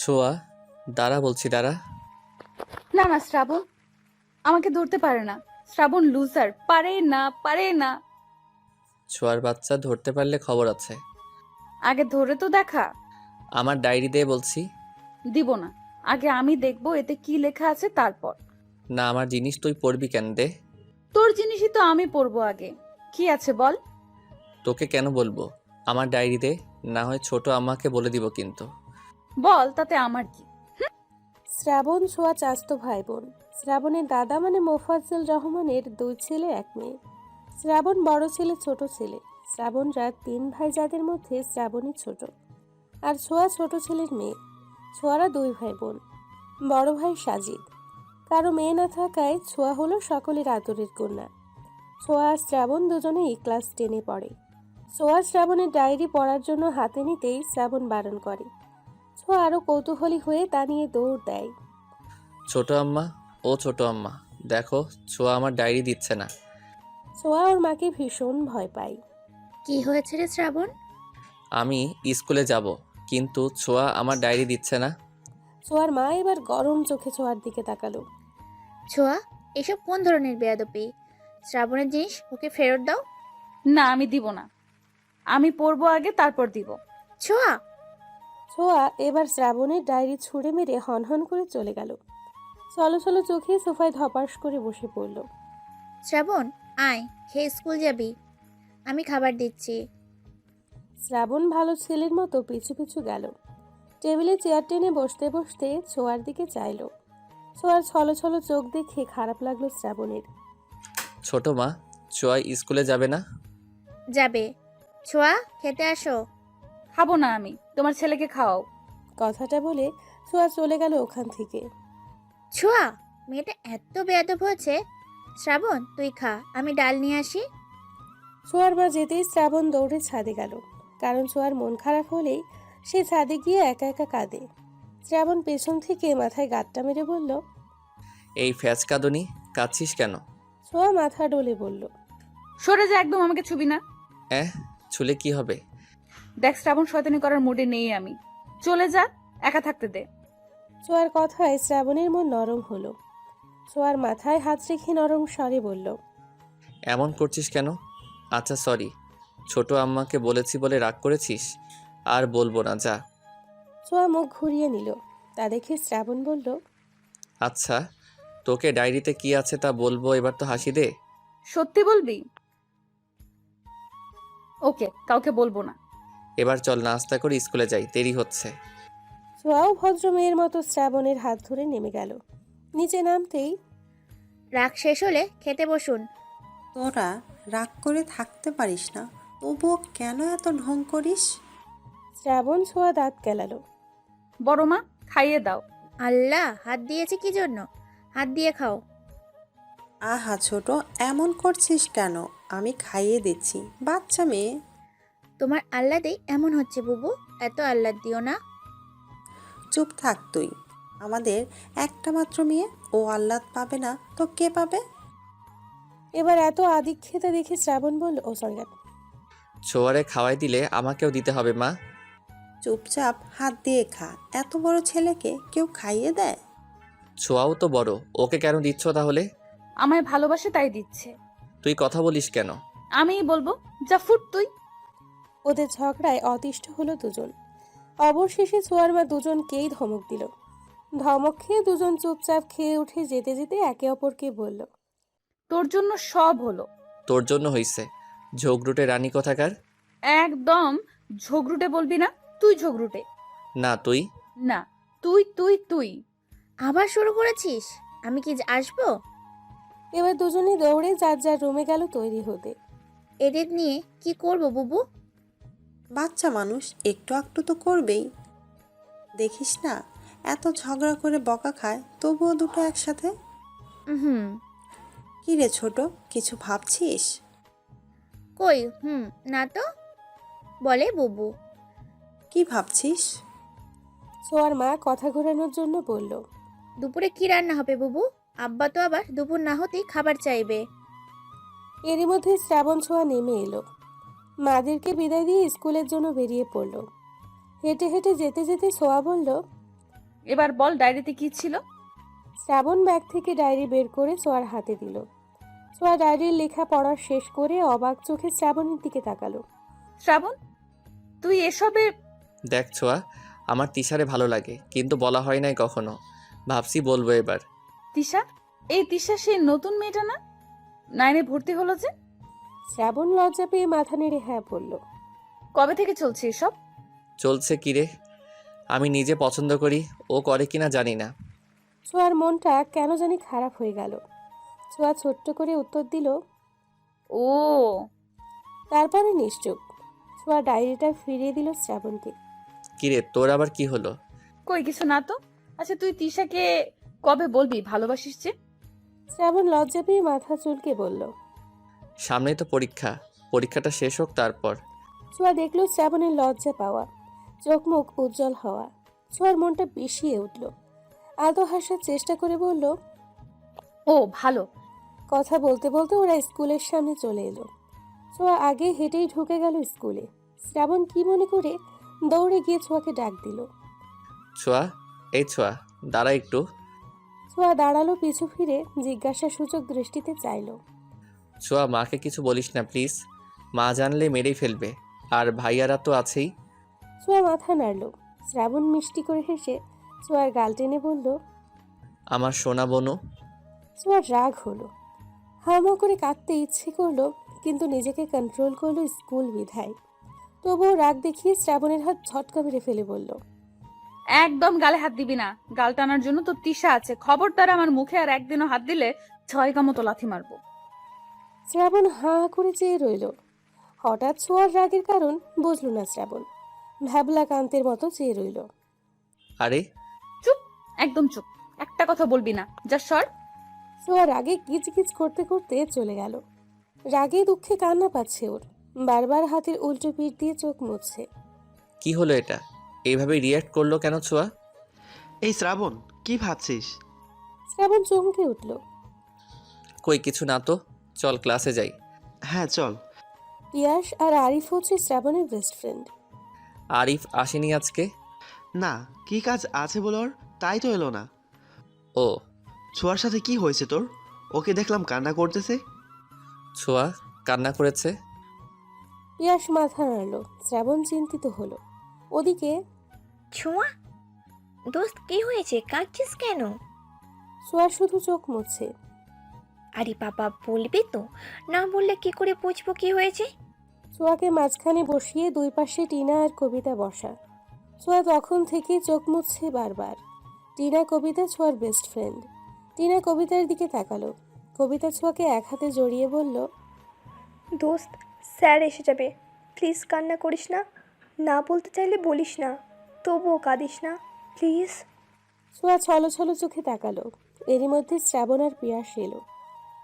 ছোঁয়া, দাঁড়া বলছি, দাঁড়া। না না শ্রাবণ আমাকে ধরতে পারে না। শ্রাবণ লুজার, পারে না পারে না। ছোঁয়ার বাচ্চা, ধরতে পারলে খবর আছে। আগে ধরে তো দেখা। আমার ডায়েরি দিয়ে বলছি। দিব না, আগে আমি দেখবো এতে কি লেখা আছে তারপর। না, আমার জিনিস তুই পড়বি কেন? দে। তোর জিনিসই তো আমি পড়বো আগে। কি আছে বল। তোকে কেন বলবো? আমার ডায়েরি দে, না হয় ছোট আম্মাকে বলে দিব কিন্তু। বল, তাতে আমার কি। শ্রাবণ ছোঁয়া চাচাতো ভাই বোন। শ্রাবণের দাদা মানে মোফাজ্জল রহমানের 2 ছেলে 1 মেয়ে। শ্রাবণ বড় ছেলে, ছোট ছেলে। শ্রাবণরা 3 ভাই, যাদের মধ্যে শ্রাবণী ছোট। আর ছোঁয়া ছোট ছেলের মেয়ে। ছোঁয়ারা 2 ভাই বোন। বড় ভাই সাজিদ। কারো মেয়ে না থাকায় ছোঁয়া হলো সকলের আদরের কন্যা। ছোঁয়া আর শ্রাবণ দুজনেই ক্লাস 10-এ পড়ে। ছোঁয়া শ্রাবণের ডায়েরি পড়ার জন্য হাতে নিতেই শ্রাবণ বারণ করে। ছোঁয়া আরো কৌতূহলী হয়ে তা নিয়ে দৌড় দেয়। ছোট আম্মা, ও ছোট আম্মা, দেখো ছোঁয়া আমার ডায়েরি দিচ্ছে না। ছোঁয়া ওর মাকে ভীষণ ভয় পায়। কি হয়েছে রে শ্রাবণ? আমি স্কুলে যাব, কিন্তু ছোঁয়া আমার ডায়েরি দিচ্ছে না। ছোঁয়ার মা এবার গরম চোখে ছোঁয়ার দিকে তাকালো। ছোঁয়া, এসব কোন ধরনের বেয়াদবি? শ্রাবণের জিনিস ওকে ফেরত দাও। না, আমি দিব না। আমি পড়বো আগে, তারপর দিব। ছোঁয়া! ছোঁয়া এবার শ্রাবণের ডায়েরি ছুঁড়ে মেরে হনহন করে চলে গেল। চলো চলো চোখে সোফায় ধপাস করে বসে পড়ল। শ্রাবণ, আয়, খেয়ে স্কুল যাবি। আমি খাবার দিচ্ছি। শ্রাবণ ভালো ছেলের মতো পিছু পিছু গেল। টেবিলে চেয়ার টেনে বসতে বসতে ছোঁয়ার দিকে চাইল। ছোঁয়ার ছলো ছলো চোখ দেখে খারাপ লাগলো শ্রাবণের। ছোট মা, ছোঁয়া স্কুলে যাবে না? যাবে। ছোঁয়া, খেতে আসো। খাবো না আমি, তোমার ছেলেকে খাওয়াও। কথাটা বলে ছোঁয়া চলে গেল ওখান থেকে। ছোঁয়া, মেয়েটা এত বেয়াদব হয়েছে। শ্রাবণ, তুই খা, আমি ডাল নিয়ে আসি। ছোঁয়ার মা যেতেই শ্রাবণ দৌড়ে ছাদে গেল। কারণ ছোঁয়ার মন খারাপ হলেই সে ছাদে গিয়ে একা একা কাঁদে। শ্রাবণ পেছন থেকে মাথায় গাঁটটা মেরে বলল। এই ফ্যাচ কাঁদুনি, কাঁদছিস কেন? ছোঁয়া মাথা ডলে বলল। সরে যা, একদম আমাকে ছুবি না। ছুলে কি হবে? দেখ শ্রাবণ, শয়তানি করার মুডে নেই আমি। চলে যা, একা থাকতে দে। ছোঁয়ার কথায় শ্রাবণের মন নরম হলো। ছোঁয়ার মাথায় হাত রেখে নরম স্বরে বলল। এমন করছিস কেন? আচ্ছা সরি, ছোট আম্মাকে বলেছি বলে রাগ করেছিস? আর বলবো না, যা। ছোঁয়া মুখ ঘুরিয়ে নিল। তা দেখে শ্রাবণ বলল। আচ্ছা, তোকে ডায়েরিতে কি আছে তা বলবো, এবার তো হাসি দে। সত্যি বলবি? ওকে, কাউকে বলবো না। এবার চল নাস্তা করে স্কুলে যাই, দেরি হচ্ছে। ছোঁয়াও ভদ্র মেয়ের মতো শ্রাবণের হাত ধরে নেমে গেল। নিচে নামতেই। রাগ শেষ হলে খেতে বসুন। তোরা রাগ করে থাকতে পারিস না, তবুও কেন এত ঢং করিস? শ্রাবণ ছোঁয়া দাঁত কেলালো। বড় মা, খাইয়ে দাও। আল্লাহ, হাত দিয়েছে কি জন্য? হাত দিয়ে খাও। আহা ছোট, এমন করছিস কেন? আমি খাইয়ে দিচ্ছি, বাচ্চা মেয়ে। তোমার আহ্লাদেই এমন হচ্ছে বুবু, এত আহ্লাদ দিও না। চুপ থাক তুই। আমাদের একটা মাত্র মেয়ে, ও আহ্লাদ পাবে না তো কে পাবে? এবার এত আদিক্ষেতা দেখে শ্রাবণ বলল। ও সরি। ছোয়ারে খাওয়াই দিলে আমাকেও দিতে হবে মা। চুপচাপ হাত দিয়ে খা। এত বড় ছেলেকে কেউ খাইয়ে দেয়? ছোয়াও তো বড়, ওকে কেন দিচ্ছ তাহলে? আমায় ভালোবাসে তাই দিচ্ছে। তুই কথা বলিস কেন? আমিই বলবো, যা ফুট তুই। ওদের ঝগড়ায় অতিষ্ঠ হলো দুজন। অবশেষে ছোঁয়ার মা দুজনকেই ধমক দিল। ধমক খেয়ে দুজন চুপচাপ খেয়ে উঠে যেতে যেতে একে অপরকে বলল। তোর জন্য সব হলো। তোর জন্য হইছে, ঝগড়ুটে রানী কোথাকার। একদম ঝগড়ুটে বলবি না, তুই ঝগড়ুটে। না তুই। না, তুই তুই তুই। আবার শুরু করেছিস? আমি কি আসবো? এবার দুজনে দৌড়ে যার যার রুমে গেল তৈরি হতে। এদের নিয়ে কি করব বুবু? বাচ্চা মানুষ একটু একটু তো করবেই। দেখিস না এত ঝগড়া করে বকা খায়, তবুও দুটো একসাথে। হুম। কি রে ছোট, কিছু ভাবছিস? কই না তো। বলে বুবু। কি ভাবছিস? ছোঁয়ার মা কথা ঘোরানোর জন্য বলল। দুপুরে কি রান্না হবে বুবু? আব্বা তো আবার দুপুর না হতেই খাবার চাইবে। এরই মধ্যে শ্রাবণ ছোঁয়া নেমে এলো। মাদেরকে বিদায় দিয়ে স্কুলের জন্য বেরিয়ে পড়ল। হেঁটে হেঁটে যেতে যেতে ছোঁয়া বলল। এবার বল ডায়েরিতে কি ছিল? শ্রাবণ ব্যাগ থেকে ডায়েরি বের করে ছোঁয়ার হাতে দিল। ছোঁয়া ডায়েরির লেখা পড়া শেষ করে অবাক চোখে শ্রাবণের দিকে তাকালো। শ্রাবণ, তুই এসবে? দেখ ছোঁয়া, আমার তিশারে ভালো লাগে, কিন্তু বলা হয় নাই কখনো। ভাবছি বলবো এবার। তিশা? এই তিশা সেই নতুন মেয়েটা না? 9-এ ভর্তি হলো যে? শ্রাবণ লজ্জা পেয়ে মাথা নেড়ে হ্যাঁ বলল। কবে থেকে চলছে এসব? চলছে কি রে? আমি নিজে পছন্দ করি, ও করে কিনা জানি না। ছোঁয়ার মনটা কেন জানি খারাপ হয়ে গেল। ছোঁয়া ছোট্ট করে উত্তর দিল। ও, তারপরে নিশ্চুপ। ছোঁয়া ডায়েরিটা ফিরিয়ে দিল শ্রাবণকে। কিরে, তোর আবার কি হলো? কই কিছু না তো। আচ্ছা, তুই তিশাকে কবে বলবি ভালোবাসিস যে? শ্রাবণ লজ্জা পেয়ে মাথা চুলকে বলল। সামনেই তো পরীক্ষা, পরীক্ষাটা শেষ হোক তারপর। ছোঁয়া দেখল শ্রাবণের লজ্জা পাওয়া, চোখ মুখ উজ্জ্বল হওয়া। ছোঁয়ার মনটা বিষিয়ে উঠল। আদৌ হাসার চেষ্টা করে বলল। ও ভালো। কথা বলতে বলতে ওরা স্কুলের সামনে চলে এলো। ছোঁয়া আগে হেঁটেই ঢুকে গেল স্কুলে। শ্রাবণ কি মনে করে দৌড়ে গিয়ে ছোঁয়াকে ডাক দিল। ছোঁয়া, এই ছোঁয়া, দাঁড়া একটু। ছোঁয়া দাঁড়ালো, পিছু ফিরে জিজ্ঞাসা সূচক দৃষ্টিতে চাইল। ছোঁয়া, মাকে কিছু বলিস না প্লিজ, মা জানলে মেরেই ফেলবে, আর ভাইয়ারা তো আছেই। ছোঁয়া মাথা নাড়ল। শ্রাবণ মিষ্টি করে হেসে ছোঁয়ার গাল টেনে বলল। আমার সোনা বনু। ছোঁয়ার রাগ হলো। হাওয়া করে কাঁদতে ইচ্ছে করলো, কিন্তু নিজেকে কন্ট্রোল করলো স্কুল বিধায়। তবুও রাগ দেখিয়ে শ্রাবণের হাত ঝটকা মেরে ফেলে বলল। একদম গালে হাত দিবি না। গাল টানার জন্য তো তিশা আছে। খবরদার আমার মুখে আর একদিনও হাত দিলে 6 মতো লাথি মারবো। শ্রাবণ হাঁ করে চেয়ে রইল। হঠাৎ ছোঁয়ার রাগের কারণ বুঝল না শ্রাবণ। ভ্যাবলা কান্তের মতো চেয়ে রইল। আরে চুপ, একদম চুপ। একটা কথা বলবি না, যা সর। ছোঁয়া রাগে কিচকিচ করতে করতে চলে গেল। রাগে দুঃখে কান্না পাচ্ছে ওর। বারবার হাতের উল্টো পিঠ দিয়ে চোখ মুছছে। কি হলো এটা? এইভাবে রিয়্যাক্ট করলো কেন ছোঁয়া? এই শ্রাবণ, কি ভাবছিস? শ্রাবণ চমকে উঠল। কই কিছু না তো, চল ক্লাসে যাই। হ্যাঁ চল। পিয়াস আর আরিফ হচ্ছে শ্রাবণের বেস্ট ফ্রেন্ড। আরিফ আসেনি আজকে? না, কি কাজ আছে বলে ওর, তাই তো এলো না। ও, ছোঁয়ার সাথে কি হয়েছে তোর? ওকে দেখলাম কান্না করতেছে। ছোঁয়া কান্না করেছে? পিয়াস মাথা নাড়ল। শ্রাবণ চিন্তিত হলো। ওদিকে ছোঁয়া, দোস্ত কি হয়েছে, কাঁদছিস কেন? ছোঁয়া শুধু চোখ মুছছে। আরে বাবা, বলবি তো, না বললে কি করে বুঝবো কি হয়েছে? ছোঁয়াকে মাঝখানে বসিয়ে দুই পাশে টিনা আর কবিতা বসা। ছোঁয়া তখন থেকে চোখ মুছছে বারবার। টিনা কবিতা ছোঁয়ার বেস্ট ফ্রেন্ড। টিনা কবিতার দিকে তাকালো। কবিতা ছোঁয়াকে এক হাতে জড়িয়ে বলল। দোস্ত, স্যার এসে যাবে, প্লিজ কান্না করিস না। না বলতে চাইলে বলিস না, তবুও কাঁদিস না প্লিজ। ছোঁয়া ছলো ছলো চোখে তাকালো। এরই মধ্যে শ্রাবণ আর পিয়াস এলো।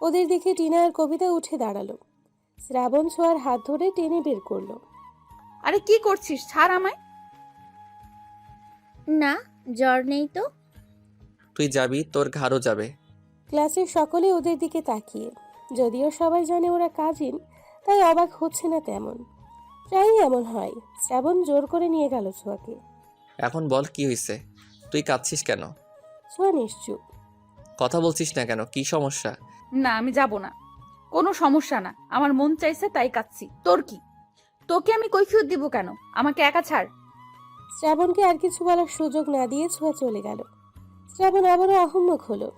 ওদের দেখে টিনা আর কবিতা উঠে দাঁড়ালো। শ্রাবণ ছোঁয়ার হাত ধরে টেনে বের করলো। আরে কি করছিস? ছাড় আমায়। না, জ্বর নেই তো। তুই যাবি, তোর ঘাড়ও যাবে। ক্লাসের সকলে ওদের দিকে তাকিয়ে। যদিও সবাই জানে ওরা কাজিন, তাই অবাক হচ্ছে না তেমন। প্রায়ই এমন হয়। শ্রাবণ জোর করে নিয়ে গেল ছোঁয়াকে। এখন বল কি হয়েছে? তুই কাঁদছিস কেন? ছোঁয়া নিশ্চুপ। কথা বলছিস না কেন? কি সমস্যা? না, আমি যাব না। কোনো সমস্যা না, আমার মন চাইছে তাই কাচ্ছি। তোর কি? তোকে আমি কৈফিয়ত দিব কেন? আমাকে একা ছাড়। শ্রাবণকে আর কিছু বলার সুযোগ না দিয়ে ছোঁয়া চলে গেল। শ্রাবণ আবারও আহম্মক হলো।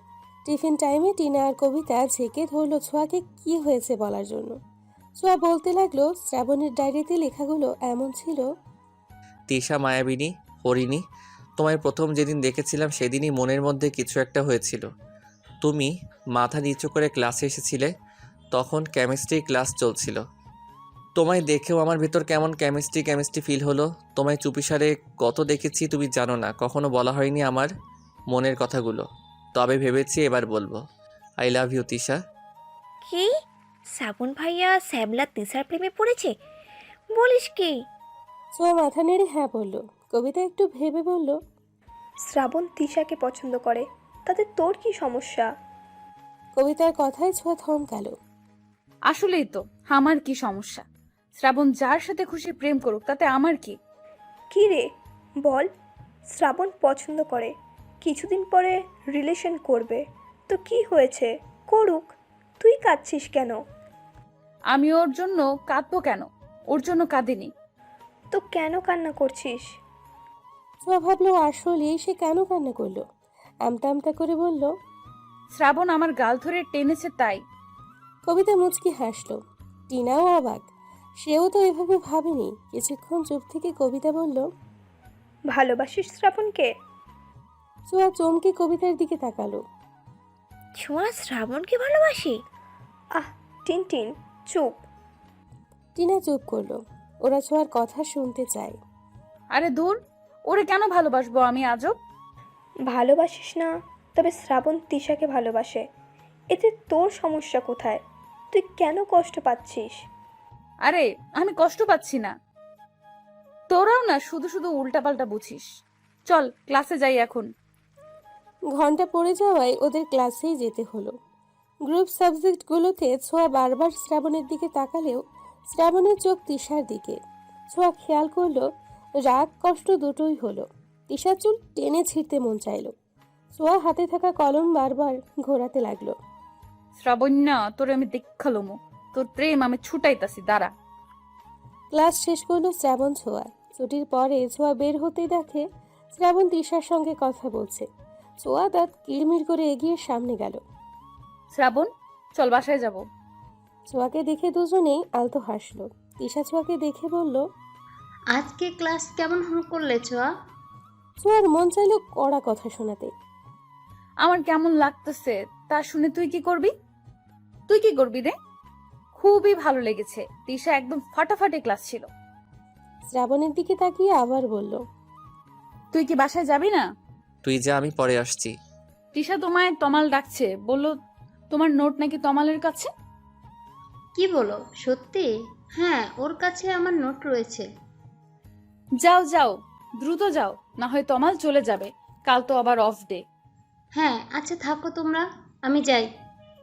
টিফিন টাইমে টিনা আর কবিতা ঝেঁকে ধরলো ছোঁয়াকে কি হয়েছে বলার জন্য। ছোঁয়া বলতে লাগলো শ্রাবণের ডায়েরিতে লেখাগুলো এমন ছিল। তিশা, মায়াবিনী, হরিণী, তোমায় প্রথম যেদিন দেখেছিলাম সেদিনই মনের মধ্যে কিছু একটা হয়েছিল। তুমি মাথা নিচু করে ক্লাসে এসেছিলে, তখন কেমিস্ট্রি ক্লাস চলছিল। তোমায় দেখেও আমার ভেতর কেমন কেমিস্ট্রি ফিল হলো। তোমায় চুপিসারে কত দেখেছি তুমি জানো না, কখনো বলা হয়নি আমার মনের কথাগুলো। তবে ভেবেছি এবার বলবো। I love you Tisha. কি? শ্রাবণ ভাইয়া শ্যামলা তিশার প্রেমে পড়েছে? বলিস কি? ছোঁয়া মাথা নেড়ে হ্যাঁ বলল। কবিতা একটু ভেবে বলল। শ্রাবণ তিশাকে পছন্দ করে, তাতে তোর কি সমস্যা? কবিতার কথায় ছোঁয়া থমকালো। আসলেই তো, আমার কি সমস্যা? শ্রাবণ যার সাথে খুশি প্রেম করুক, তাতে আমার কি? কি রে বল, শ্রাবণ পছন্দ করে, কিছুদিন পরে রিলেশন করবে, তো কি হয়েছে, করুক, তুই কাঁদছিস কেন? আমি ওর জন্য কাঁদবো কেন? ওর জন্য কাঁদিনি। তো কেন কান্না করছিস? ছোঁয়া ভাবলো আসলে সে কেন কান্না করলো। আমতা আমতা করে বলল। শ্রাবণ আমার গাল ধরে টেনেছে তাই। কবিতা মুচকি হাসলো। টিনাও অবাক, সেও তো এভাবে ভাবেনি। কিছুক্ষণ চুপ থেকে কবিতা বলল। ভালোবাসিস শ্রাবণকে? ছোঁয়া চমকে কবিতার দিকে তাকালো। ছোঁয়া শ্রাবণকে ভালোবাসি? আহ টিনটিন, চুপ। টিনা চুপ করলো। ওরা ছোঁয়ার কথা শুনতে চায়। আরে দূর, ওরে কেন ভালোবাসবো আমি আজব? ভালোবাসিস না, তবে শ্রাবণ তিশাকে ভালোবাসে, এতে তোর সমস্যা কোথায়? তুই কেন কষ্ট পাচ্ছিস? আরে আমি কষ্ট পাচ্ছি না। তোরাও না শুধু শুধু উল্টাপাল্টা বুঝিস। চল ক্লাসে যাই এখন। ঘন্টা পড়ে যাওয়ায় ওদের ক্লাসেই যেতে হলো। গ্রুপ সাবজেক্টগুলোতে ছোঁয়া বারবার শ্রাবণের দিকে তাকালেও শ্রাবণের চোখ তিশার দিকে। ছোঁয়া খেয়াল করলো রাগ কষ্ট দুটোই হলো। তিশার চুল টেনে ছিঁড়তে মন চাইলো। ছোঁয়া হাতে থাকা কলম বারবার ঘোরাতে লাগলো। শ্রাবণ্যা, তোরে আমি দেখালোমো, তোর প্রেম আমি ছুটাইতাছি, দাঁড়া। ক্লাস শেষ করলো শ্রাবণ ছোঁয়া। ছুটির পরে ছোঁয়া বের হতে দেখে শ্রাবণ তিশার সঙ্গে কথা বলছে। ছোঁয়া দাঁত কিড়মিড় করে এগিয়ে সামনে গেল। শ্রাবণ, চল বাসায় যাব। ছোঁয়াকে দেখে দুজনেই আলতো হাসলো। তিশা ছোঁয়াকে দেখে বলল। আজকে ক্লাস কেমন করলে ছোঁয়া? ছোঁয়ার মন চাইলো কড়া কথা শোনাতে। আমার কেমন লাগতেছে তা শুনে তুই কি করবি? তুই কি করবি রে? খুবই ভালো লেগেছে। তিশা একদম ফাটাফাটি ক্লাস ছিল। শ্রাবণের দিকে তাকিয়ে আবার বলল। তুই কি বাসায় যাবি না? তুই যা, আমি পরে আসছি। তিশা তোমায় তমাল ডাকছে, বললো তোমার নোট নাকি তমালের কাছে। কি বলো, সত্যি? হ্যাঁ, ওর কাছে আমার নোট রয়েছে। যাও যাও, দ্রুত যাও, না হয় তমাল চলে যাবে। কাল তো আবার অফ ডে। হ্যাঁ আচ্ছা, থাকো তোমরা, আমি যাই।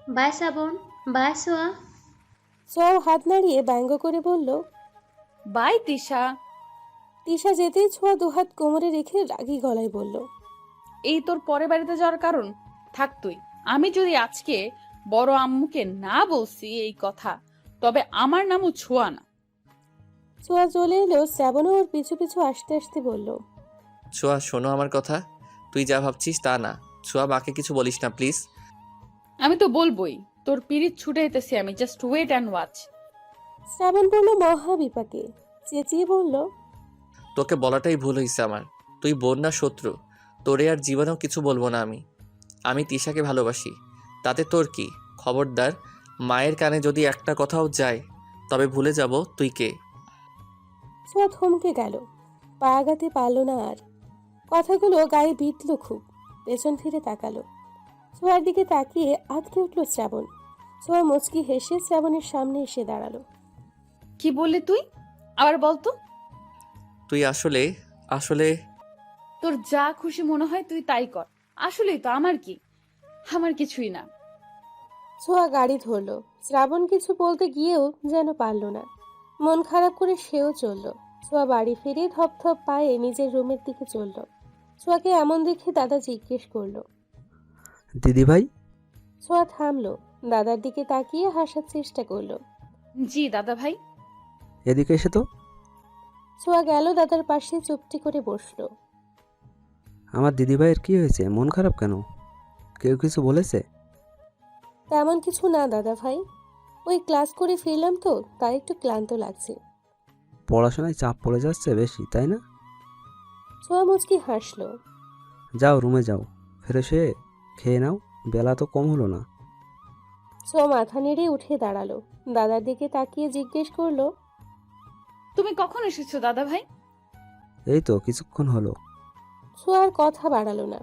বাই শ্রাবণ, বাই সোয়া। ছোঁয়াও হাত নাড়িয়ে ব্যঙ্গ করে বলল। বাই তিশা। তিশা যেতেই ছোঁয়া দুহাত কোমরে রেখে রাগী গলায় বলল। এই তোর পরে বাড়িতে যাওয়ার কারণ? থাক তুই। আমি যদি আজকে বড় আম্মুকে না বলছি এই কথা, তবে আমার নামও ছোঁয়া না। ছোঁয়া চলে এলো। শ্রাবণও ওর পিছু পিছু আসতে আসতে বলল। ছোঁয়া শোনো আমার কথা, তুই যা ভাবছিস তা না। ছোঁয়া মাকে কিছু বলিস না প্লিজ। আমি তো বলবোই, তোর পিরিত ছুটাইতেছি আমি, জাস্ট ওয়েট অ্যান্ড ওয়াচ। শ্রাবণ বলল মহা বিপাকে। চেঁচিয়ে বলল। তোকে বলাটাই ভুল হয়েছে আমার। তুই বোন না শত্রু। তোরে আর জীবনেও কিছু বলবো না আমি। আমি তিশাকে ভালোবাসি, তাতে তোর কি? খবরদার, মায়ের কানে যদি একটা কথাও যায় তবে ভুলে যাব তুই কে। ছোঁয়া থমকে গেল, পা আগাতে পারল না আর। কথাগুলো গায়ে বিঁধল খুব। পেছন ফিরে তাকালো। ছোঁয়ার দিকে তাকিয়ে আঁতকে উঠল শ্রাবণ। ছোঁয়া মুচকি হেসে শ্রাবণের সামনে এসে দাঁড়ালো। কি বললি তুই? আবার বলতো। তুই আসলে আসলে তোর যা খুশি মনে হয় তুই তাই কর। আসলেই তো, আমার কি? আমার কিছুই না। ছোঁয়া গাড়ি ধরলো। শ্রাবণ কিছু বলতে গিয়েও যেন পারল না। মন খারাপ করে সেও চলল। ছোঁয়া বাড়ি ফিরে ধপধপ পায়ে নিজের রুমের দিকে চলল। ছোঁয়াকে এমন দেখে দাদা জিজ্ঞেস করলো। দিদিভাই? ছোঁয়া থামলো। দাদার দিকে তাকিয়ে হাসার চেষ্টা করলো। জি দাদা ভাই। এদিকে এসে তো। ছোঁয়া গেল দাদার পাশে, চুপটি করে বসলো। আমার দিদিভাইয়ের কি হয়েছে, মন খারাপ কেন? কেউ কিছু বলেছে? তেমন কিছু না দাদা ভাই, ওই ক্লাস করে ফিরলাম তো তাই একটু ক্লান্ত লাগছে। পড়াশোনায় চাপ পড়ে যাচ্ছে বেশি, তাই না? ছোঁয়া মুচকি হাসলো। যাও রুমে যাও, ফ্রেশ হয়ে খেয়ে নাও, বেলা তো কম হলো না। ছোঁয়া মাথা নেড়ে উঠে দাঁড়ালো। দাদার দিকে তাকিয়ে জিজ্ঞেস করলো। তুমি কখন এসেছো দাদা ভাই? এই তো কিছুক্ষণ হলো। ছোঁয়ার কথা বাড়ালো না,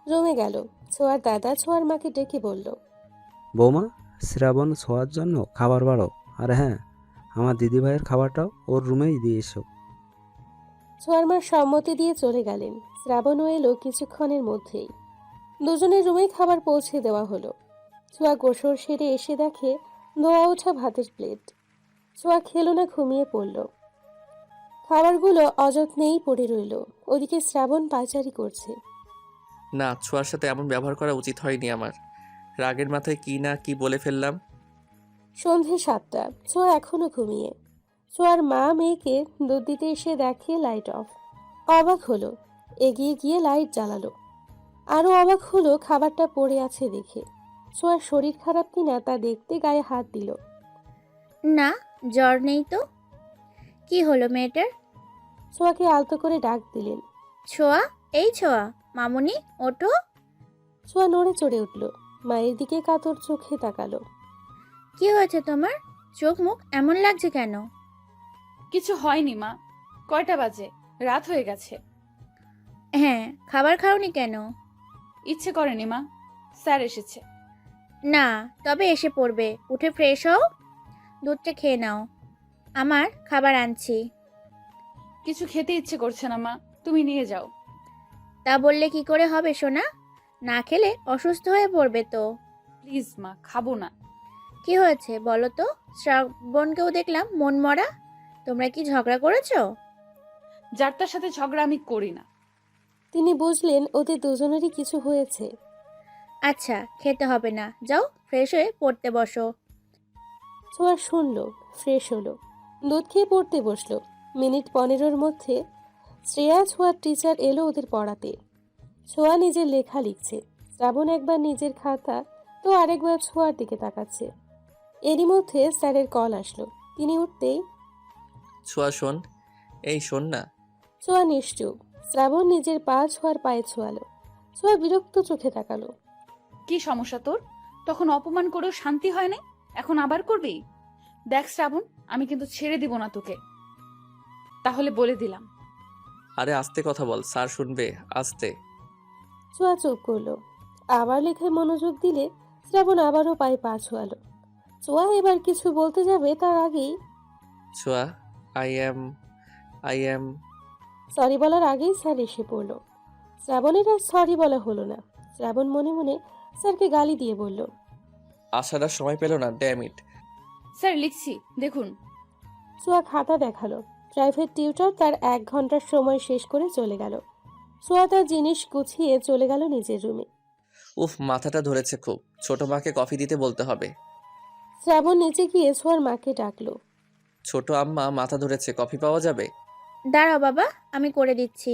রুমে গেল। ছোঁয়ার দাদা ছোঁয়ার মাকে ডেকে বলল। বৌমা, শ্রাবণ ছোঁয়ার জন্য খাবার বাড়ো, আর হ্যাঁ, আমার দিদিভাইয়ের খাবারটাও ওর রুমেই দিয়ে এসো। ছোঁয়ার মা সম্মতি দিয়ে চলে গেলেন। শ্রাবণও এলো কিছুক্ষণের মধ্যেই। দুজনের রুমেই খাবার পৌঁছে দেওয়া হলো। ছোঁয়া গোসল সেরে এসে দেখে ধোয়া ওঠা ভাতের প্লেট। ছোঁয়া খেলো না, ঘুমিয়ে পড়ল। খাবারগুলো অযত্নেই পড়ে রইল। ওদিকে শ্রাবণ পায়চারি করছে। না, ছোঁয়ার সাথে এমন ব্যবহার করা উচিত হয়নি আমার। রাগের মাথায় কি না কি বলে ফেললাম। সন্ধে 7টা, ছোঁয়া এখনো ঘুমিয়ে। ছোঁয়ার মা মেয়েকে দুধ দিতে এসে দেখে লাইট অফ। অবাক হলো, এগিয়ে গিয়ে লাইট জ্বালালো। আরো অবাক হলো খাবারটা পড়ে আছে দেখে। ছোঁয়ার শরীর খারাপ কিনা তা দেখতে গায়ে হাত দিল। না, জ্বর নেই তো। কি হলো মেয়েটার? ছোঁয়াকে আলতো করে ডাক দিলেন। ছোঁয়া, এই ছোঁয়া, মামুনি, ওঠো। ছোঁয়া নড়ে চড়ে উঠল, মায়ের দিকে কাতর চোখে তাকালো। কি হয়েছে তোমার? চোখ মুখ এমন লাগছে কেন? কিছু হয়নি মা। কয়টা বাজে? রাত হয়ে গেছে। হ্যাঁ, খাবার খাওনি কেন? ইচ্ছে করেনি মা, স্যার এসেছে। না, তবে এসে পড়বে। উঠে ফ্রেশ হও, দুধটা খেয়ে নাও। আমার খাবার আনছি। কিছু খেতে ইচ্ছে করছে না মা, তুমি নিয়ে যাও। তা বললে কি করে হবে সোনা? না খেলে অসুস্থ হয়ে পড়বে তো। প্লিজ মা, খাবো না। কি হয়েছে বলো তো? শ্রাবণকেও দেখলাম মন মরা। তোমরা কি ঝগড়া করেছো? যার তার সাথে ঝগড়া আমি করি না। তিনি বুঝলেন ওদের দুজনেরই কিছু হয়েছে। আচ্ছা, খেতে হবে না, যাও ফ্রেশ হয়ে পড়তে বসো। ছোঁয়া শুনলো, ফ্রেশ হলো, দুধ খেয়ে পড়তে বসলো। মিনিট 15-র মধ্যে শ্রেয়া ছোঁয়ার টিচার এলো ওদের পড়াতে। ছোঁয়া নিজের লেখা লিখছে, শ্রাবণ একবার নিজের খাতা তো আরেকবার ছোঁয়ার দিকে তাকাচ্ছে। এরই মধ্যে স্যারের কল আসলো। তিনি উঠতেই ছোঁয়া শোন, এই শোন না। ছোঁয়া নিশ্চুপ। শ্রাবণ নিজের পা ছোঁয়ার পায়ে ছোঁয়ালো। ছোঁয়া বিরক্ত চোখে তাকালো। কি সমস্যা তোর? তখন অপমান করেও শান্তি হয় না, এখন আবার করবি? দেখ শ্রাবণ, আমি কিন্তু ছেড়ে দিব না তোকে, তাহলে বলে দিলাম। আরে আস্তে কথা বল, স্যার শুনবে, আস্তে। ছোঁয়া চুপ করলো। আবার লেখায় মনোযোগ দিলে শ্রাবণ আবারও পায়ে পা ছোঁয়ালো। ছোঁয়া এবার কিছু বলতে যাবে তার আগেই ছোঁয়া, আই এম। সরি বলার আগেই স্যার এসে পড়লো। শ্রাবণের আর সরি বলা হলো না। শ্রাবণ মনে মনে স্যারকে গালি দিয়ে বলল, আসার আর সময় পেল না, ড্যাম ইট। স্যার লিখছি, দেখুন। ছোঁয়া খাতা দেখালো। প্রাইভেট টিউটর তার 1 ঘন্টার সময় শেষ করে চলে গেল। ছোঁয়া তার জিনিস গুছিয়ে চলে গেল নিজের রুমে। উফ, মাথাটা ধরেছে খুব। ছোট মাকে কফি দিতে বলতে হবে। শ্রাবণ নিচে গিয়ে ছোঁয়ার মাকে ডাকলো। ছোট আম্মা, মাথা ধরেছে, কফি পাওয়া যাবে? দাঁড়াও বাবা, আমি করে দিচ্ছি।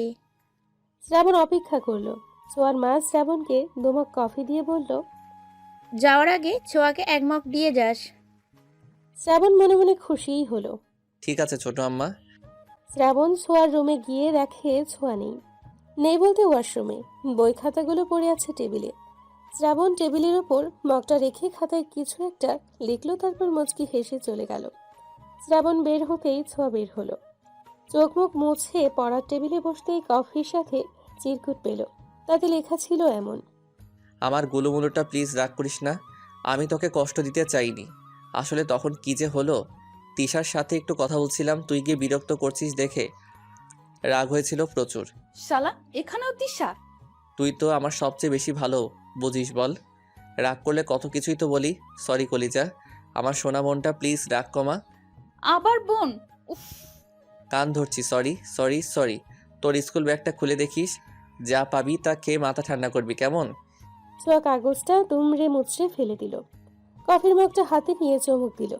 শ্রাবণ অপেক্ষা করলো। ছোঁয়ার মা শ্রাবণকে 2 মগ কফি দিয়ে বলল, যাওয়ার আগে ছোঁয়াকে 1 মগ দিয়ে যাস। শ্রাবণ মনে মনে খুশিই হলো। ঠিক আছে ছোট আম্মা। শ্রাবণ ছোঁয়ার রুমে গিয়ে দেখে ছোঁয়া নেই। নেই বলতে ওয়াশরুমে। বই খাতাগুলো পড়ে আছে টেবিলে। শ্রাবণ টেবিলের ওপর মগটা রেখে খাতায় কিছু একটা লিখলো, তারপর মুচকি হেসে চলে গেল। শ্রাবণ বের হতেই ছোঁয়া বের হলো। চোখ মুখ মুছে পড়ার টেবিলে বসতেই কফির সাথে চিরকুট পেল। তাতে লেখা ছিল এমন, আমার গুলুমুলুটা প্লিজ রাগ করিস না, আমি তোকে কষ্ট দিতে চাইনি। আসলে তখন কি যে হলো, তিশার সাথে একটু কথা বলছিলাম, তুই গিয়ে বিরক্ত করছিস দেখে রাগ হয়েছিল প্রচুর। শালা, এখানেও তিশা? তুই তো আমার সবচেয়ে বেশি ভালো বুঝিস বল। রাগ করলে কত কিছুই তো বলি। সরি কলিজা, আমার সোনা বোনটা, প্লিজ রাগ কমা। আবার বোন? উফ। কান ধরছি, সরি সরি সরি। তোর স্কুল ব্যাগটা খুলে দেখিস, যা পাবি তা খেয়ে মাথা ঠান্ডা করবি, কেমন? ছোঁয়া কাগজটা দুমড়ে মুচড়ে ফেলে দিল। কফির মগটা হাতে নিয়ে চমক দিল।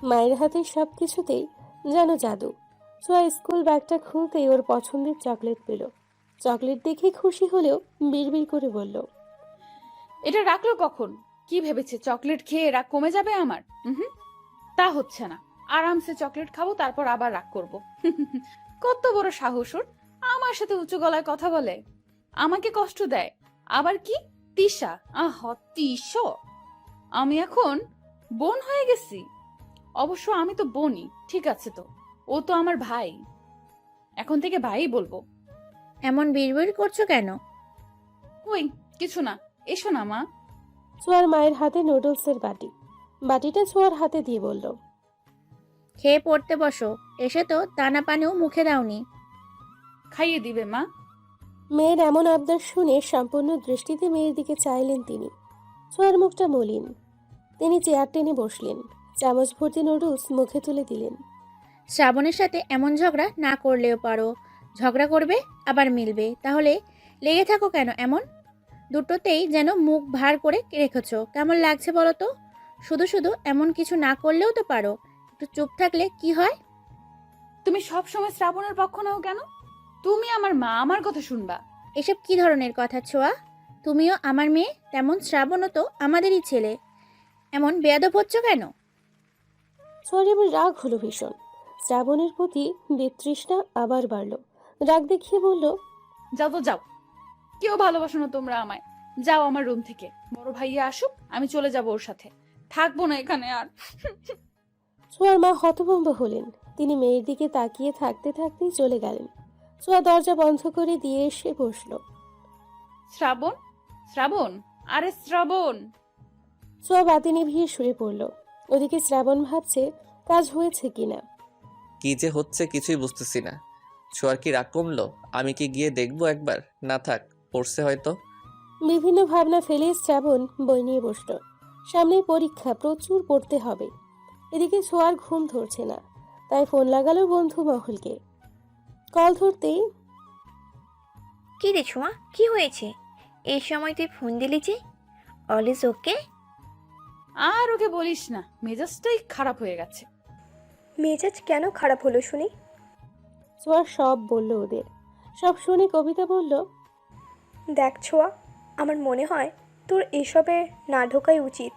মায়ের হাতের সব কিছুতেই যেন জাদু। ছোঁয়া স্কুল ব্যাগটা খুলতেই ওর পছন্দের চকলেট পেল। চকলেট দেখে খুশি হলেও বিড়বিড় করে বলল, এটা রাখলো কখন? কি ভেবেছে চকলেট খেয়ে রাগ কমে যাবে আমার? হুম, তা হচ্ছে না। আরামসে চকলেট খাবো, তারপর আবার রাগ করব। কত বড় সাহস ওর, আমার সাথে উঁচু গলায় কথা বলে, আমাকে কষ্ট দেয়। আবার কি তিশা? তিশ, আমি এখন বোন হয়ে গেছি? অবশ্য আমি তো বোনই, ঠিক আছে তো, ও তো আমার ভাই, এখন থেকে ভাই বলবো। এমন বিড়বিড় করছো কেন? কই কিছু না, এসো না মা। ছোঁয়ার মায়ের হাতে নুডলসের বাটি। বাটিটা ছোঁয়ার হাতে দিয়ে বলল, খেয়ে পড়তে বসো। এসে তো দানা পানিও মুখে দাওনি। খাইয়ে দিবে মা। মেয়ের এমন আবদার শুনে সম্পূর্ণ দৃষ্টিতে মেয়ের দিকে চাইলেন তিনি। ছোঁয়ার মুখটা মলিন। তিনি চেয়ার টেনে বসলেন, চামচ ভর্তি নুডলস মুখে তুলে দিলেন। শ্রাবণের সাথে এমন ঝগড়া না করলেও পারো। ঝগড়া করবে আবার মিলবে, তাহলে লেগে থাকো কেন এমন? দুটোতেই যেন মুখ ভার করে রেখেছো। কেমন লাগছে বলো তো? শুধু শুধু এমন কিছু না করলেও তো পারো। একটু চুপ থাকলে কি হয়? তুমি সব সময় শ্রাবণের পক্ষ নাও কেন? তুমি আমার মা, আমার কথা শুনবা। এসব কি ধরনের কথা ছোঁয়া? তুমিও আমার মেয়ে, তেমন শ্রাবণও তো আমাদেরই ছেলে। এমন বেয়াদব হচ্ছ কেন? ছোঁয়ার এবার রাগ হলো ভীষণ। শ্রাবণের প্রতি বিতৃষ্ণা আবার বাড়ল। রাগ দেখিয়ে বলল, যাও তো যাও, কেউ ভালোবাসো না তোমরা আমায়। যাও আমার রুম থেকে, বড় ভাইয়া আসুক, আমি চলে যাব ওর সাথে, থাকবো না এখানে আর। ছোঁয়ার মা হতভম্ব হলেন। তিনি মেয়ের দিকে তাকিয়ে থাকতে থাকতেই চলে গেলেন। ছোঁয়া দরজা বন্ধ করে দিয়ে এসে বসলো। শ্রাবণ, শ্রাবণ, আরে শ্রাবণ। ছোঁয়া বাতি নিভিয়ে শুয়ে পড়ল। ওদিকে শ্রাবণ ভাবছে কাজ হয়েছে কিনা। কি যে হচ্ছে কিছুই বুঝতেছি না। ছোঁয়ার কি রাগ কমলো? আমি কি গিয়ে দেখবো একবার? না থাক, পড়ছে হয়তো। বিভিন্ন ভাবনা ফেলে শ্রাবণ বই নিয়ে বসলো। সামনেই পরীক্ষা, প্রচুর পড়তে হবে। এদিকে ছোঁয়ার ঘুম ধরছে না, তাই ফোন লাগালো বন্ধু মহলকে। কল ধরতেই, কি রে ছোঁয়া, কি হয়েছে? এই সময় তুই ফোন দিলি যে? All is okay? আর ওকে বলিস না, মেজাজটাই খারাপ হয়ে গেছে। মেজাজ কেন খারাপ হলো শুনি? ছোঁয়া সব বলল ওদের। সব শুনে কবিতা বলল, দেখ ছোঁয়া, আমার মনে হয় তোর এসবে না ঢোকাই উচিত।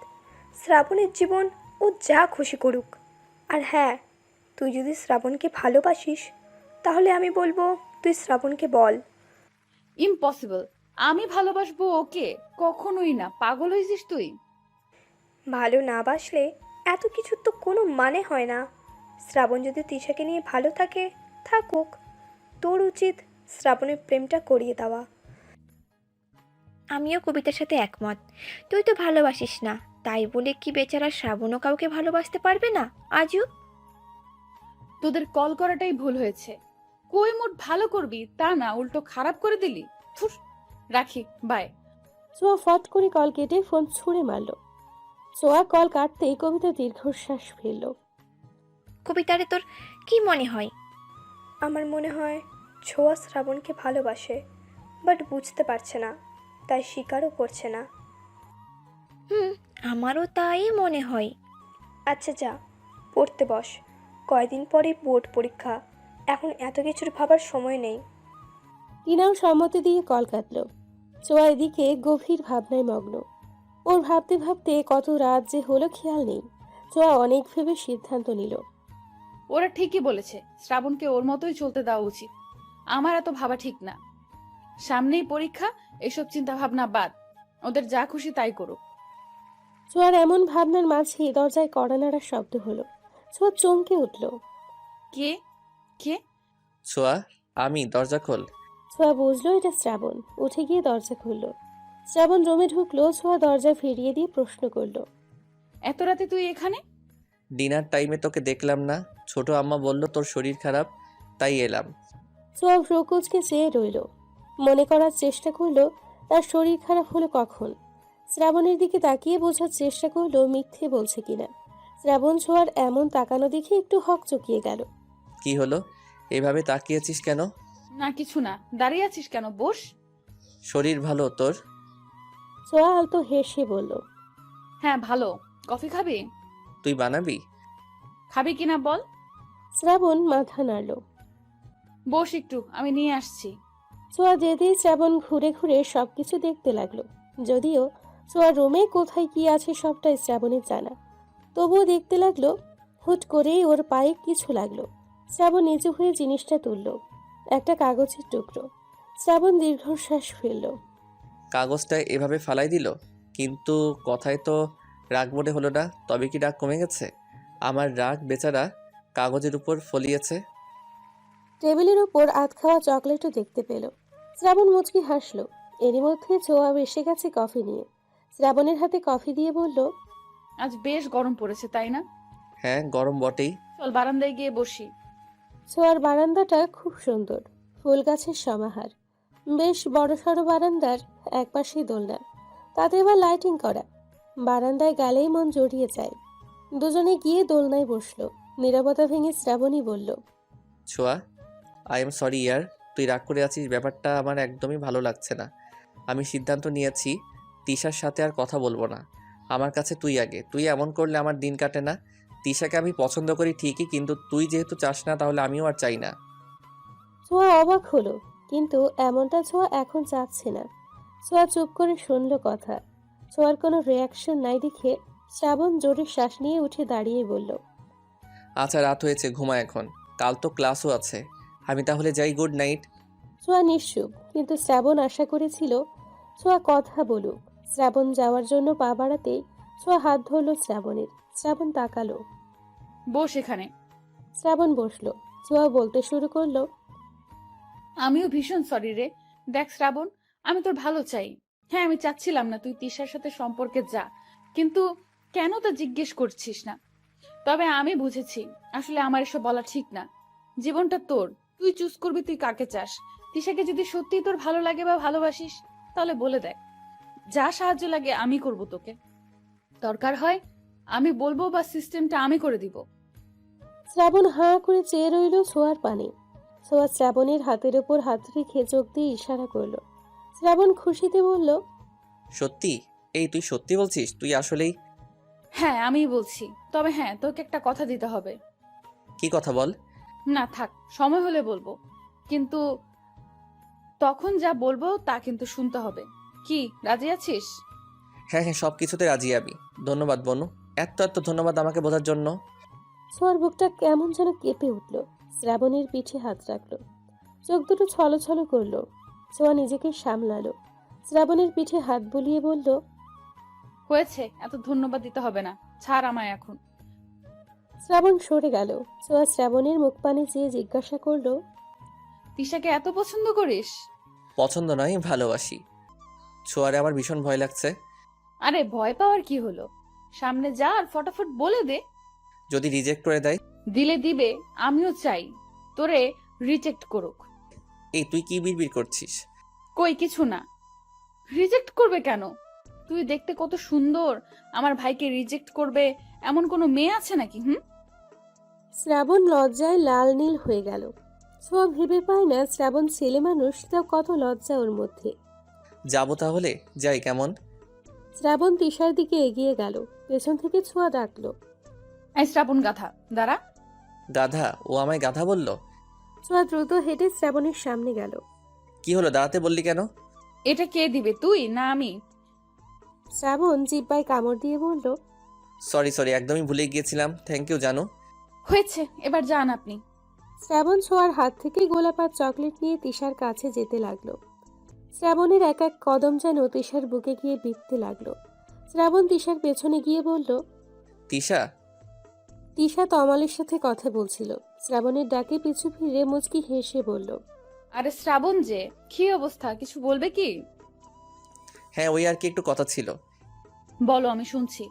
শ্রাবণের জীবন ও যা খুশি করুক। আর হ্যাঁ, তুই যদি শ্রাবণকে ভালোবাসিস তাহলে আমি বলবো তুই শ্রাবণকে বল। ইম্পসিবল, আমি ভালোবাসবো ওকে? কখনোই না, পাগল হয়েছিস তুই? ভালো না বাসলে এত কিছুর তো কোনো মানে হয় না। শ্রাবণ যদি তিশাকে নিয়ে ভালো থাকে, থাকুক। তোর উচিত শ্রাবণের প্রেমটা করিয়ে দেওয়া। আমিও কবিতার সাথে একমত। তুই তো ভালোবাসিস না, তাই বলে কি বেচারা শ্রাবণও কাউকে ভালোবাসতে পারবে না? আজও তোদের কল করাটাই ভুল হয়েছে। কই মোট ভালো করবি তা না, উল্টো খারাপ করে দিলি। থুর, রাখি, বাই। ছোঁয়া ফট করে কল কেটে ফোন ছুঁড়ে মারল। ছোঁয়া কল কাটতেই কবিতা দীর্ঘশ্বাস ফেলল। কবিতারে তোর কি মনে হয়? আমার মনে হয় ছোঁয়া শ্রাবণকে ভালোবাসে, বাট বুঝতে পারছে না, তাই স্বীকারও করছে না। আমারও তাই মনে হয়। আচ্ছা যা, পড়তে বস। কয়দিন পরে বোর্ড পরীক্ষা, এখন এত কিছুর ভাবার সময় নেই। টিনাও সম্মতি দিয়ে কল কাটল। ছোঁয়া এদিকে গভীর ভাবনায় মগ্ন। ওর ভাবতে ভাবতে কত রাত যে হলো খেয়াল নেই। ছোঁয়া অনেক ভেবে সিদ্ধান্ত নিল। ওরা ঠিকই বলেছে, শ্রাবণকে ওর মতোই চলতে দেওয়া উচিত। আমার এত ভাবা ঠিক না। সামনেই পরীক্ষা, এসব চিন্তা ভাবনা বাদ। ওদের যা খুশি তাই করুক। ছোঁয়ার এমন ভাবনার মাঝে দরজায় কড়া নাড়ার শব্দ হলো। ছোঁয়া চমকে উঠল। কে? কে? ছোঁয়া, আমি, দরজা খোল। ছোঁয়া বুঝলো এটা শ্রাবণ। উঠে গিয়ে দরজা খুলল। শ্রাবণ রুমে ঢুকলো। ছোঁয়া দরজা ফিরিয়ে দিয়ে প্রশ্ন করলো, এত রাতে তুই এখানে? ডিনার টাইমে তোকে দেখলাম না। ছোট আম্মা বলল তোর শরীর খারাপ, তাই এলাম। ছোঁয়া প্রকোচকে চেয়ে রইল। মনে করার চেষ্টা করলো তার শরীর খারাপ হলো কখন। শ্রাবণের দিকে তাকিয়ে বোঝার চেষ্টা করলো মিথ্যে বলছে কিনা। শ্রাবণ ছোঁয়ার এমন তাকানো দেখে একটু হকচকিয়ে গেল। কি হলো? এভাবে তাকিয়েছিস কেন? না কিছু না, দাঁড়িয়ে আছিস কেন? বস। শরীর ভালো তোর? ছোঁয়া আলতো হেসে বলল, হ্যাঁ ভালো। কফি খাবি? তুই বানাবি? খাবি কিনা বল। শ্রাবণ মাথা নাড়ল। বস একটু, আমি নিয়ে আসছি। ছোঁয়া যেতেই শ্রাবণ ঘুরে ঘুরে সবকিছু দেখতে লাগলো। যদিও ছোঁয়ার রুমে কোথায় কি আছে সবটাই শ্রাবণের জানা, তবুও দেখতে লাগলো। হুট করেই ওর পায়ে কিছু লাগলো। শ্রাবণ নিচু হয়ে জিনিসটা তুলল। একটা কাগজের টুকরো। শ্রাবণ দীর্ঘশ্বাস ফেলল। কাগজটা এভাবে ফালাই দিল, কিন্তু কথায় তো রাগ মনে হলো না। তবে কি রাগ কমে গেছে? আমার রাগ বেচারা কাগজের উপর ফলিয়েছে। টেবিলের উপর আধ খাওয়া চকলেটও দেখতে পেল। শ্রাবণ মুচকি হাসল। এরই মধ্যে ছোঁয়া এসে গেছে কফি নিয়ে। শ্রাবণের হাতে কফি দিয়ে বলল, আজ বেশ গরম পড়েছে তাই না? হ্যাঁ, গরম বটেই। চল বারান্দায় গিয়ে বসি। ছোঁয়ার বারান্দাটা খুব সুন্দর, ফুল গাছের সমাহার। বেশ বড়সড় বারান্দার একপাশেই দোলনা, তাতে আবার লাইটিং করা। বারান্দায় গেলেই মন জড়িয়ে যায়। দুজনে গিয়ে দোলনায় বসলো। নীরবতা ভেঙে শ্রাবণী বলল, ছোঁয়া, আই এম সরি ইয়ার। তুই রাগ করে আছিস, ব্যাপারটা আমার একদমই ভালো লাগছে না। আমি সিদ্ধান্ত নিয়েছি তিশার সাথে আর কথা বলবো না। আমার কাছে তুই আগে। তুই এমন করলে আমার দিন কাটে না। তিশাকে আমি পছন্দ করি ঠিকই, কিন্তু তুই যেহেতু চাস না তাহলে আমিও আর চাই না। ছোঁয়া অবাক হলো, কিন্তু এমনটা ছোঁয়া এখন চাচ্ছে না। ছোঁয়া চুপ করে শুনল কথা। ছোঁয়ার কোনো রিয়াকশন নাই দেখে শ্রাবণ জোরে শ্বাস নিয়ে উঠে দাঁড়িয়ে বলল, আচ্ছা রাত হয়েছে, ঘুমা এখন, কাল তো ক্লাসও আছে। আমি তাহলে যাই, গুড নাইট। ছোঁয়া নিশ্চুপ, কিন্তু শ্রাবণ আশা করেছিল ছোঁয়া কথা বলুক। শ্রাবণ যাওয়ার জন্য পা বাড়াতেই ছোঁয়া হাত ধরল শ্রাবণের। শ্রাবণ তাকালো। বস এখানে। শ্রাবণ বসলো। ছোঁয়া বলতে শুরু করলো, আমিও ভীষণ সরি রে। দেখ শ্রাবণ, আমি তোর ভালো চাই। হ্যাঁ, আমি চাচ্ছিলাম না তুই তিশার সাথে সম্পর্কে যা, কিন্তু কেন তা জিজ্ঞেস করছিস না। তবে আমি বুঝেছি আসলে আমার এসব বলা ঠিক না। জীবনটা তোর, তুই চুজ করবি তুই কাকে চাস। তিশাকে যদি সত্যি তোর ভালো লাগে বা ভালোবাসিস তাহলে বলে দেখ, যা সাহায্য লাগে আমি করব তোকে। দরকার হয় আমি বলবো বা সিস্টেমটা আমি করে দিব। শ্রাবণ হাঁ করে চেয়ে রইল ছোঁয়ার পানে। ছোঁয়া শ্রাবণের হাতের ওপর হাত রেখে চোখ দিয়ে ইশারা করলো। শ্রাবণ খুশিতে বলল, সত্যি? এই তুই সত্যি বলছিস? তুই আসলেই? হ্যাঁ আমি বলছি, তবে হ্যাঁ তোকে একটা কথা দিতে হবে। কি কথা বল। না থাক, সময় হলে বলবো, কিন্তু তখন যা বলবো তা কিন্তু শুনতে হবে। কি রাজি আছিস? হ্যাঁ হ্যাঁ, সব কিছুতে রাজি আমি। ধন্যবাদ বনু, এত এত ধন্যবাদ আমাকে বোঝার জন্য। ছোঁয়ার বুকটা কেমন যেন কেঁপে উঠল। শ্রাবণের পিঠে হাত রাখলো। চোখ দুটো ছলছল করলো। ছোঁয়া নিজেকে সামলালো। শ্রাবণের পিঠে হাত বুলিয়ে বলল, হয়েছে, এত ধন্যবাদ দিতে হবে না, ছাড় আমায় এখন। শ্রাবণ সরে গেল। ছোঁয়া শ্রাবণের মুখ পানে চেয়ে জিজ্ঞাসা করলো, তিশাকে এত পছন্দ করিস? পছন্দ নয়, ভালোবাসি। ছোঁয়ারে আমার ভীষণ ভয় লাগছে। আরে ভয় পাওয়ার কি হলো, সামনে যা আর ফটাফট বলে দে। যদি রিজেক্ট করে দেয়? দিলে দিবে, আমিও চাই তোরে রিজেক্ট করুক। এই তুই কি বিড়বিড় করছিস? কই কিছু না। রিজেক্ট করবে কেন? তুই দেখতে কত সুন্দর, আমার ভাইকে রিজেক্ট করবে এমন কোনো মেয়ে আছে নাকি? শ্রাবণ লজ্জায় লাল নীল হয়ে গেল। ছোঁয়া ভেবে পায় না শ্রাবণ ছেলে মানুষ, তাও কত লজ্জা ওর মধ্যে। যাবো তাহলে, যাই কেমন? শ্রাবণ তিশার দিকে এগিয়ে গেল। পেছন থেকে ছোঁয়া ডাকলো, এই শ্রাবণ গাধা, দাঁড়া। গাধা? ও আমায় গাধা বলল? ছোঁয়া দ্রুত হেঁটে শ্রাবণের সামনে গেল। কি হলো, দাঁড়াতে বললি কেন? এটা কে দিবে, তুই না আমি? শ্রাবণ জিব্বায় কামড় দিয়ে বলল, সরি সরি, একদমই ভুলে গিয়েছিলাম। থ্যাংক ইউ জানু। হয়েছে, এবার যান আপনি। শ্রাবণ ছোঁয়ার হাত থেকে গোলাপাত চকলেট নিয়ে তিশার কাছে যেতে লাগলো। শ্রাবণের এক এক কদম যেন তিশার বুকে গিয়ে বিঁধতে লাগলো। শ্রাবণ তিশার পেছনে গিয়ে বলল, তিশা। তিশা তমালের সাথে কথা বলছিল। শ্রাবণের ডাকে পিছু ফিরে মুচকি হেসে বলল, আরে শ্রাবণ যে, কি অবস্থা, কিছু বলবে কি? হ্যাঁ, ওই আর কি একটু কথা ছিল। বলো, আমি শুনছি।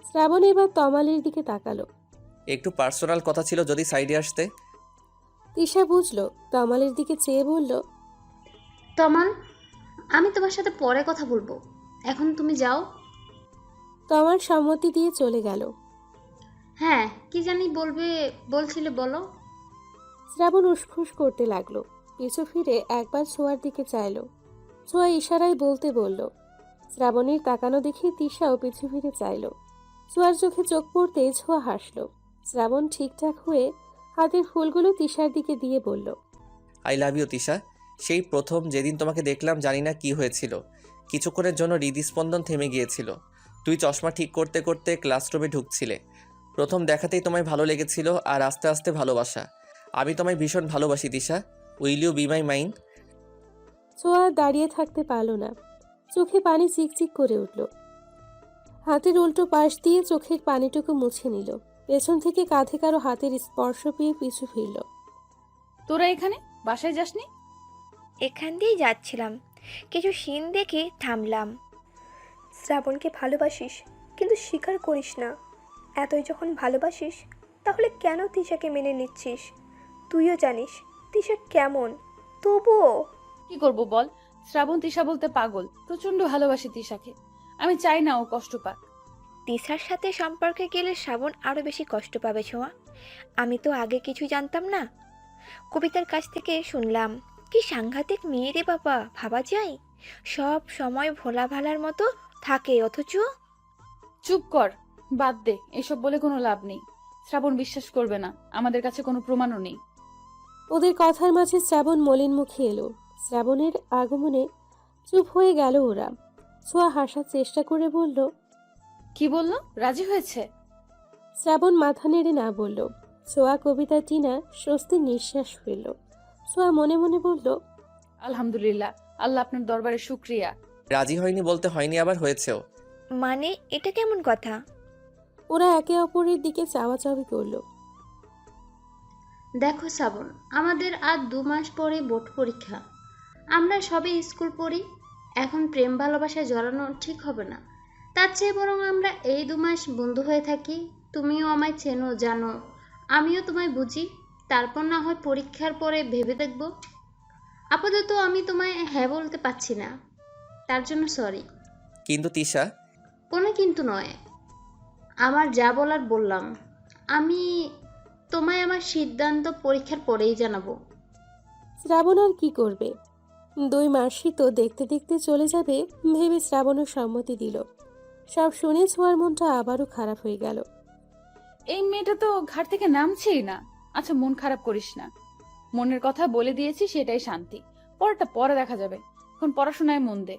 শ্রাবণ এবার তমালের দিকে তাকালো। একটু পার্সোনাল কথা ছিল, যদি সাইডে আসতে। তিশা বুঝলো, তমালের দিকে চেয়ে বলল, তমাল, আমি তোমার সাথে পরে কথা বলবো, এখন তুমি যাও। তমাল সম্মতি দিয়ে চলে গেল। হ্যাঁ, কি জানি বলবে, বলছিলে বলো। শ্রাবণ উসখুস করতে লাগলো। পিছু ফিরে একবার ছোঁয়ার দিকে চাইলো। ছোঁয়া ইশারায় বলতে বলল। শ্রাবণের তাকানো দেখে তিশাও পিছু ফিরে চাইলো। ছোঁয়ার চোখে চোখ পড়তে ছোঁয়া হাসলো। শ্রাবণ ঠিকঠাক হয়ে হাতের ফুলগুলো তিশার দিকে দিয়ে বলল, আই লাভ ইউ তিশা। সেই প্রথম যেদিন তোমাকে দেখলাম, জানি না কি হয়েছিল, কিছুক্ষণের জন্য হৃদস্পন্দন থেমে গিয়েছিল। তুই চশমা ঠিক করতে করতে ক্লাসরুমে ঢুকছিলে। প্রথম দেখাতেই তোমায় ভালো লেগেছিল, আর আস্তে আস্তে ভালোবাসা। আমি তোমায় ভীষণ ভালোবাসি Tisha. Will you be my mind? Chhoya দাঁড়িয়ে থাকতে পারল না। চোখে পানি চিকচিক করে উঠল। হাতের উল্টো পাশ দিয়ে চোখের পানিটুকু মুছে নিল। পেছন থেকে কাঁধে কারো হাতের স্পর্শ পেয়ে পিছু ফিরল। তোরা এখানে বাসায় যাসনি? এখান দিয়েই যাচ্ছিলাম, কিছু সিন দেখে থামলাম। শ্রাবণকে ভালোবাসিস, কিন্তু স্বীকার করিস না। এতই যখন ভালোবাসিস, তাহলে কেন তিশাকে মেনে নিচ্ছিস? তুইও জানিস তিশা কেমন, তবুও। কি করব বল, শ্রাবণ তিশা বলতে পাগল, প্রচন্ড ভালোবাসি তিশাকে। আমি চাই না ও কষ্ট পাক। তিশার সাথে সম্পর্কে গেলে শ্রাবণ আরও বেশি কষ্ট পাবে ছোঁয়া। আমি তো আগে কিছু জানতাম না, কবিতার কাছ থেকে শুনলাম। কি সাংঘাতিক মেয়ে রে বাবা, ভাবা যায়? সব সময় ভোলা ভালার মতো থাকে, অথচ চুপ কর, বাদ দে, এসব বলে কোনো লাভ নেই। শ্রাবণ বিশ্বাস করবে না, আমাদের কাছে কোনো প্রমাণও নেই। ওদের কথার মাঝে শ্রাবণ মলিন মুখে এলো। শ্রাবণের আগমনে চুপ হয়ে গেল ওরা। ছোঁয়া হাসার চেষ্টা করে বলল, কি বললো? রাজি হয়েছে? শ্রাবণ মাথা নেড়ে না বলল। ছোঁয়া, কবিতা, টিনা স্বস্তির নিঃশ্বাস ফেলল। ছোঁয়া মনে মনে বলল, আলহামদুলিল্লাহ, আল্লাহ আপনার দরবারে শুক্রিয়া। রাজি হয়নি বলতে হয়নি, আবার হয়েছেও। মানে এটা কেমন কথা? ওরা একে অপরের দিকে চাওয়াচাওয়ি করল। দেখো শ্রাবণ, আমাদের আর 2 মাস পরে বোর্ড পরীক্ষা। আমরা সবে স্কুল পড়ি, এখন প্রেম ভালোবাসায় জড়ানো ঠিক হবে না। তার চেয়ে বরং আমরা এই 2 মাস বন্ধু হয়ে থাকি। তুমিও আমায় চেনো, জানো, আমিও তোমায় বুঝি। তারপর না হয় পরীক্ষার পরে ভেবে দেখব। আপাতত আমি তোমায় হ্যাঁ বলতে পারছি না, তার জন্য সরি। কিন্তু তিশা, কোনো কিন্তু নয়, আমার যা বলার বললাম। আমি তোমায় আমার সিদ্ধান্ত পরীক্ষার পরেই জানাবো। শ্রাবণ আর কি করবে? 2 মাসই তো দেখতে দেখতে চলে যাবে ভেবে শ্রাবণও সম্মতি দিল। সব শুনে ছোঁয়ার মনটা আবারও খারাপ হয়ে গেল। এই মেয়েটা তো ঘাট থেকে নামছেই না। আচ্ছা, মন খারাপ করিস না, মনের কথা বলে দিয়েছি, সেটাই শান্তি। পরেরটা পরে দেখা যাবে, এখন পড়াশোনায় মন দে।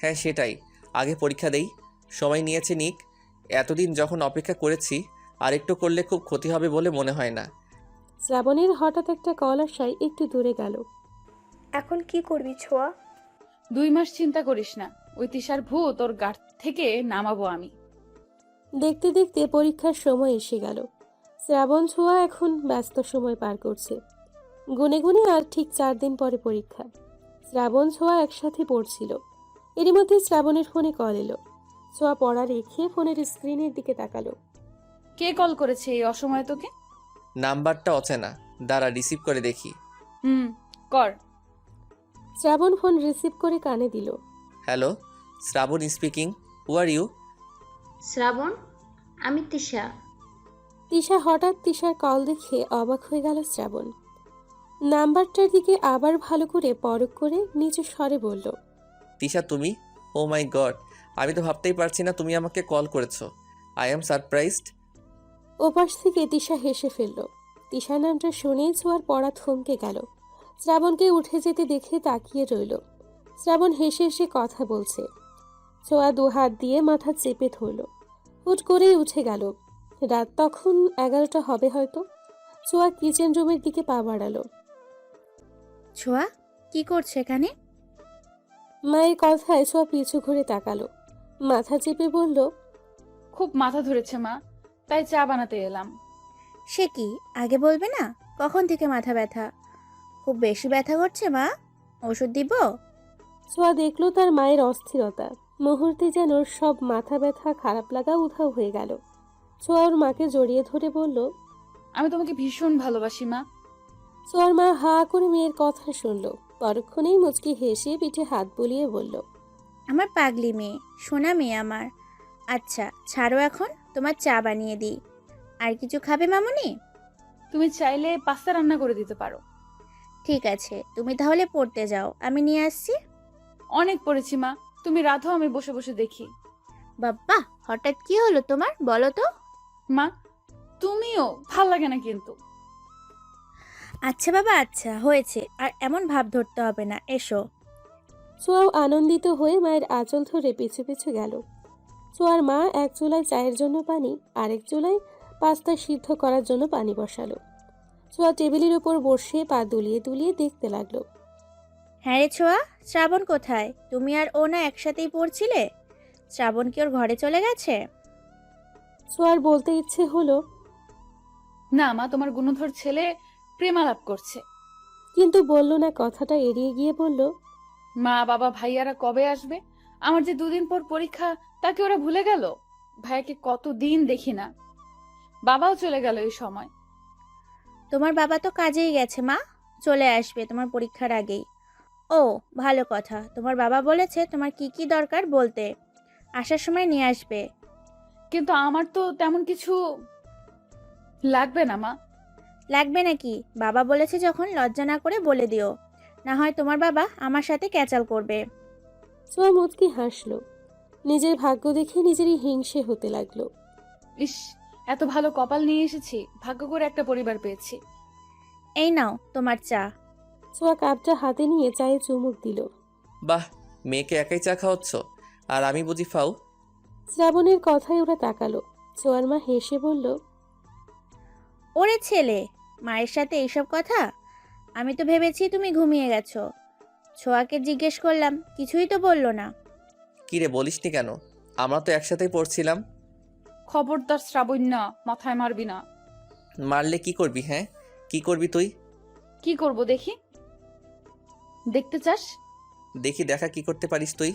হ্যাঁ সেটাই, আগে পরীক্ষা দেই। সময় নিয়েছে নিক, এতদিন যখন অপেক্ষা করেছি, আর একটু করলে খুব ক্ষতি হবে বলে মনে হয় না। শ্রাবণের হঠাৎ একটা কল আসায় একটু দূরে গেল। এখন কি করবি ছোঁয়া? 2 মাস চিন্তা করিস না, ওই তিশার ভূত ওর গাট থেকে নামাবো আমি। দেখতে দেখতে পরীক্ষার সময় এসে গেল। শ্রাবণ ছোঁয়া এখন ব্যস্ত সময় পার করছে। গুনে গুনে আর ঠিক 4 দিন পরে পরীক্ষা। শ্রাবণ ছোঁয়া একসাথে পড়ছিল। এরই মধ্যে শ্রাবণের ফোনে কল এলো। ছোঁয়া পড়া রেখে ফোনের স্ক্রিনের দিকে তাকালো। কে কল করেছে এই অসময়ে তোকে? নাম্বারটা অচেনা, দাঁড়া রিসিভ করে দেখি। কর। শ্রাবণ ফোন রিসিভ করে কানে দিল। Hello, Shrabon speaking. Who are you? Shrabon, আমি তিশা। তিশা। হঠাৎ তিশার কল দেখে অবাক হয়ে গেল শ্রাবণ। নাম্বারটার দিকে আবার ভালো করে পরখ করে নিচু স্বরে বলল, তিশা তুমি? ও মাই গড, আমি তো ভাবতেই পারছি না তুমি আমাকে কল করেছো। I am surprised. ওপাশ থেকে তিশা হেসে ফেলল। তিশা নামটা শুনেই ছোঁয়ার পড়া থমকে গেল। শ্রাবণকে উঠে যেতে দেখে তাকিয়ে রইল। শ্রাবণ হেসে হেসে কথা বলছে। ছোঁয়া 2 হাত দিয়ে মাথা চেপে ধরল। হুট করেই উঠে গেল। রাত তখন 11টা হবে হয়তো। ছোঁয়া কিচেন রুমের দিকে পা বাড়ালো। ছোঁয়া, কি করছো এখানে? মায়ের কথায় ছোঁয়া পিছু ঘুরে তাকালো। মাথা চেপে বলল, খুব মাথা ধরেছে মা, তাই চা বানাতে এলাম। সে কি, আগে বলবে না? কখন থেকে মাথা ব্যথা? খুব বেশি ব্যথা করছে মা? ওষুধ দিব? ছোঁয়া দেখলো তার মায়ের অস্থিরতা। মুহূর্তে যেন সব মাথা ব্যথা খারাপ লাগা উধাও হয়ে গেল। ছোঁয়া ওর মাকে জড়িয়ে ধরে বলল, আমি তোমাকে ভীষণ ভালোবাসি মা। ছোঁয়ার মা হা করে মেয়ের কথা শুনল। পরক্ষণেই মুচকি হেসে পিঠে হাত বুলিয়ে বলল, আমার পাগলি মেয়ে, সোনা মেয়ে আমার। আচ্ছা ছাড়ো, এখন তোমার চা বানিয়ে দিই। আর কিছু খাবে মামুনি? তুমি চাইলে পাস্তা রান্না করে দিতে পারো। ঠিক আছে, তুমি তাহলে পড়তে যাও, আমি নিয়ে আসছি। অনেক পড়েছি মা, তুমি রাধো, আমি বসে বসে দেখি। বাবা, হঠাৎ কি হলো তোমার, বলো তো? মা, তুমিও ভাল লাগে না কিন্তু। আচ্ছা বাবা, আচ্ছা হয়েছে, আর এমন ভাব ধরতে হবে না, এসো। ছোঁয়াও আনন্দিত হয়ে মায়ের আঁচল ধরে পিছু পিছু গেল। ছোঁয়ার মা এক চুলায় চায়ের জন্য পানি, আরেক চুলায় পাস্তা সিদ্ধ করার জন্য পানি বসালো। ছোঁয়া টেবিলের উপর বসে পা দুলিয়ে দুলিয়ে দেখতে লাগলো। হ্যাঁ রে ছোঁয়া, শ্রাবণ কোথায়? তুমি আর ও না একসাথেই পড়ছিলে? শ্রাবণ কি ওর ঘরে চলে গেছে? ছোঁয়ার বলতে ইচ্ছে হলো, না মা, তোমার গুণধর ছেলে প্রেমালাপ করছে। কিন্তু বলল না। কথাটা এড়িয়ে গিয়ে বলল, মা বাবা ভাইয়ারা কবে আসবে? আমার যে 2 দিন পর পরীক্ষা, তাকে ওরা ভুলে গেল। ভাইয়াকে কতদিন দেখি না, বাবাও চলে গেল এই সময়। তোমার বাবা তো কাজেই গেছে মা, চলে আসবে তোমার পরীক্ষার আগেই। ও ভালো কথা, তোমার বাবা বলেছে তোমার কি কি দরকার বলতে, আসার সময় নিয়ে আসবে। কিন্তু আমার তো তেমন কিছু লাগবে না মা। লাগবে নাকি? বাবা বলেছে যখন লজ্জা না করে বলে দিও, না হয় তোমার বাবা আমার সাথে ক্যাচাল করবে। ছোঁয়া মুচকি হাসল। নিজের ভাগ্য দেখে নিজেরই হিংসে হতে লাগলো। ইস, এত ভালো কপাল নিয়ে এসেছি, ভাগ্য করে একটা পরিবার পেয়েছি। এই নাও তোমার চা। ছোঁয়া কাপটা হাতে নিয়ে চায়ে চুমুক দিল। বাহ, মেয়েকে একাই চা খাওয়াচ্ছ, আর আমি বুঝি ফাও? শ্রাবণের কথায় ওরা তাকালো। ছোঁয়ার মা হেসে বলল, ওরে ছেলে, মায়ের সাথে এইসব কথা? আমি তো ভেবেছি তুমি ঘুমিয়ে গেছো। ছোঁয়াকে জিজ্ঞেস করলাম, কিছুই তো বললো না। কি রে, বলিসনি কেন? আমরা তো একসাথেই পড়ছিলাম। খবরদার শ্রাবণ্যা, মাথায় মারবি না। মারলে কি করবি? হ্যাঁ, কি করবি তুই? কি করব দেখি? দেখতে চাস? দেখি, দেখা কি করতে পারিস তুই।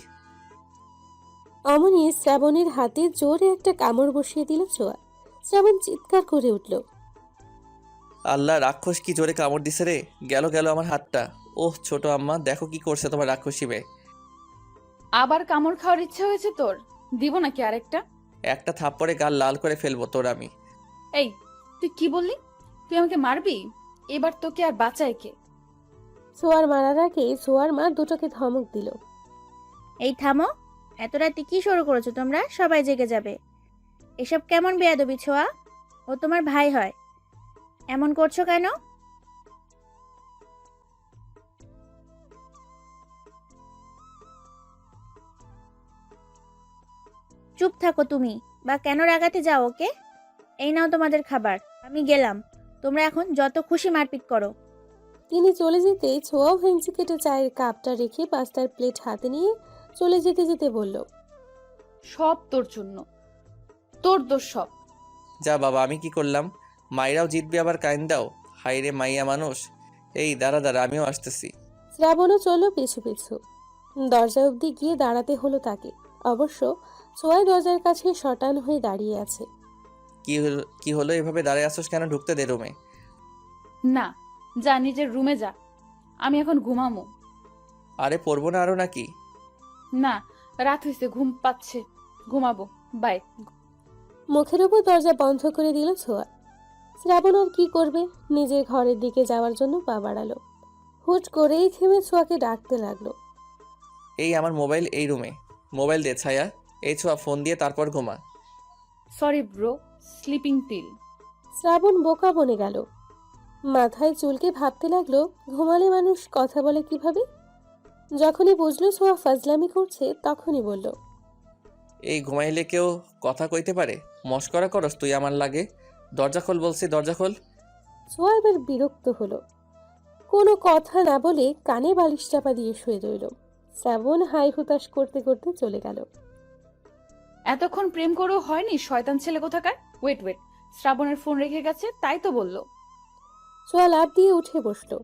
অমনি শ্রাবণের হাতে জোরে একটা কামড় বসিয়ে দিল ছোঁয়া। শ্রাবণ চিৎকার করে উঠল। আল্লাহ, রাক্ষস কি জোরে কামড় দিছে রে! গেল গেল আমার হাতটা। ওহ ছোট আম্মা, দেখো কি করছে তোমার রাক্ষসী মেয়ে। আবার কামড় খাওয়ার ইচ্ছে হয়েছে তোর? দিব নাকি আরেকটা? একটা থাপ্পড়ে গাল লাল করে ফেলবো তোর আমি। এই, তুই কি বললি? তুই আমাকে মারবি? এবার তোকে আর বাঁচায় কে? ছোঁয়ার মারার আগে ছোঁয়ার মা দুটোকে ধমক দিল। এই থামো, এত রাতে কি শুরু করেছো তোমরা? সবাই জেগে যাবে। এসব কেমন বেয়াদবি ছোঁয়া? ও তোমার ভাই হয়, এমন করছো কেন? চুপ থাকো তুমি, বা কেন রাগাতে যাও ওকে? এই নাও তোমাদের খাবার, আমি গেলাম। তোমরা এখন যত খুশি মারপিট করো। তিনি চলে যেতেই ছোঁয়াও ভেঙচি কেটে চায়ের কাপটা রেখে পাস্তার প্লেট হাতে নিয়ে চলে যেতে যেতে বলল, সব তোর জন্য, তোর দোষ সব। যা বাবা, আমি কি করলাম? মাইরাও জিতবে আবার কাইন দাও। হাই রে মাইয়া মানুষ। এই দাঁড়া দাঁড়া, আমিও আসতেছি। শ্রাবণও চলল পিছু পিছু। দরজা অবধি গিয়ে দাঁড়াতে হলো তাকে। অবশ্য ছোঁয়া দরজার কাছে শটান হয়ে দাঁড়িয়ে আছে। কি হলো এভাবে দাঁড়ায় আসোস কেন? ঢুকতে দে রুমে। না, যা নিজের রুমে যা, আমি এখন ঘুমামো। আরে পড়বো না আরো নাকি? না, রাত হয়েছে, ঘুম পাচ্ছে, ঘুমাবো, বাই। মুখের উপর দরজা বন্ধ করে দিল ছোঁয়া। শ্রাবণ আর কি করবে, নিজের ঘরের দিকে যাওয়ার জন্য পা বাড়ালো। হুট করেই থেমে ছোঁয়াকে ডাকতে লাগলো। এই আমার মোবাইল এই রুমে। মোবাইল দে ছায়া। এই ছোঁয়া, ফোন দিয়ে তারপর ঘুমা। Sorry bro, sleeping pill. Shrabon বোকা বনে গেল। মাথায় চুলকে ভাবতে লাগলো, ঘুমালে মানুষ কথা বলে কিভাবে। যখনই বুঝলো ছোঁয়া ফাজলামি করছে, তখনই বলল, এই ঘুমাইলে কেউ কথা কইতে পারে? মস্করা করস তুই আমার লাগে? দরজা খোল বলছি, দরজা খোল। ছোঁয়া এবার বিরক্ত হলো। কোনো কথা না বলে কানে বালিশ চাপা দিয়ে শুয়ে রইল। শ্রাবণ হাই হুতাশ করতে করতে চলে গেল। এতক্ষণ প্রেম করেও হয়নি, শয়তান ছেলে কোথাকার। ওয়েট ওয়েট, শ্রাবণের ফোন রেখে গেছে, তাই তো বললো। ছোঁয়া লাফ দিয়ে উঠে বসলো।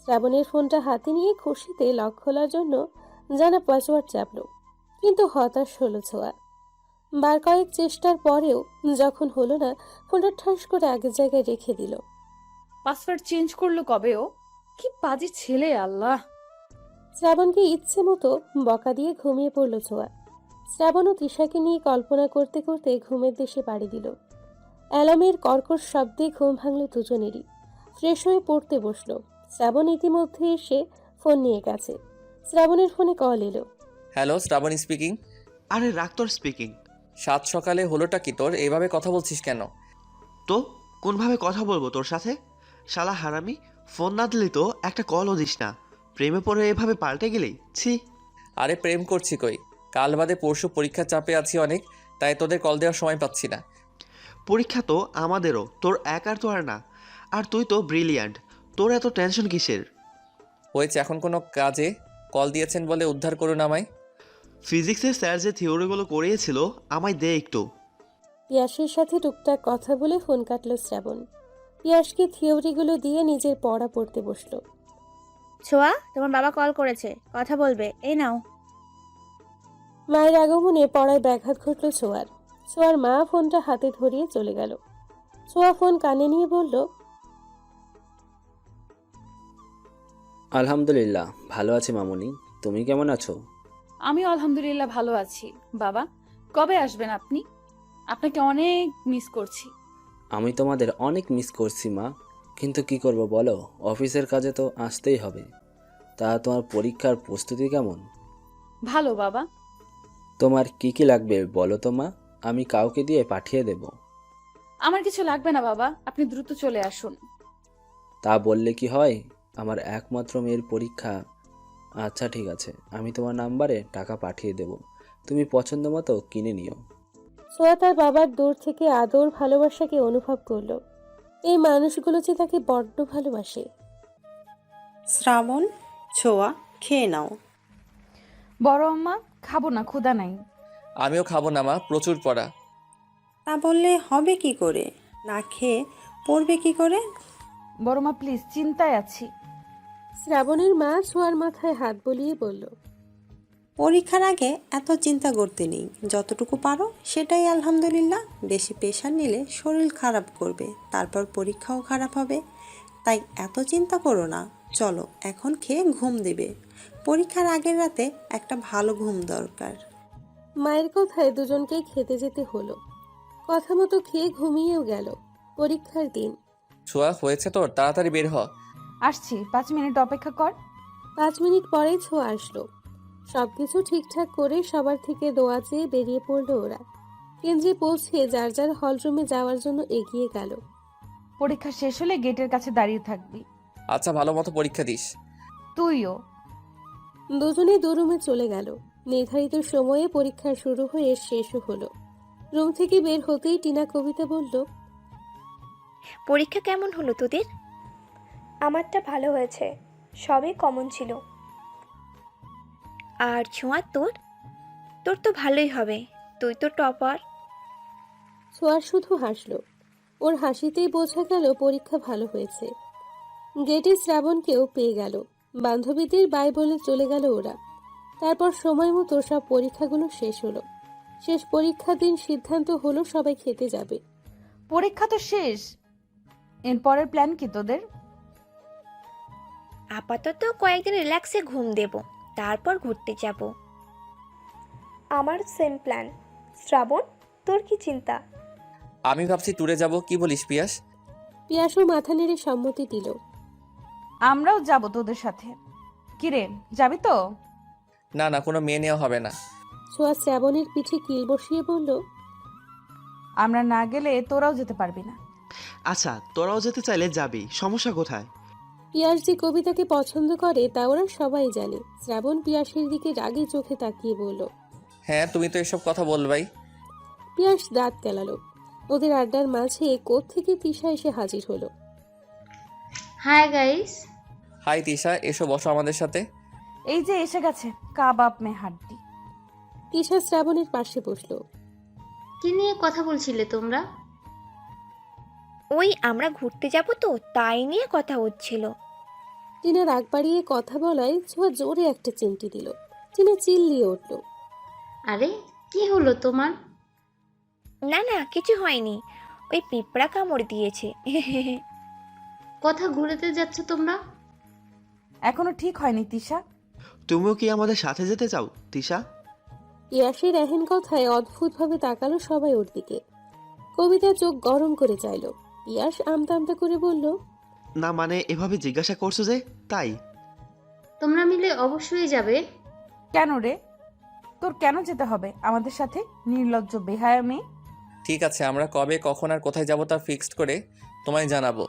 শ্রাবণের ফোনটা হাতে নিয়ে খুশিতে লক খোলার জন্য জানা পাসওয়ার্ড চাপলো, কিন্তু হতাশ হলো ছোঁয়া। বার কয়েক চেষ্টার পরেও যখন হলো না, ফোনটা ঠাস করে আগের জায়গায় রেখে দিল। পাসওয়ার্ড চেঞ্জ করলো কবে ও? কি বাজে ছেলে, আল্লাহ। শ্রাবণকে ইচ্ছে মতো বকা দিয়ে ঘুমিয়ে পড়ল ছোঁয়া। শ্রাবণ ও তৃষাকে নিয়ে কল্পনা করতে করতে ঘুমের দেশে পাড়ি দিল। অ্যালার্মের কর্কশ শব্দে ঘুম ভাঙল দুজনেরই। ফ্রেশ হয়ে পড়তে বসলো। শ্রাবণ ইতিমধ্যে এসে ফোন নিয়ে গেছে। শ্রাবণের ফোনে কল এলো। Hello, Shrabon speaking. আরে রাক্তর স্পিকিং। সাত সকালে হলোটা কি তোর? এইভাবে কথা বলছিস কেন? তো কোনভাবে কথা বলবো তোর সাথে? শালা হারামি, ফোন না দিলি তো একটা কলও দিস না। প্রেমে পড়ে এভাবে পাল্টে গেলেই ছি। আরে প্রেম করছি কই? কাল বাদে পরশু পরীক্ষার চাপে আছি অনেক, তাই তোদের কল দেওয়ার সময় পাচ্ছি না। পরীক্ষা তো আমাদেরও, তোর একার তো আর না। আর তুই তো ব্রিলিয়ান্ট, তোর এত টেনশন কিসের? হয়েছে, এখন কোনো কাজে কল দিয়েছেন বলে উদ্ধার করুন আমায়। ফিজিক্সের স্যার যে থিওরিগুলো করিয়েছিল, আমায় দে একটু। পিয়াসের সাথে টুকটাক কথা বলে ফোন কাটল শ্রাবণ। পিয়াসকে থিওরিগুলো দিয়ে নিজের পড়া পড়তে বসলো। ছোঁয়া, তোমার বাবা কল করেছে, কথা বলবে, এই নাও। মায়ের আগমনে পড়ায় ব্যাঘাত ঘটল ছোঁয়ার। ছোঁয়ার মা ফোনটা হাতে ধরিয়ে চলে গেল। ছোঁয়া ফোন কানে নিয়ে বলল, আলহামদুলিল্লাহ ভালো আছি মামুনি, তুমি কেমন আছো? আমিও আলহামদুলিল্লাহ ভালো আছি। বাবা, কবে আসবেন আপনি? আপনাকে অনেক মিস করছি। আমি তোমাদের অনেক মিস করছি মা, কিন্তু কি করব বলো, অফিসের কাজে তো আসতেই হবে। তা তোমার পরীক্ষার প্রস্তুতি কেমন? ভালো বাবা। তোমার কি কি লাগবে বলো তো মা, আমি কাউকে দিয়ে পাঠিয়ে দেব। আমার কিছু লাগবে না বাবা, আপনি দ্রুত চলে আসুন। তা বললে কি হয়, আমার একমাত্র মেয়ের পরীক্ষা। আচ্ছা ঠিক আছে, আমি তোমার নাম্বারে টাকা পাঠিয়ে দেব, তুমি পছন্দ মতো কিনে নিও। ছোঁয়া তার বাবার দূর থেকে আদর ভালোবাসাকে অনুভব করলো। এই মানুষগুলো যে তাকে বড্ড ভালোবাসে। শ্রাবণ, ছোঁয়া, খেয়ে নাও। বড় আম্মা, খাবো না, ক্ষুধা নাই। আমিও খাবো না মা, প্রচুর পড়া। তা বললে হবে কি করে? না খেয়ে পড়বে কি করে? বড় মা প্লিজ, চিন্তায় আছি। শ্রাবণের মা ছোঁয়ার মাথায় হাত বুলিয়ে বলল, পরীক্ষার আগে এত চিন্তা করতে নেই, যতটুকু পারো সেটাই আলহামদুলিল্লাহ। বেশি প্রেশার নিলে শরীর খারাপ করবে, তারপর পরীক্ষাও খারাপ হবে। তাই এত চিন্তা করো না, চলো এখন খেয়ে ঘুম দিবে। পরীক্ষার আগের রাতে একটা ভালো ঘুম দরকার। মায়ের কথায় দুজনকেই খেতে যেতে হলো। কথা মতো খেয়ে ঘুমিয়েও গেল। পরীক্ষার দিন। ছোঁয়া, হয়েছে তোর, তাড়াতাড়ি বের হ। আসছি, 5 মিনিট অপেক্ষা কর। 5 মিনিট পরেই ছোঁয়া আসলো। সবকিছু ঠিকঠাক করে সবার থেকে দোয়া চেয়ে বেরিয়ে পড়লো ওরা। কেন্দ্রে পৌঁছে যার যার হলরুমে যাওয়ার জন্য এগিয়ে গেল। পরীক্ষা শেষ হলে গেটের কাছে দাঁড়িয়ে থাকবি। আচ্ছা, ভালো মতো পরীক্ষা দিস। তুইও। দুজনে দু রুমে চলে গেল। নির্ধারিত সময়ে পরীক্ষা শুরু হয়ে শেষও হলো। রুম থেকে বের হতেই টিনা কবিতা বলল, পরীক্ষা কেমন হলো তোদের? আমারটা ভালো হয়েছে, সবই কমন ছিল। আর ছোঁয়া তোর? তোর তো ভালোই হবে, তুই তো টপার। ছোঁয়া শুধু হাসলো। ওর হাসিতেই বোঝা গেল পরীক্ষা ভালো হয়েছে। গেটে শ্রাবণকেও পেয়ে গেল। বান্ধবীদের বাই বলে চলে গেল ওরা। তারপর সময় মতো সব পরীক্ষাগুলো শেষ হলো। শেষ পরীক্ষার দিন সিদ্ধান্ত হলো সবাই খেতে যাবে। পরীক্ষা তো শেষ, এরপরের প্ল্যান কি তোদের? আপাতত কয়েকদিন রিল্যাক্সে ঘুম দেব, তারপর ঘুরতে যাব। আমার সেম প্ল্যান। শ্রাবণ, তোর কি চিন্তা? আমি ভাবছি ট্যুরে যাব, কি বলিস পিয়াস? পিয়াসও মাথা নেড়ে সম্মতি দিল। আমরাও যাব তোদের সাথে। কিরে, যাবি তো? না না, কোনো মেয়ে নেওয়া হবে না। ছোঁয়া শ্রাবণের পিঠে কিল বসিয়ে বলল, আমরা না গেলে তোরাও যেতে পারবি না। আচ্ছা, তোরাও যেতে চাইলে যাবি, সমস্যা কোথায়? পিয়াস যে কবিতাকে পছন্দ করে তা ওরা সবাই জানে। শ্রাবণ পিয়াসের দিকে রাগে চোখে তাকিয়ে বলল। হ্যাঁ, তুমি তো এসব কথা বলবাই। পিয়াস দাঁত কেলালো। ওদের আড্ডার মাঝে কোত্থেকে তিশা এসে হাজির হলো। Hi guys. হাই তিশা, এসো বসো আমাদের সাথে। এই যে এসে গেছে কাবাব মে হাড্ডি। তিশা শ্রাবণের পাশে বসলো। কি নিয়ে কথা বলছিলে তোমরা? ওই আমরা ঘুরতে যাব তো, তাই নিয়ে কথা হচ্ছিল। টিনা রাগ বাড়িয়ে কথা বলায় ছোঁয়া জোরে একটা চিমটি দিল। টিনা চিল্লিয়ে উঠল। আরে কি হলো তোমার? না না, কিছু হয়নি, ওই পিঁপড়া কামড় দিয়েছে। কথা ঘুরেতে যাচ্ছ তোমরা? এখনো ঠিক হয়নি তিশা। তুমিও কি আমাদের সাথে যেতে চাও তিশা? পিয়াসের এহেন কথায় অদ্ভুতভাবে তাকালো সবাই ওর দিকে। কবিতা চোখ গরম করে চাইল। পিয়াস আমতা আমতা করে বলল, না মানে এভাবে জিজ্ঞাসা করছো যে, তাই। তোমরা মিলে অবশ্যই যাবে। কেন রে, তোর কেন যেতে হবে আমাদের সাথে, নির্লজ্জ বেহায়া মেয়ে? ঠিক আছে, আমরা কবে কখন আর কোথায় যাব তা ফিক্সড করে তোমায় জানাবো।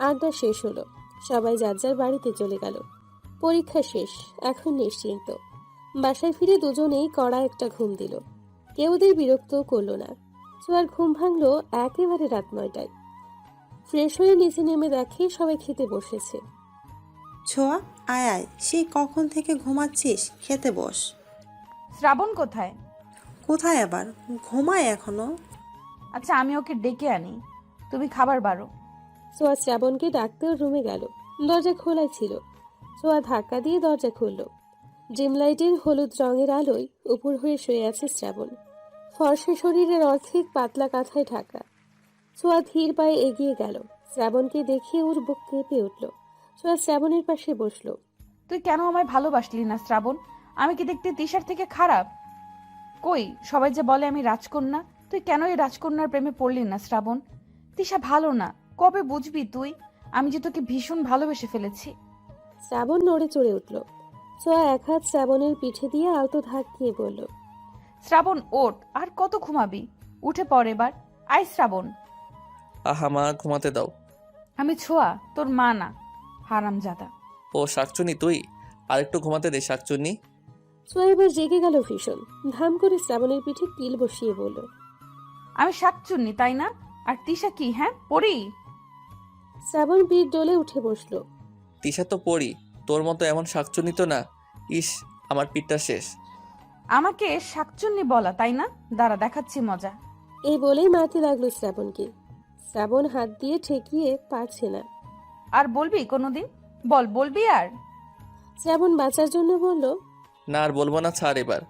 আড্ডা শেষ হলো। সবাই যার যার বাড়িতে চলে গেল। পরীক্ষা শেষ, এখন নিশ্চিন্ত। বাসায় ফিরে দুজনেই কড়া একটা ঘুম দিল। কেউ ওদের বিরক্তও করলো না। ছোঁয়ার ঘুম ভাঙলো একেবারে রাত 9টায়। ফ্রেশ হয়ে নিচে নেমে দেখে সবাই খেতে বসেছে। ছোঁয়া, আয় আয়, সেই কখন থেকে ঘুমাচ্ছিস, খেতে বস। শ্রাবণ কোথায়? কোথায় আবার, ঘুমায় এখনো। আচ্ছা, আমি ওকে ডেকে আনি, তুমি খাবার বাড়ো। ছোঁয়া শ্রাবণকে ডাকতেও রুমে গেল। দরজা খোলাই ছিল। ছোঁয়া ধাক্কা দিয়ে দরজা খুলল। ডিম লাইটের হলুদ রঙের আলোয় উপর হয়ে শুয়ে আছে শ্রাবণ। ফর্সা শরীরের অর্ধেক পাতলা কাঁথায় ঢাকা। ছোঁয়া ধীর পায়ে এগিয়ে গেল। শ্রাবণকে দেখে ওর বুক কেঁপে উঠল। ছোঁয়া শ্রাবণের পাশে বসলো। তুই কেন আমায় ভালোবাসলি না শ্রাবণ? আমি কি দেখতে তিশার থেকে খারাপ? কই, সবাই যে বলে আমি রাজকন্যা, তুই কেন এই রাজকন্যার প্রেমে পড়লি না শ্রাবণ? তিশা ভালো না, কবে বুঝবি তুই? আমি যে তোকে ভীষণ ভালোবেসে ফেলেছি। শ্রাবণ নড়ে চড়ে উঠল। ছোঁয়া এক হাত শ্রাবণের পিঠে দিয়ে আলতো ধাক্কিয়ে বলল, শ্রাবণ ওঠ, আর কত ঘুমাবি? উঠে পড় এবার। আয় শ্রাবণ। আহা মা, ঘুমাতে দাও। আমি ছোঁয়া, তোর মা না, হারামজাদা। ও শাকচুনি তুই? আরেকটু ঘুমাতে দে শাকচুন্নি। ছোঁয়া এবার জেগে গেল ভীষণ। ধাম করে শ্রাবণের পিঠে কিল বসিয়ে বলল, আমি শাকচুন্নি তাই না? আর তিশা কি, হ্যাঁ পড়ি? শ্রাবণ পিঠ ডলে উঠে বসলো। তিশা তো পড়ি, তোর মতো এমন শাকচুনি তো না। ইস, আমার পিঠটা শেষ। আমাকে শাকচুন্নি বলা তাই না? দাঁড়া, দেখাচ্ছি মজা। এই বলেই মারতে লাগলো শ্রাবণকে। শ্রাবণ হাত দিয়ে ঠেকিয়ে পারছে না। আর বলবি কোনোদিন? বলবি আর? শ্রাবণ বাঁচার জন্য বলল, না আর বলবো না, ছাড় এবার।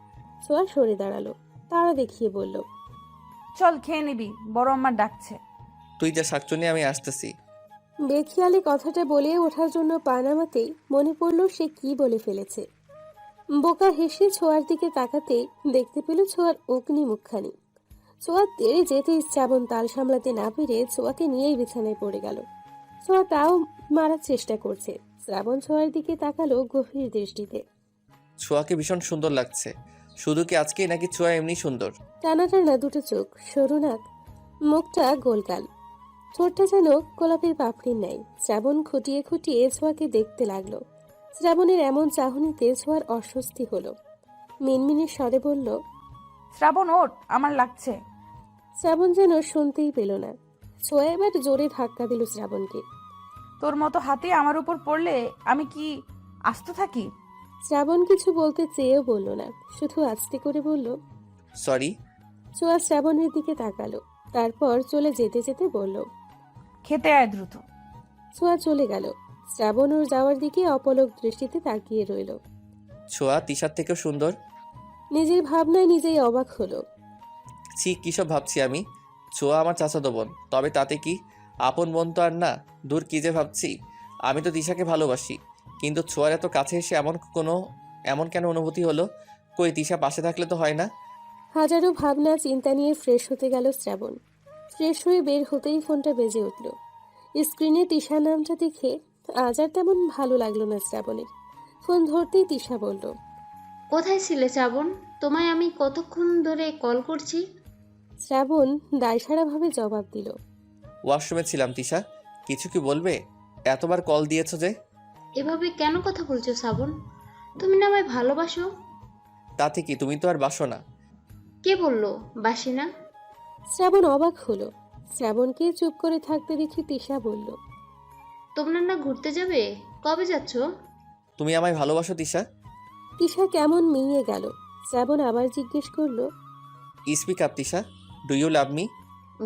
ছোঁয়া সরে দাঁড়ালো, তাড়া দেখিয়ে বলল, চল খেয়ে নিবি, বড় আমার ডাকছে। তুই যা শাকচুনি, আমি আসতেছি। বেখিয়ালি কথাটা বলে ওঠার জন্য পা নামাতেই মনে পড়ল সে কি বলে ফেলেছে। বোকা হেসে ছোঁয়ার দিকে তাকাতেই দেখতে পেল ছোঁয়ার অগ্নি মুখখানি। ছোঁয়া তেড়ে যেতেই শ্রাবণ তাল সামলাতে না পেরে ছোঁয়াকে নিয়েই বিছানায় পড়ে গেল। ছোঁয়া তাও মারার চেষ্টা করছে। শ্রাবণ ছোঁয়ার দিকে তাকালো গভীর দৃষ্টিতে। ছোঁয়াকে ভীষণ সুন্দর লাগছে। শুধু কি আজকেই, নাকি ছোঁয়া এমনি সুন্দর? টানা টানা দুটো চোখ, সরু নাক, মুখটা গোলগাল, ঠোঁটটা যেন গোলাপের পাপড়ির ন্যায়। শ্রাবণ খুঁটিয়ে খুঁটিয়ে ছোঁয়াকে দেখতে লাগলো। শ্রাবণের এমন চাহনিতে ছোঁয়ার অস্বস্তি হলো। মিনমিনে স্বরে বলল, শ্রাবণ ওঠ, আমার লাগছে। শ্রাবণ যেন শুনতেই পেল না। ছোঁয়া এবার জোরে ধাক্কা দিল শ্রাবণকে। তোর মতো হাতে আমার উপর পড়লে আমি কি আস্ত থাকি? শ্রাবণ কিছু বলতে চেয়েও বলল না, শুধু আস্তে করে বলল, সরি। ছোঁয়া শ্রাবণের দিকে তাকালো, তারপর চলে যেতে যেতে বলল, খেতে আয় দ্রুত। ছোঁয়া চলে গেল। শ্রাবণ ওর যাওয়ার দিকে অপলক দৃষ্টিতে তাকিয়ে রইল। ছোঁয়া তিশার থেকেও সুন্দর। নিজের ভাবনায় নিজেই অবাক হলো। ছি, কিসব ভাবছি আমি। ছোঁয়া আমার চাচাতো বোন, তবে তাতে কি? আপন বোন তো আর না। দূর, কি যে ভাবছি। আমি তো তিশাকে ভালোবাসি, কিন্তু ছোঁয়ার এত কাছে এসে এমন কেন অনুভূতি হলো? কই, তিশা পাশে থাকলে তো হয় না? হাজারো ভাবনা চিন্তা নিয়ে ফ্রেশ হতে গেল শ্রাবণ। ফ্রেশ হয়ে বের হতেই ফোনটা বেজে উঠল। স্ক্রিনে তিশা নামটা দেখে আজ আর তেমন ভালো লাগলো না শ্রাবণের। ফোন ধরতেই তিশা বলল, কোথায় ছিলে শ্রাবণ? তোমায় আমি কতক্ষণ ধরে কল করছি। শ্রাবণ দায়সারাভাবে জবাব দিল, ওয়াশরুমে ছিলাম। তিশা, কিছু কি বলবে? এতবার কল দিয়েছো যে? এভাবে কেন কথা বলছো শ্রাবণ? তুমি না আমায় ভালোবাসো? তাতে কি, তুমি তো আর বাসো না। কে বললো বাসি না? শ্রাবণ অবাক হলো। শ্রাবণকে চুপ করে থাকতে দেখে তিশা বলল, তোমরা না ঘুরতে যাবে? কবে যাচ্ছ? তুমি আমায় ভালোবাসো তিশা? তিশা কেমন মিইয়ে গেল। শ্রাবণ আবার জিজ্ঞেস করলো, speak up Tisha, do you love me?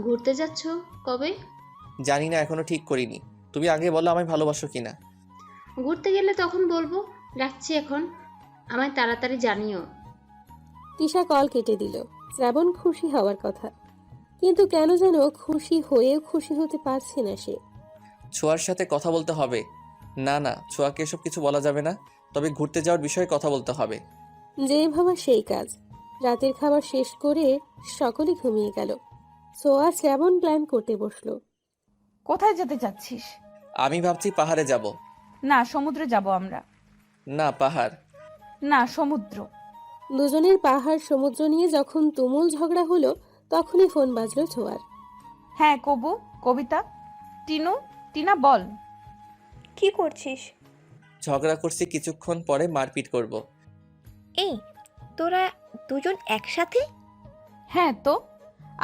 ঘুরতে যাচ্ছ কবে? জানি না, এখনো ঠিক করিনি। তুমি আগে বলো আমায় ভালোবাসো কিনা। ঘুরতে গেলে তখন বলবো। রাখছি এখন, আমায় তাড়াতাড়ি জানিও। তিশা কল কেটে দিল। শ্রাবণ খুশি হওয়ার কথা, কিন্তু কেন যেন খুশি হয়েও খুশি হতে পারছে না সে। ছোঁয়ার সাথে কথা বলতে হবে। না না, ছোঁয়াকে এসব কিছু বলা যাবে না। তবে ঘুরতে যাওয়ার বিষয়ে কথা বলতে হবে। যেই ভাবা সেই কাজ। রাতের খাবার শেষ করে সকলে ঘুমিয়ে গেল। সোয়া শ্রাবণ প্ল্যান করতে বসলো। কোথায় যেতে চাচ্ছিস? আমি ভাবছি পাহাড়ে যাব। না, সমুদ্রে যাব আমরা। না, পাহাড়। না, সমুদ্র। দুজনের পাহাড় সমুদ্র নিয়ে যখন তুমুল ঝগড়া হলো, তখনই ফোন বাজলো ছোঁয়ার। হ্যাঁ কবু, কবিতা, টিনা বল। কি করছিস? ঝগড়া করছি, কিছুক্ষণ পরে মারপিট করব। এই, তোরা দুজন একসাথে? হ্যাঁ তো,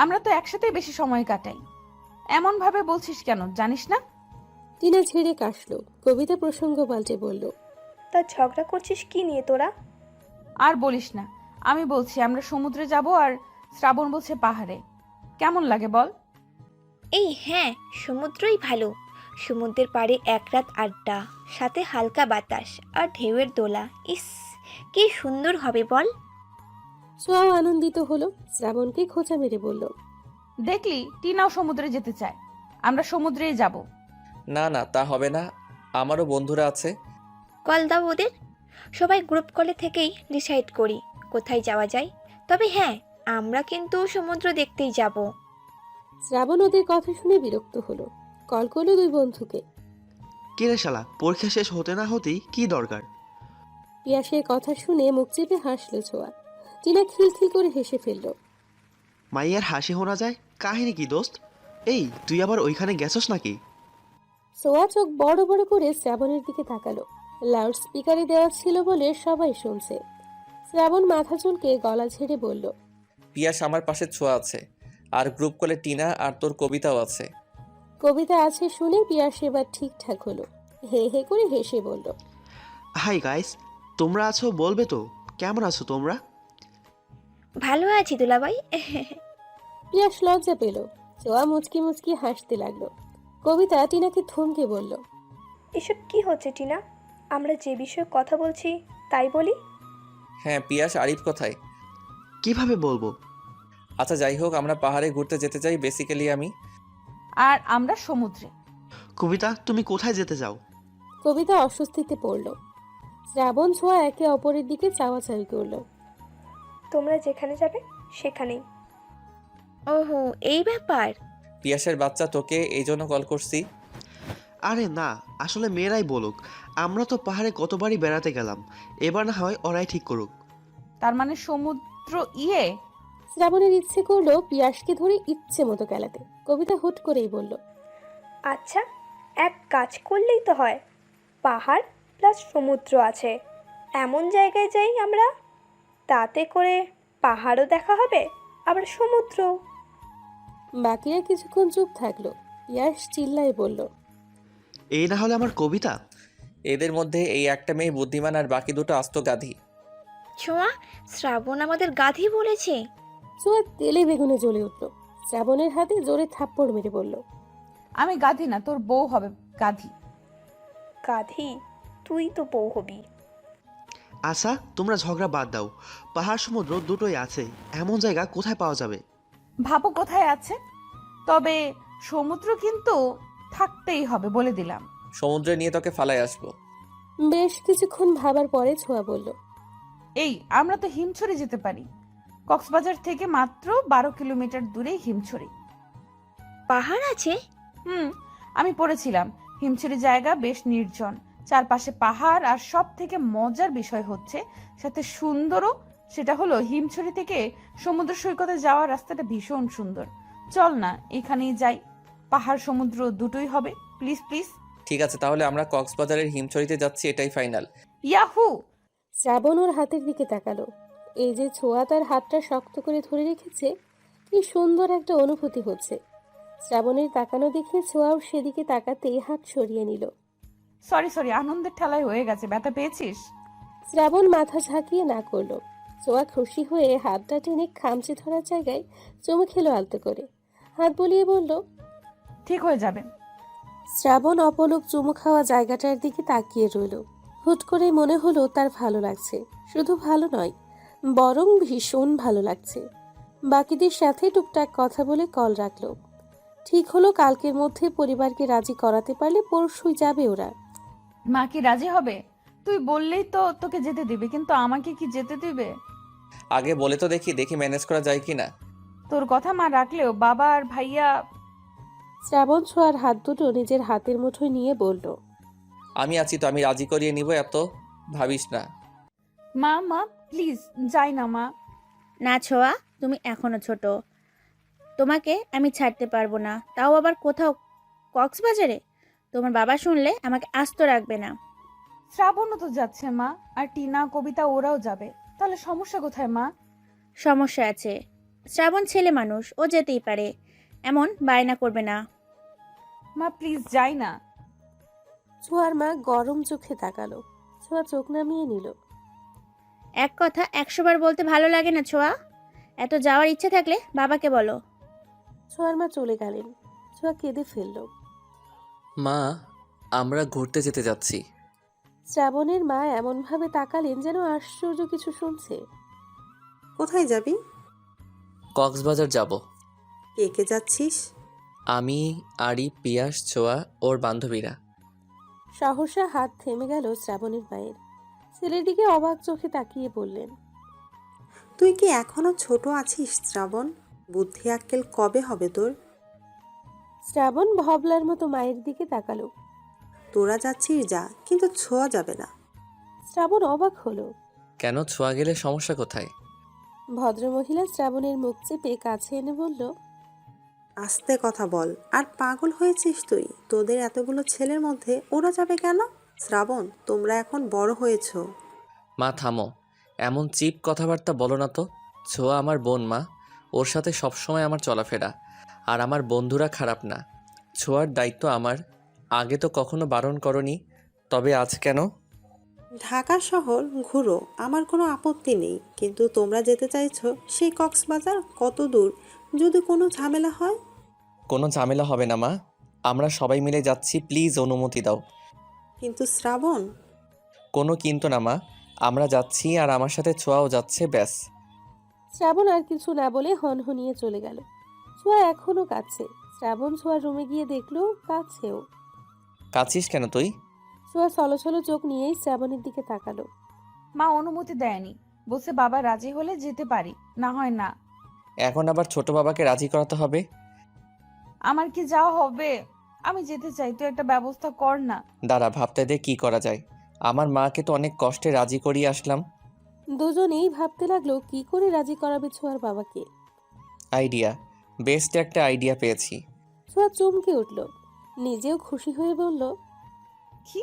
আমরা তো একসাথেই বেশি সময় কাটাই। এমন ভাবে বলছিস কেন, জানিস না? টিনা ছেড়ে কাশলো। কবিতা প্রসঙ্গ পাল্টে বলল, তা ঝগড়া করছিস কি নিয়ে তোরা? আর বলিস না, আমি বলছি আমরা সমুদ্রে যাব আর শ্রাবণ বলছে পাহাড়ে। কেমন লাগে বল? এই হ্যাঁ, সমুদ্রই ভালো। সমুদ্রের পাড়ে এক রাত আড্ডা, সাথে হালকা বাতাস আর ঢেউয়ের দোলা। ইস, কি সুন্দর হবে বল। সোয়াও আনন্দিত হলো। শ্রাবণকে খোঁচা মেরে বলল, দেখলি, টিনাও সমুদ্রে যেতে চায়। আমরা সমুদ্রেই যাব। না না, তা হবে না। আমারও বন্ধুরা আছে। কল দাও ওদের। সবাই গ্রুপ কলে থেকেই ডিসাইড করি কোথায় যাওয়া যায়। তবে হ্যাঁ, আমরা কিন্তু সমুদ্র দেখতেই যাব। শ্রাবণ ওদের কথা শুনে বিরক্ত হলো। কল করলো দুই বন্ধুকে। কিরে শালা, পরীক্ষা শেষ হতে না হতেই কি দরকার? পিয়াসের কথা শুনে মুখ চেপে হাসল ছোঁয়া। টিনা খিলখিল করে হেসে ফেলল। মাইয়ার হাসি শোনা যায়, কাহিনী কি দোস্ত? এই তুই আবার ওইখানে গেছস নাকি? ছোঁয়া চোখ বড় বড় করে শ্রাবণের দিকে তাকালো। লাউড স্পিকারে দেওয়া ছিল বলে সবাই শুনছে। শ্রাবণ মাথা চুলকে গলা ঝেড়ে বলল, পিয়াস আমার পাশে ছোঁয়া আছে, আর গ্রুপ কলে টিনা আর তোর কবিতাও আছে। কবিতা আছে শুনে পিয়াস এবার ঠিকঠাক হলো। হে হে করে হেসে বলল, হাই গাইস, তোমরা আছো বলবে তো? কেমন আছো তোমরা? ভালো আছি দুলাভাই। পিয়াস লজ্জা পেল। ছোঁয়া মুচকি মুচকি হাসতে লাগলো। কবিতা টিনাকে থমকে বলল, এসব কি হচ্ছে টিনা? আমরা যে বিষয়ে কথা বলছি তাই বলি। হ্যাঁ, পিয়াস আরিফ কোথায়? কিভাবে বলবো? আচ্ছা যাই হোক, আমরা পাহাড়ে ঘুরতে যেতে চাই বেসিক্যালি আমি। আর আমরা সমুদ্রে। কবিতা, তুমি কোথায় যেতে চাও? কবিতা অস্বস্তিতে পড়ল। শ্রাবণ ছোঁয়া একে অপরের দিকে চাওয়াচাওয়ি করল। তোমরা যেখানে যাবে সেখানেই। ওহো, এই ব্যাপার। পিয়াসের বাচ্চা, তোকে এই জন্য কল করছি। আরে না, আসলে মেয়েরাই বলুক। আমরা তো পাহাড়ে কতবারই বেড়াতে গেলাম, এবার না হয় ওরাই ঠিক করুক। তার মানে সমুদ্র ইয়ে। শ্রাবণের ইচ্ছে করলো পিয়াসকে ধরে ইচ্ছে মতো খেলাতে। কবিতা হুট করেই বলল, আচ্ছা, এক কাজ করলেই তো হয়। পাহাড় প্লাস সমুদ্র আছে এমন জায়গায় যাই আমরা। তাতে করে পাহাড়ও দেখা হবে, আবার সমুদ্র। বাকিরা কিছুক্ষণ চুপ থাকলো। পিয়াস চিল্লায় বলল, এই না হলে আমার কবিতা। এদের মধ্যে এই একটা মেয়ে বুদ্ধিমান আর বাকি দুটো আস্ত গাধি। ছোঁয়া, শ্রাবণ আমাদের গাধি বলেছে। ছোঁয়া তেলে বেগুনে জ্বলে উঠল। শ্রাবণের হাতে জোরে থাপ্পড় মেরে বলল, আমি গাধি না, তোর বউ হবে গাধি। গাধি? তুই তো বউ হবি। আচ্ছা, তোমরা ঝগড়া বাদ দাও। পাহাড় সমুদ্র দুটোই আছে, এমন জায়গা কোথায় পাওয়া যাবে? ভাবো কোথায় আছে। তবে সমুদ্র কিন্তু থাকতেই হবে বলে দিলাম। সমুদ্রে নিয়ে তোকে ফালাই আসবো। বেশ কিছুক্ষণ ভাবার পরে ছোঁয়া বলল, এই আমরা তো হিমছড়ি যেতে পারি। কক্সবাজার থেকে মাত্র 12 কিলোমিটার দূরে হিমছড়ি। পাহাড় আছে? আমি পড়েছিলাম। হিমছড়ি জায়গা বেশ নির্জন, চারপাশে পাহাড়, আর সব থেকে মজার বিষয় হচ্ছে সাথে সুন্দরও। সেটা হলো হিমছড়ি থেকে সমুদ্র সৈকতে যাওয়ার রাস্তাটা ভীষণ সুন্দর। চল না এখানেই যাই, পাহাড় সমুদ্র দুটোই হবে। Please please. ঠিক আছে, তাহলে আমরা কক্সবাজারের হিমছড়িতে যাচ্ছি, এটাই ফাইনাল। ইয়াহু! শ্রাবণ ওর হাতের দিকে তাকালো। এই যে ছোঁয়া তার হাতটা শক্ত করে ধরে রেখেছে, কি সুন্দর একটা অনুভূতি হচ্ছে। শ্রাবণের তাকানো দেখে ছোঁয়াও সেদিকে তাকাতেই হাত সরিয়ে নিল। সরি, আনন্দের ঠেলায় হয়ে গেছে। ব্যথা পেয়েছিস? শ্রাবণ মাথা ঝাঁকিয়ে না করলো। ছোঁয়া খুশি হয়ে হাতটা টেনে খামচে ধরার জায়গায় চুমু খেলো আলতো করে। হাত বুলিয়ে বলল, ঠিক হয়ে যাবে। শ্রাবণ অপলক চুমু খাওয়া জায়গাটার দিকে তাকিয়ে রইল। হুট করে মনে হলো তার ভালো লাগছে। শুধু ভালো নয়, বরং ভীষণ ভালো লাগছে। বাকিদের সাথে টুকটাক কথা বলে কল রাখলো। ঠিক হলো কালকের মধ্যে পরিবারকে রাজি করাতে পারলে পরশুই যাবে ওরা। মা কি রাজি হবে? তুই বললেই তো তোকে যেতে দিবে, কিন্তু আমাকে কি যেতে দিবে? আগে বলে তো দেখি ম্যানেজ করা যায় কি না। তোর কথা মা রাখলেও বাবা আর ভাইয়া। শ্রাবণ ছোঁয়ার হাত দুটো নিজের হাতের মুঠোয় নিয়ে বলল, আমি আছি তো, আমি রাজি করিয়ে নিব, এত ভাবিস না। মা প্লিজ যাই না মা। না ছোঁয়া, তুমি এখনো ছোট, তোমাকে আমি ছাড়তে পারবো না, তাও আবার কোথাও কক্সবাজারে। তোমার বাবা শুনলে আমাকে আস্ত রাখবে না। শ্রাবণও তো যাচ্ছে মা, আর টিনা কবিতা ওরাও যাবে। তাহলে সমস্যা কোথায় মা? সমস্যা আছে। শ্রাবণ ছেলে মানুষ, ও যেতেই পারে, এমন বায়না করবে না। মা প্লিজ যাই না। ছোঁয়ার মা গরম চোখে তাকালো। ছোঁয়া চোখ নামিয়ে নিল। এক কথা 100 বার বলতে ভালো লাগে না ছোঁয়া। এত যাওয়ার ইচ্ছে থাকলে বাবাকে বলো। ছোঁয়ার মা চলে গেলেন। ছোঁয়া কেঁদে ফেলল। মা, আমরা ঘুরতে যেতে যাচ্ছি। শ্রাবণের মা এমনভাবে তাকালেন যেন আশ্চর্য কিছু শুনছে। কোথায় যাবি? কক্সবাজার যাব। কে কে যাচ্ছিস? আমি, আরিফ, পিয়াস, ছোঁয়া, ওর বান্ধবীরা। সহসা হাত থেমে গেল শ্রাবণের মায়ের। ছেলের দিকে অবাক চোখে তাকিয়ে বললেন, তুই কি এখনো ছোট আছিস শ্রাবণ? বুদ্ধি আক্কেল কবে হবে তোর? শ্রাবণ ভবলার মতো মায়ের দিকে তাকালো। তোরা যাচ্ছিস যা, কিন্তু ছোঁয়া যাবে না। শ্রাবণ অবাক হলো। কেন, ছোঁয়া গেলে সমস্যা কোথায়? ভদ্রমহিলা শ্রাবণের মুখ চেপে কাছে এনে বলল, আস্তে কথা বল। আর পাগল হয়েছিস তুই? তোদের এতগুলো ছেলের মধ্যে ওরা যাবে কেন? শ্রাবণ, তোমরা এখন বড় হয়েছো। মা থামো, এমন চিপ কথাবার্তা বলো না তো। ছোঁয়া আমার বোন মা, ওর সাথে সবসময় আমার চলাফেরা। আর আমার বন্ধুরা খারাপ না, ছোঁয়ার দায়িত্ব আমার। আগে তো কখনো বারণ করনি, তবে আজ কেন? ঢাকা শহর ঘুরো, আমার কোনো আপত্তি নেই, কিন্তু তোমরা যেতে চাইছো সেই কক্সবাজার কত দূর? যদি কোনো ঝামেলা হয়? কোনো ঝামেলা হবে না মা, আমরা সবাই মিলে যাচ্ছি, প্লিজ অনুমতি দাও। কিন্তু শ্রাবণ। কোনো কিন্তু না মা, আমরা যাচ্ছি আর আমার সাথে ছোঁয়াও যাচ্ছে, ব্যাস। শ্রাবণ আর কিছু না বলে হনহনিয়ে চলে গেল। ছোঁয়া এখনো কাঁদছে। শ্রাবণ ছোঁয়ার রুমে গিয়ে দেখলো কাঁদছেও। কাছিস কেন তুই? ছোঁয়া ছলো চোখ নিয়েই শ্রাবণের দিকে তাকালো। মা অনুমতি দেয়নি, বলছে বাবা রাজি হলে যেতে পারি, না হয় না। এখন আবার ছোট বাবাকে রাজি করাতে হবে? আমার কি যাওয়া হবে? আমি যেতে চাই, তুই একটা ব্যবস্থা কর না। দাঁড়া, ভাবতে দে কি করা যায়। আমার মাকে তো অনেক কষ্টে রাজি করিয়ে আসলাম। দুজনেই ভাবতে লাগলো কি করে রাজি করাবে ছোঁয়ার বাবাকে। আইডিয়া, বেস্ট একটা আইডিয়া পেয়েছি। ছোঁয়া চমকে উঠল, নিজেও খুশি হয়ে বলল, কি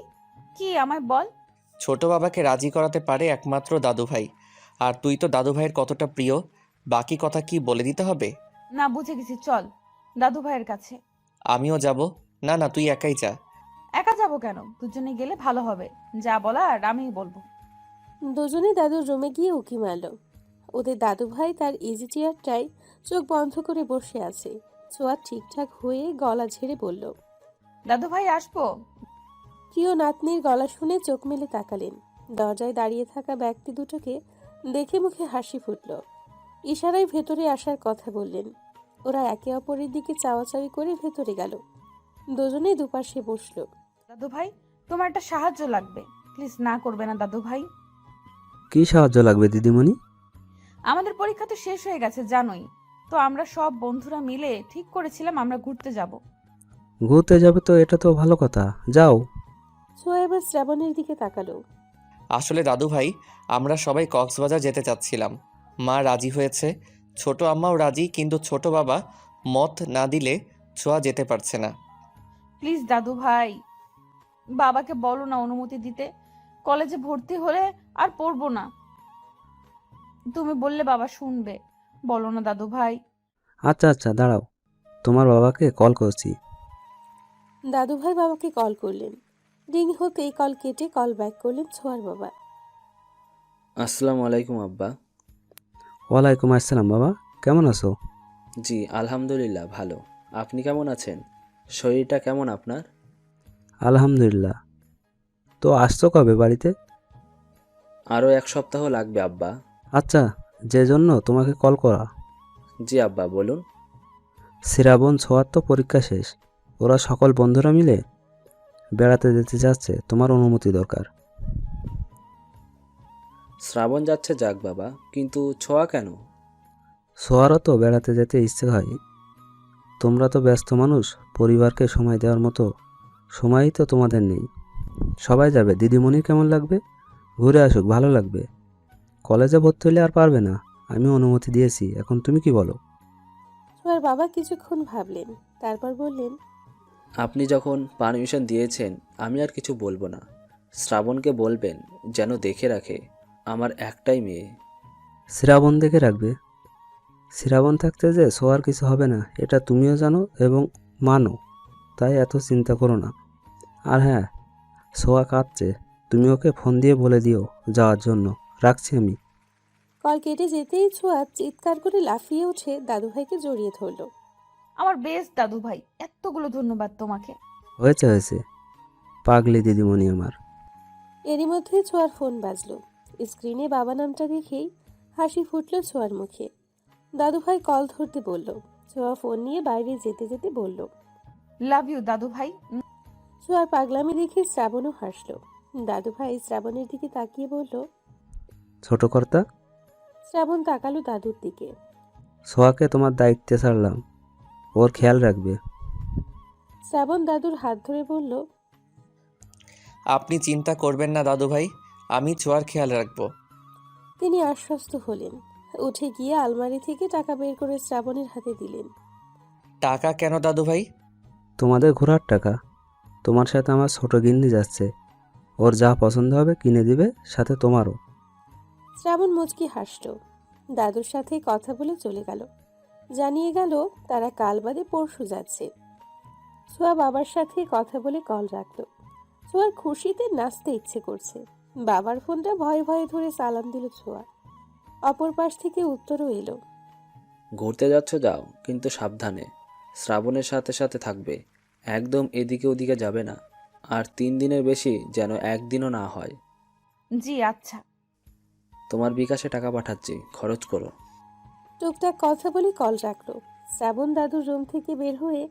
কি আমায় বল। ছোট বাবাকে রাজি করাতে পারে একমাত্র দাদু ভাই। আর তুই তো দাদু ভাইয়ের কতটা প্রিয়, বাকি কথা কি বলে দিতে হবে? না, বুঝে গেছি, চল দাদু ভাইয়ের কাছে। আমিও যাব। না না, তুই একাই যা। একা যাবো কেন, দুজনে গেলে ভালো হবে। যা বলার আমিই বলবো। দুজনেই দাদুর রুমে গিয়ে উকি মারল। ওদের দাদু ভাই তার ইজি চেয়ারটায় চোখ বন্ধ করে বসে আছে। ছোঁয়া ঠিকঠাক হয়ে গলা ঝেড়ে বলল, দাদু ভাই আসবো? প্রিয় নাতনির গলা শুনে চোখ মেলে তাকালেন। দরজায় দাঁড়িয়ে থাকা ব্যক্তি দুটোকে দেখে মুখে হাসি ফুটল। ইশারায় ভেতরে আসার কথা বললেন। ওরা একে অপরের দিকে চাওয়াচাওয়ি করে ভেতরে গেল। দুজনেই দুপাশে বসলো। দাদু ভাই, তোমার একটা সাহায্য লাগবে, প্লিজ না করবে না দাদু ভাই? কি সাহায্য লাগবে দিদিমণি? আমাদের পরীক্ষা তো শেষ হয়ে গেছে জানোই তো, আমরা সব বন্ধুরা মিলে ঠিক করেছিলাম আমরা ঘুরতে যাব। ঘুরতে যাবে তো, এটা তো ভালো কথা, যাও। ছোঁয়া এবার শ্রাবণের দিকে তাকালো। আসলে দাদু ভাই, আমরা সবাই কক্সবাজার যেতে চাচ্ছিলাম। মা রাজি হয়েছে, ছোট আম্মাও রাজি, কিন্তু ছোট বাবা মত না দিলে ছোঁয়া যেতে পারছে না। প্লিজ দাদু ভাই, বাবাকে বলো না অনুমতি দিতে। কলেজে ভর্তি হলে আর পড়বো না, তুমি বললে বাবা শুনবে। বলো না দাদু ভাই। আচ্ছা আচ্ছা, দাঁড়াও, তোমার বাবাকে কল করছি। দাদু ভাই বাবাকে কল করলেন। রিং হতেই কল কেটে কল ব্যাক করলেন ছোঁয়ার বাবা। আসসালামু আলাইকুম আব্বা। ওয়ালাইকুম আসসালাম বাবা, কেমন আছো? জি আলহামদুলিল্লাহ ভালো। আপনি কেমন আছেন? শরীরটা কেমন আপনার? আলহামদুলিল্লাহ। তো আসছো কবে বাড়িতে? আরও 1 সপ্তাহ লাগবে আব্বা। আচ্ছা, যে জন্য তোমাকে কল করা। জি আব্বা বলুন। শ্রাবণ ছোঁয়ার তো পরীক্ষা শেষ, ওরা সকল বন্ধুরা মিলে বেড়াতে যেতে যাচ্ছে, তোমার অনুমতি দরকার। শ্রাবণ যাচ্ছে যাক বাবা, কিন্তু ছোঁয়া কেন? ছোঁয়ারও তো বেড়াতে যেতে ইচ্ছে হয়। তোমরা তো ব্যস্ত মানুষ, পরিবারকে সময় দেওয়ার মতো সময়ই তো তোমাদের নেই। সবাই যাবে, দিদিমণির কেমন লাগবে? ঘুরে আসুক, ভালো লাগবে। কলেজে ভর্তি হলে আর পারবে না, আমি অনুমতি দিয়েছি, এখন তুমি কি বলো? ছোঁয়ার বাবা কিছুক্ষণ ভাবলেন, তারপর বললেন, আপনি যখন পারমিশন দিয়েছেন আমি আর কিছু বলবো না। শ্রাবণকে বলবেন যেন দেখে রাখে, আমার একটাই মেয়ে। শ্রাবণ দেখে রাখবে? শ্রাবণ থাকতে যে ছোঁয়ার কিছু হবে না, এটা তুমিও জানো এবং মানো, তাই এত চিন্তা করো না। আর হ্যাঁ, ছোঁয়া কাঁদছে, তুমি ওকে ফোন দিয়ে বলে দিও যাওয়ার জন্য। রাখছি আমি। কল কেটে যেতেই ছোঁয়া চিৎকার করে লাফিয়ে উঠে দাদু ভাইকে জড়িয়ে ধরল। আমার বেস্ট দাদু ভাই, এতগুলো ধন্যবাদ তোমাকে। হয়েছে, পাগলি দিদিমণি আমার। এরই মধ্যে ছোঁয়ার ফোন বাজলো। স্ক্রিনে বাবা নামটা দেখেই হাসি ফুটল ছোঁয়ার মুখে। দাদু ভাই কল ধরতে বলল। ছোঁয়া ফোন নিয়ে বাইরে যেতে যেতে বলল, লাভ ইউ দাদু ভাই। ছোঁয়ার পাগলামি দেখে শ্রাবণও হাসল। দাদু ভাই শ্রাবণের দিকে তাকিয়ে বলল, ছোট কর্তা। শ্রাবণ তাকালো দাদুর দিকে। ছোঁয়াকে তোমার দায়িত্বে ছাড়লাম, ওর খেয়াল রাখবে। শ্রাবণ দাদুর হাত ধরে বলল, আপনি চিন্তা করবেন না দাদু ভাই, আমি ছোঁয়ার খেয়াল রাখবো। তিনি আশ্বস্ত হলেন। উঠে গিয়ে আলমারি থেকে টাকা বের করে শ্রাবণের হাতে দিলেন। টাকা কেন দাদু ভাই? তোমাদের ঘোরার টাকা। তোমার সাথে আমার ছোট গিন্নি যাচ্ছে, ওর যা পছন্দ হবে কিনে দিবে, সাথে তোমারও। শ্রাবণ মুচকি হাসল। দাদুর সাথে কথা বলে চলে গেল। জানিয়ে গেল তারা কাল বাদে পরশু যাচ্ছে। ছোঁয়া বাবার সাথে কথা বলে কল রাখল। ছোঁয়ার খুশিতে নাচতে ইচ্ছে করছে। বাবার ফোনটা ভয়ে ভয়ে ধরে সালাম দিল ছোঁয়া। অপর পাশ থেকে উত্তরও এলো। ঘুরতে যাচ্ছ যাও, কিন্তু সাবধানে। শ্রাবণের সাথে সাথে থাকবে, একদম এদিকে ওদিকে যাবে না। আর 3 দিনের বেশি যেন একদিনও না হয়। জি আচ্ছা। তোমার বিকাশে টাকা পাঠাচ্ছি, খরচ করো। টুকটাক কথা বলে কল রাখলো। শ্রাবণ দাদুর রুম থেকে বের হয়ে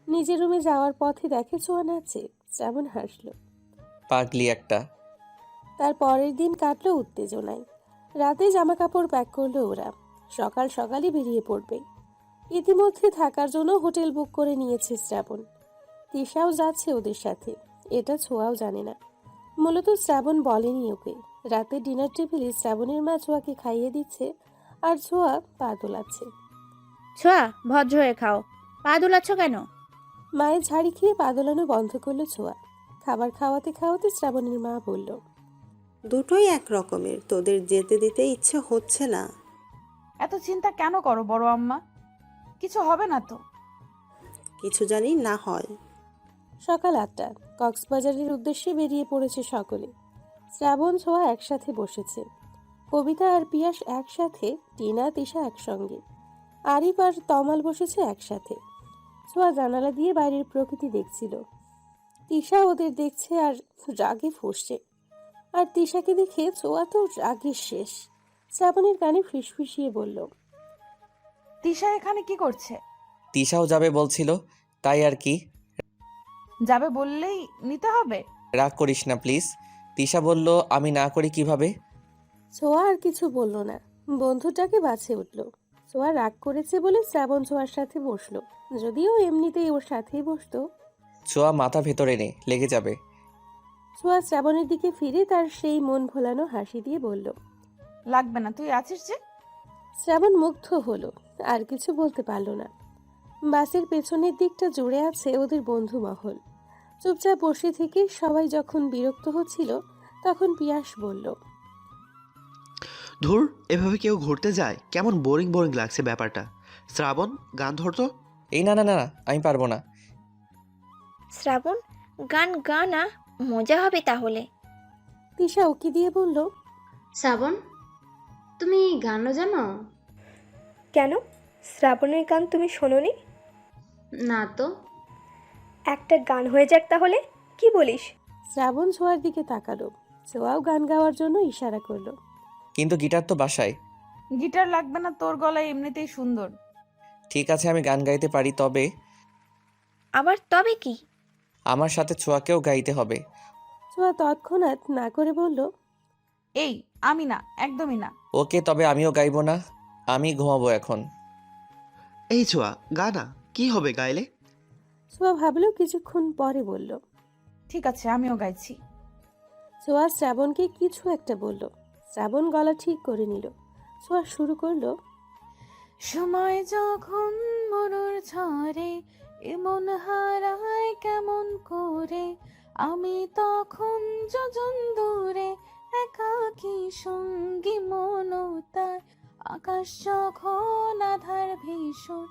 নিজের রুমে যাওয়ার পথে দেখে ছোঁয়া নাচে। শ্রাবণ হাসলো। পাগলি একটা। তার পরের দিন কাটলো উত্তেজনায়। রাতে জামা কাপড় প্যাক করলো ওরা। সকাল সকালই বেরিয়ে পড়বে। ইতিমধ্যে থাকার জন্য হোটেল বুক করে নিয়েছে শ্রাবণ। তিশাও যাচ্ছে ওদের সাথে। এটা ছোঁয়াও জানে না। মূলত শ্রাবণ বলেনি ওকে। রাতে ডিনার টেবিলে শ্রাবণের মা ছোঁয়াকে খাইয়ে দিচ্ছে, আর ছোঁয়া পা দোলাচ্ছে। ছোঁয়া, ভদ্র হয়ে খাও, পা দুলাচ্ছ কেন? মায়ের ঝাড়ি খেয়ে পা দোলানো বন্ধ করলো ছোঁয়া। খাবার খাওয়াতে খাওয়াতে শ্রাবণের মা বলল, দুটোই এক রকমের, তোদের যেতে দিতে ইচ্ছে হচ্ছে না। এত চিন্তা কেন করো বড় আম্মা? কিছু হবে না তো? কিছু জানি না হয়। সকাল 8টা। কক্সবাজারের উদ্দেশ্যে বেরিয়ে পড়েছে সকলে। শ্রাবণ ছোঁয়া একসাথে বসেছে। কবিতা আর পিয়াস একসাথে, টিনা তিশা একসঙ্গে। আরিফ আর তমাল বসেছে একসাথে। ছোঁয়া জানালা দিয়ে বাইরের প্রকৃতি দেখছিল। তিশা ওদের দেখছে আর রাগে ফুঁসছে। আর তিশাকে দেখে ছোঁয়া তো রাগে শেষ। শ্রাবণের কানে ফিসফিসিয়ে বলল, তিশা এখানে কি করছে? তিশাও যাবে বলছিল, তাই আর কি। যাবে বললেই নিতে হবে? রাগ করিস না প্লিজ। তিশা বলল, আমি না করি কিভাবে? ছোঁয়া আর কিছু বলল না। বন্ধুটাকে বাছে উঠল। ছোঁয়া রাগ করেছে বলে শ্রাবণ ছোঁয়ার সাথে বসলো। যদিও এমনিতেই ওর সাথেই বসতো। ছোঁয়া মাথা ভেতরে নে, লেগে যাবে। ছোঁয়া শ্রাবণের দিকে ফিরে তার সেই মন ভোলানো হাসি দিয়ে বলল, লাগবে না, তুই আছিস যে। শ্রাবণ মুগ্ধ হলো। আর কিছু বলতে পারল না। বাসের পেছনের দিকটা জুড়ে আছে ওদের বন্ধু মহল। চুপচাপ বসে থেকে সবাই যখন বিরক্ত হচ্ছিল, তখন পিয়াস বলল, ধুর, এভাবে কেউ ঘুরতে যায়? কেমন বোরিং বোরিং লাগছে ব্যাপারটা। শ্রাবণ, গান ধরতো। এই না না না না, আমি পারবো না। শ্রাবণ, গান গা না, মজা হবে তাহলে। তিশা উকি দিয়ে বলল, শ্রাবণ, তুমি গানও জানো? কেন, শ্রাবণের গান তুমি শোনোনি? না তো। একটা গান হয়ে যাক তাহলে, কি বলিস? শ্রাবণ ছোঁয়ার দিকে তাকালো। ছোঁয়াও গান গাওয়ার জন্য ইশারা করলো। কিন্তু গিটার তো বাসায়। গিটার লাগবে না, তোর গলায় এমনিতেই সুন্দর। ঠিক আছে, আমি গান গাইতে পারি, তবে আবার তবে কি? আমার সাথে ছোঁয়াকেও গাইতে হবে। ছোঁয়া তৎক্ষণাৎ না করে বলল, এই, আমি না, একদমই না। ওকে, তবে আমিও গাইবো না। আমি ঘুমাবো এখন। এই ছোঁয়া, গানা কি হবে গাইলে? ছোঁয়া ভাবলো, কিছুক্ষণ পরে বলল, ঠিক আছে, আমিও গাইছি। ছোঁয়া শ্রাবণকে কিছু একটা বলল। শ্রাবণ গলা ঠিক করে নিল। ছোঁয়া শুরু করলো, সময় যখন মরুর ঝরে এমন হারায় কেমন করে, আমি তখন যোজন দূরে একাকী সঙ্গী মনতার, আকাশ যখন আধার ভীষণ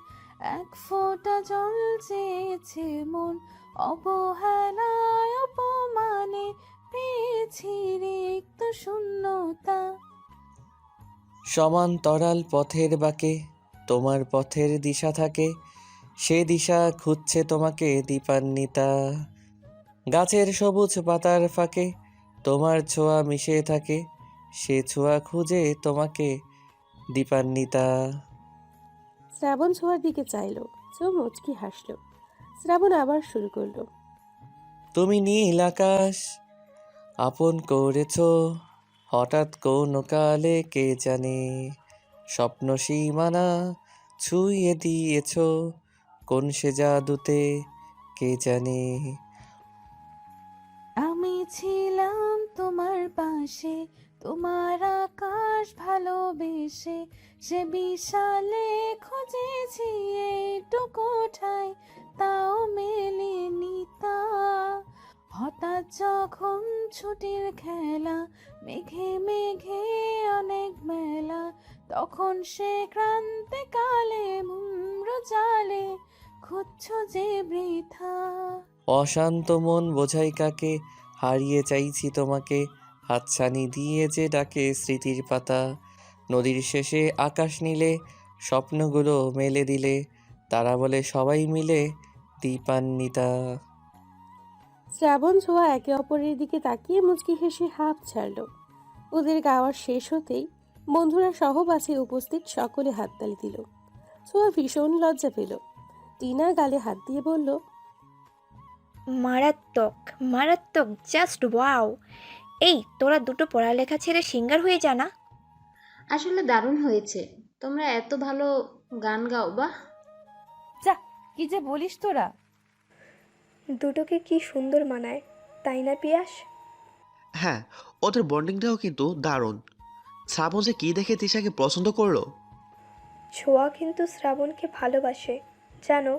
এক ফোঁটা জল চেয়েছে মন, অবহেলায় অপমানে পেয়েছি রিক্ত শূন্যতা। সমান্তরাল পথের বাঁকে তোমার পথের দিশা থাকে, সে দিশা খুঁজছে তোমাকে দীপান্বিতা। গাছের সবুজ পাতার ফাঁকে তোমার ছোঁয়া মিশে থাকে, সে ছোঁয়া খুঁজে তোমাকে দীপান্বিতা। শ্রাবণ ছোঁয়ার দিকে চাইলো। ছোঁয়া মুচকি হাসলো। শ্রাবণ আবার শুরু করলো, তুমি নীল আকাশ আপন করেছ, হঠাৎ কোন কালে কে জানে, স্বপ্ন সীমানা ছুঁয়ে দিয়েছ, কোন সে জাদুতে কে জানে। আমি ছিলাম তোমার পাশে, তোমার আকাশ ভালোবেসে, সে বিশালে খুঁজেছি এইটুকু ঠাই, তাও মেলেনি তা। হঠাৎ যখন ছুটির খেলা, মেঘে মেঘে অনেক মেলা, তখন সে ক্রান্তিকালে মুম্র জালে খুঁজছ যে বৃথা। অশান্ত মন বোঝাই কাকে, হারিয়ে চাইছি তোমাকে, হাতছানি দিয়ে যে ডাকে স্মৃতির পাতা। নদীর শেষে আকাশ নীলে, স্বপ্নগুলো মেলে দিলে, তারা বলে সবাই মিলে দীপান্বিতা। শ্রাবণ ছোঁয়া একে অপরের দিকে তাকিয়ে মুচকি হেসে হাঁপ ছাড়ল। ওদের গাওয়া শেষ হতেই বন্ধুরা সহ বাসে উপস্থিত সকলে হাততালি দিল। ছোঁয়া ভীষণ লজ্জা পেল। টিনা গালে হাত দিয়ে বলল, মারাত্মক মারাত্মক, জাস্ট ওয়াও। এই তোরা দুটো পড়ালেখা ছেড়ে সিঙ্গার হয়ে যা না। আসলে দারুণ হয়েছে, তোমরা এত ভালো গান গাও, বাহ। যা, কি যে বলিস তোরা। দুটোকে কি সুন্দর মানায়, তাই না পিয়াস? হ্যাঁ, ওদের বন্ডিংটাও কিন্তু দারুণ। শ্রাবণ যে কী দেখে তিশাকে পছন্দ করলো। ছোঁয়া কিন্তু শ্রাবণকে ভালোবাসে, জানো?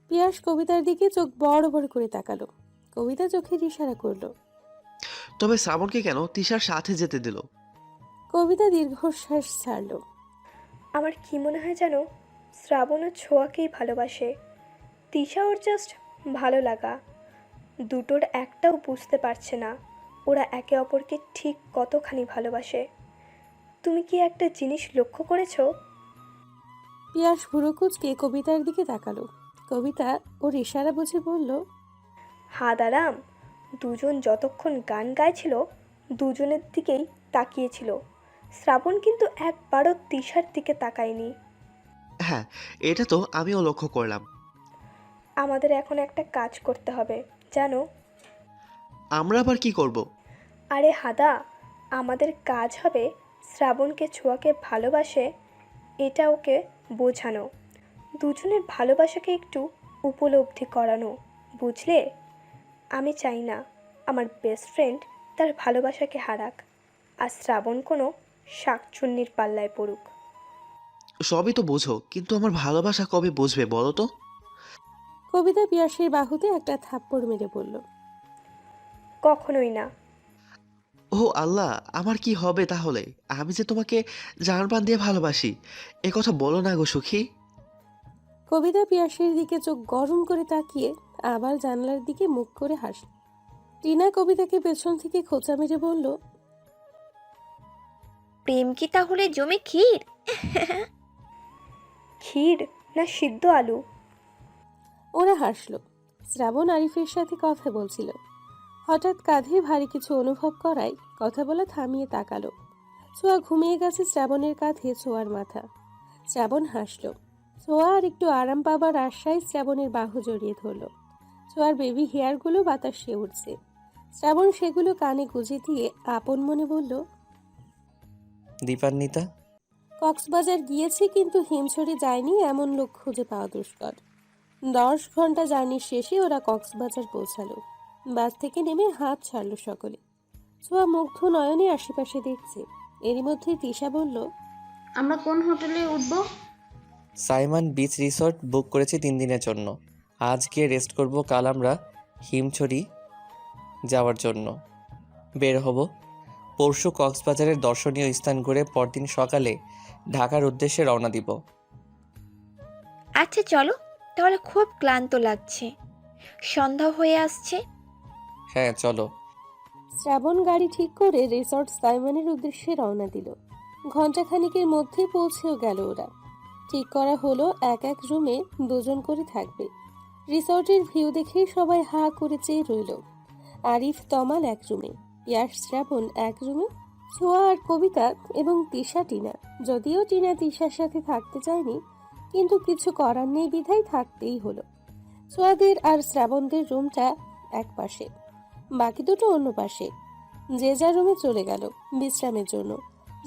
পিয়াস কবিতার দিকে চোখ বড় বড় করে তাকালো। কবিতা চোখের ইশারা করলো। তবে শ্রাবণকে কেন তিশার সাথে যেতে দিল? কবিতা দীর্ঘশ্বাস ছাড়ল। আমার কি মনে হয় জানো, শ্রাবণও ছোঁয়াকেই ভালোবাসে। তিশা ওর জাস্ট ভালো লাগা। দুটোর একটাও বুঝতে পারছে না ওরা একে অপরকে ঠিক কতখানি ভালোবাসে। তুমি কি একটা জিনিস লক্ষ্য করেছো? পিয়াস ভুরু কুঁচকে কবিতার দিকে তাকালো। কবিতা ওর ইশারা বুঝে বলল, হাদারাম, দুজন যতক্ষণ গান গাইছিল দুজনের দিকেই তাকিয়েছিল। শ্রাবণ কিন্তু একবারও তিশার দিকে তাকায়নি। হ্যাঁ, এটা তো আমিও লক্ষ্য করলাম। আমাদের এখন একটা কাজ করতে হবে, জানো? আমরা আবার কি করব? আরে হাদা, আমাদের কাজ হবে শ্রাবণকে ছোঁয়াকে ভালোবাসে এটা ওকে বোঝানো, দুজনের ভালোবাসাকে একটু উপলব্ধি করানো, বুঝলে? আমি চাই না আমার বেস্ট ফ্রেন্ড তার ভালোবাসাকে হারাক, আর শ্রাবণ কোনো শাকচুন্নির পাল্লায় পড়ুক। সবই তো বোঝো, কিন্তু আমার ভালোবাসা কবে বুঝবে বলো তো? কবিতা পিয়াসের বাহুতে একটা থাপ্পড় মেরে বলল, কখনোই না। ও আল্লাহ, আমার কি হবে তাহলে? আমি যে তোমাকে জানপ্রাণ দিয়ে ভালোবাসি, এ কথা বলো না গো সুখী। কবিতা পিয়াসের দিকে চোখ গরম করে তাকিয়ে আবার জানলার দিকে মুখ করে হাসল। টিনা কবিতাকে পেছন থেকে খোঁচা মেরে বলল, প্রেম কি তাহলে জমে ক্ষীর? ক্ষীর না সিদ্ধ আলু? ওরা হাসল। শ্রাবণ আরিফের সাথে কথা বলছিল। হঠাৎ কাঁধে ভারী কিছু অনুভব করায় কথা বলা থামিয়ে তাকালো। ছোঁয়া ঘুমিয়ে গেছে শ্রাবণের কাঁধে ছোঁয়ার মাথা। শ্রাবণ হাসল। ছোঁয়া আর একটু আরাম পাবার আশায় শ্রাবণের বাহু জড়িয়ে ধরল। ছোঁয়ার বেবি হেয়ারগুলো বাতাসে উঠছে। শ্রাবণ সেগুলো কানে গুঁজে দিয়ে আপন মনে বলল, দীপান্বিতা, কক্সবাজার গিয়েছি কিন্তু হিমছড়ি যায়নি এমন লোক খুঁজে পাওয়া দুষ্কর। 10 ঘন্টা জার্নির শেষে ওরা কক্সবাজার পৌঁছালো। বাস থেকে নেমে হাত ছাড়ল সকলে। ছোঁয়া মুগ্ধ নয়নে আশেপাশে দেখছে। এরই মধ্যে তিশা বলল, আমরা কোন হোটেলে উঠবো? সাইমন বিচ রিসর্ট বুক করেছি 3 দিনের জন্য। আজ গিয়ে রেস্ট করব, কাল আমরা হিমছড়ি যাওয়ার জন্য বের হব। পরশু কক্সবাজারের দর্শনীয় স্থান ঘুরে পরদিন সকালে ঢাকার উদ্দেশ্যে রওনা দিব। আচ্ছা চলো, তাহলে খুব ক্লান্ত লাগছে, সন্ধ্যা হয়ে আসছে। হ্যাঁ চলো। শ্রাবণ গাড়ি ঠিক করে রিসর্ট সাইমনের উদ্দেশ্যে রওনা দিল। ঘণ্টাখানিকের মধ্যে পৌঁছেও গেল ওরা। ঠিক করা হলো এক এক রুমে 2 জন করে থাকবে। রিসর্টের ভিউ দেখে সবাই হা করে চেয়ে রইল। আরিফ তমাল এক রুমে, পিয়াস শ্রাবণ এক রুমে, ছোঁয়া আর কবিতা এবং তিশা টিনা। যদিও টিনা তিশার সাথে থাকতে চায়নি, কিন্তু কিছু করার নেই বিধায় থাকতেই হলো। ছোঁয়াদের আর শ্রাবণদের রুমটা এক পাশে, বাকি দুটো অন্য পাশে। যে যার রুমে চলে গেল বিশ্রামের জন্য।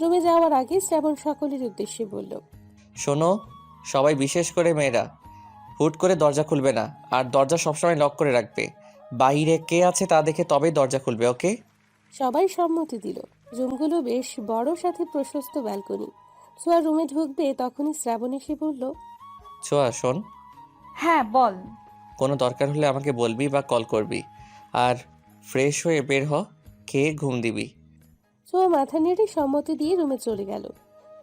রুমে যাওয়ার আগে শ্রাবণ সকলের উদ্দেশ্যে বলল, শোনো সবাই, বিশেষ করে মেয়েরা, হুট করে দরজা খুলবে না, আর দরজা সবসময় লক করে রাখবে। বাইরে কে আছে তা দেখে তবেই দরজা খুলবে, ওকে? সবাই সম্মতি দিল। রুমগুলো বেশ বড়, সাথে প্রশস্ত ব্যালকনি। ছোঁয়া রুমে ঢুকবে তখনই শ্রাবণ এসে বলল, ছোঁয়া শোন, হ্যাঁ বল। কোনো দরকার হলে আমাকে বলবি বা কল করবি। আর ফ্রেশ হয়ে বের হ, খেয়ে ঘুম দিবি। ছোঁয়া মাথা নেড়ে সম্মতি দিয়ে রুমে চলে গেল।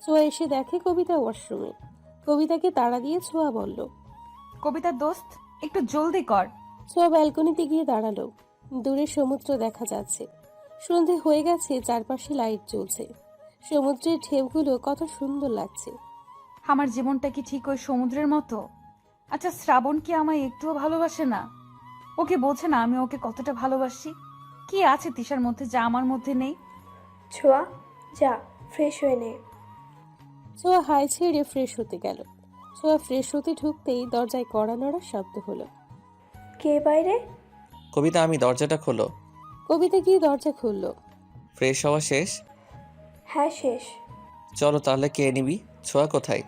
ছোঁয়া এসে দেখে কবিতা ওয়াশরুমে। কবিতাকে তাড়া দিয়ে ছোঁয়া বলল, কবিতা দোস্ত, একটু জলদি কর। ছোঁয়া ব্যালকনিতে গিয়ে দাঁড়ালো। দূরে সমুদ্র দেখা যাচ্ছে। সন্ধে হয়ে গেছে, চারপাশে লাইট জ্বলছে। সমুদ্রের ঢেউগুলো কত সুন্দর লাগছে। আমার জীবনটা কি ঠিক ওই সমুদ্রের মতো? আচ্ছা, শ্রাবণ কি আমায় একটুও ভালোবাসে না? ওকে বোঝে না আমি ওকে কতটা ভালোবাসি? কি আছে তিশার মধ্যে যা আমার মধ্যে নেই? ছোঁয়া, যা ফ্রেশ হয়ে নে। ছোঁয়া হাই ছেড়ে ফ্রেশ হতে গেল। ছোঁয়া ফ্রেশ হতে ঢুকতেই দরজায় কড়া নড়ার শব্দ হলো। কে বাইরে? কবিতা, আমি দরজাটা খোলো। কবিতা গিয়ে দরজা খুলল। ফ্রেশ হওয়া শেষ? হ্যাঁ শেষ। চলো তাহলে, কে নিবি? ছোঁয়া কোথায়?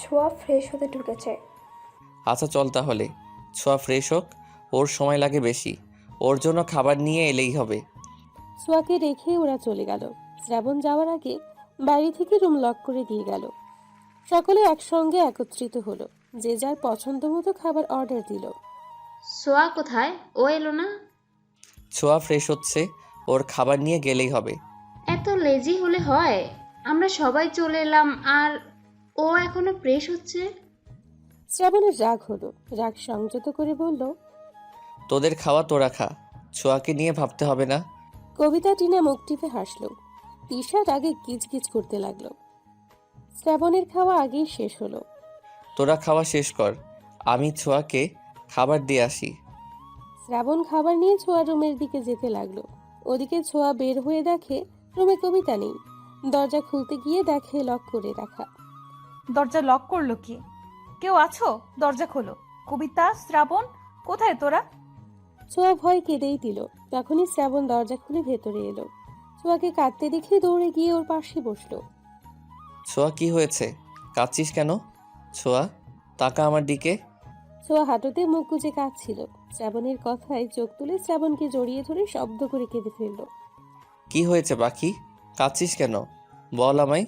ছোঁয়া ফ্রেশ হতে ঢুকেছে। আচ্ছা চল তাহলে। ছোঁয়া ফ্রেশ হোক, ওর সময় লাগে বেশি। ওর জন্য খাবার নিয়ে এলেই হবে। ছোঁয়াকে রেখে ওরা চলে গেল। শ্রাবণ যাওয়ার আগে বাড়ি থেকে রুম লক করে দিয়ে গেল। সকলে একসঙ্গে একত্রিত হলো। যে যার পছন্দ মতো খাবার অর্ডার দিল। সোয়া কোথায়? ও এলো না? ছোঁয়া ফ্রেশ হচ্ছে, ওর খাবার নিয়ে গেলেই হবে। এত লেজি হলে হয়? আমরা সবাই চলে এলাম আর ও এখনো ফ্রেশ হচ্ছে। শ্রাবণের রাগ হলো। রাগ সংযত করে বলল, তোদের খাওয়া তোরা খা, ছোঁয়াকে নিয়ে ভাবতে হবে না। কবিতা টিনা মুখ টিপে হাসলো। তিশা রাগে গিজগিজ করতে লাগলো। শ্রাবণের খাওয়া আগেই শেষ হলো। তোরা খাওয়া শেষ কর, আমি ছোঁয়াকে খাবার দিয়ে আসি। শ্রাবণ খাবার নিয়ে ছোঁয়া রুমের দিকে যেতে লাগলো। ওদিকে ছোঁয়া বের হয়ে দেখে রুমে কবিতা নেই। দরজা খুলতে গিয়ে দেখে লক করে রাখা। দরজা লক করলো কি? কেউ আছো? দরজা খোলো। কবিতা, শ্রাবণ, কোথায় তোরা? ছোঁয়া ভয় কেঁদেই দিল। তখনই শ্রাবণ দরজা খুলে ভেতরে এলো। ছোঁয়াকে কাঁদতে দেখে দৌড়ে গিয়ে ওর পাশে বসলো। ছোঁয়া কি হয়েছে? কাঁদছিস কেন? ছোঁয়া তাকা আমার দিকে। ছোঁয়া হাঁটুতে মুখ গুজে কাঁদছিল। শ্রাবণের কথায় চোখ তুলে শ্রাবণকে জড়িয়ে ধরে শব্দ করে কেঁদে ফেলল। কি হয়েছে পাখি? কাঁদছিস কেন? বল আমায়।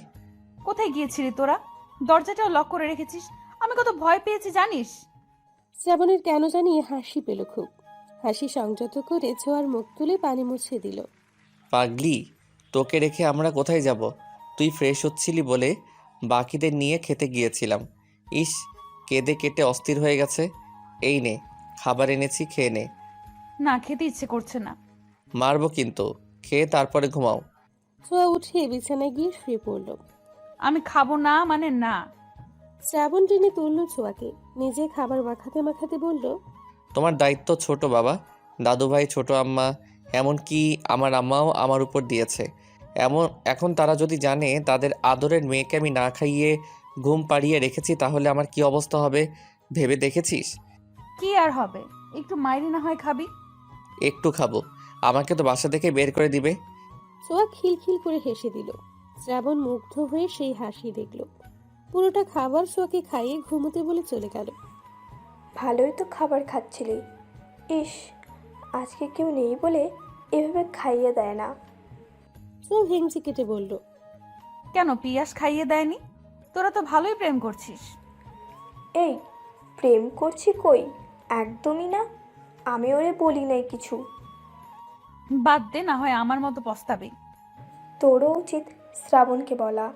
কোথায় গিয়েছিলি তোরা? দরজাটাও লক করে রেখেছিস। আমি কত ভয় পেয়েছি জানিস? শ্রাবণের কেন জানি হাসি পেল খুব। হাসি সংযত করে ছোঁয়ার মুখ তুলে পানি মুছে দিল। পাগলি, তোকে রেখে আমরা কোথায় যাব? তুই ফ্রেশ হচ্ছিলি বলে বাকিদের নিয়ে খেতে গিয়েছিলাম। ইস, কেঁদে কেটে অস্থির হয়ে গেছে। এই নে, খাবার এনেছি, খেয়ে নে। না, খেতে ইচ্ছে করছে না। মারবো কিন্তু, খেয়ে তারপরে ঘুমাও। ছোঁয়া উঠে বিছানায় গিয়ে শুয়ে পড়ল। আমি খাবো না মানে না। শ্রাবণ টেনে তুলল ছোঁয়াকে। নিজে খাবার মাখাতে মাখাতে বলল, তোমার দায়িত্ব ছোট বাবা, দাদু ভাই, ছোট আম্মা, এমনকি আমার আম্মাও আমার উপর দিয়েছে। এখন তারা যদি জানে তাদের আদরের মেয়েকে আমি না খাইয়ে ঘুম পাড়িয়ে রেখেছি, তাহলে আমার কি অবস্থা হবে ভেবে দেখেছিস? কি আর হবে, একটু মাইরি না হয় খাবি? একটু খাবো, আমাকে তো বাসা থেকে বের করে দিবে। ছোঁয়া খিলখিল করে হেসে দিল। শ্রাবণ মুগ্ধ হয়ে সেই হাসি দেখল। পুরোটা খাবার ছোঁয়াকে খাইয়ে ঘুমোতে বলে চলে গেল। ভালোই তো খাবার খাচ্ছিলি। ইস, আজকে কেউ নেই বলে এভাবে খাইয়ে দেয় না। ছোঁয়া ভেঙচি কেটে বলল, কেন পিয়াস খাইয়ে দেয়নি? তোরা তো ভালোই প্রেম করছিস। এই, প্রেম করছি কই? একদমই না। আমি ওরে বলি নাই কিছু। বাদ দে, না হয় আমার মতো পস্তাবে। তোরও উচিত শ্রাবণকে বলা।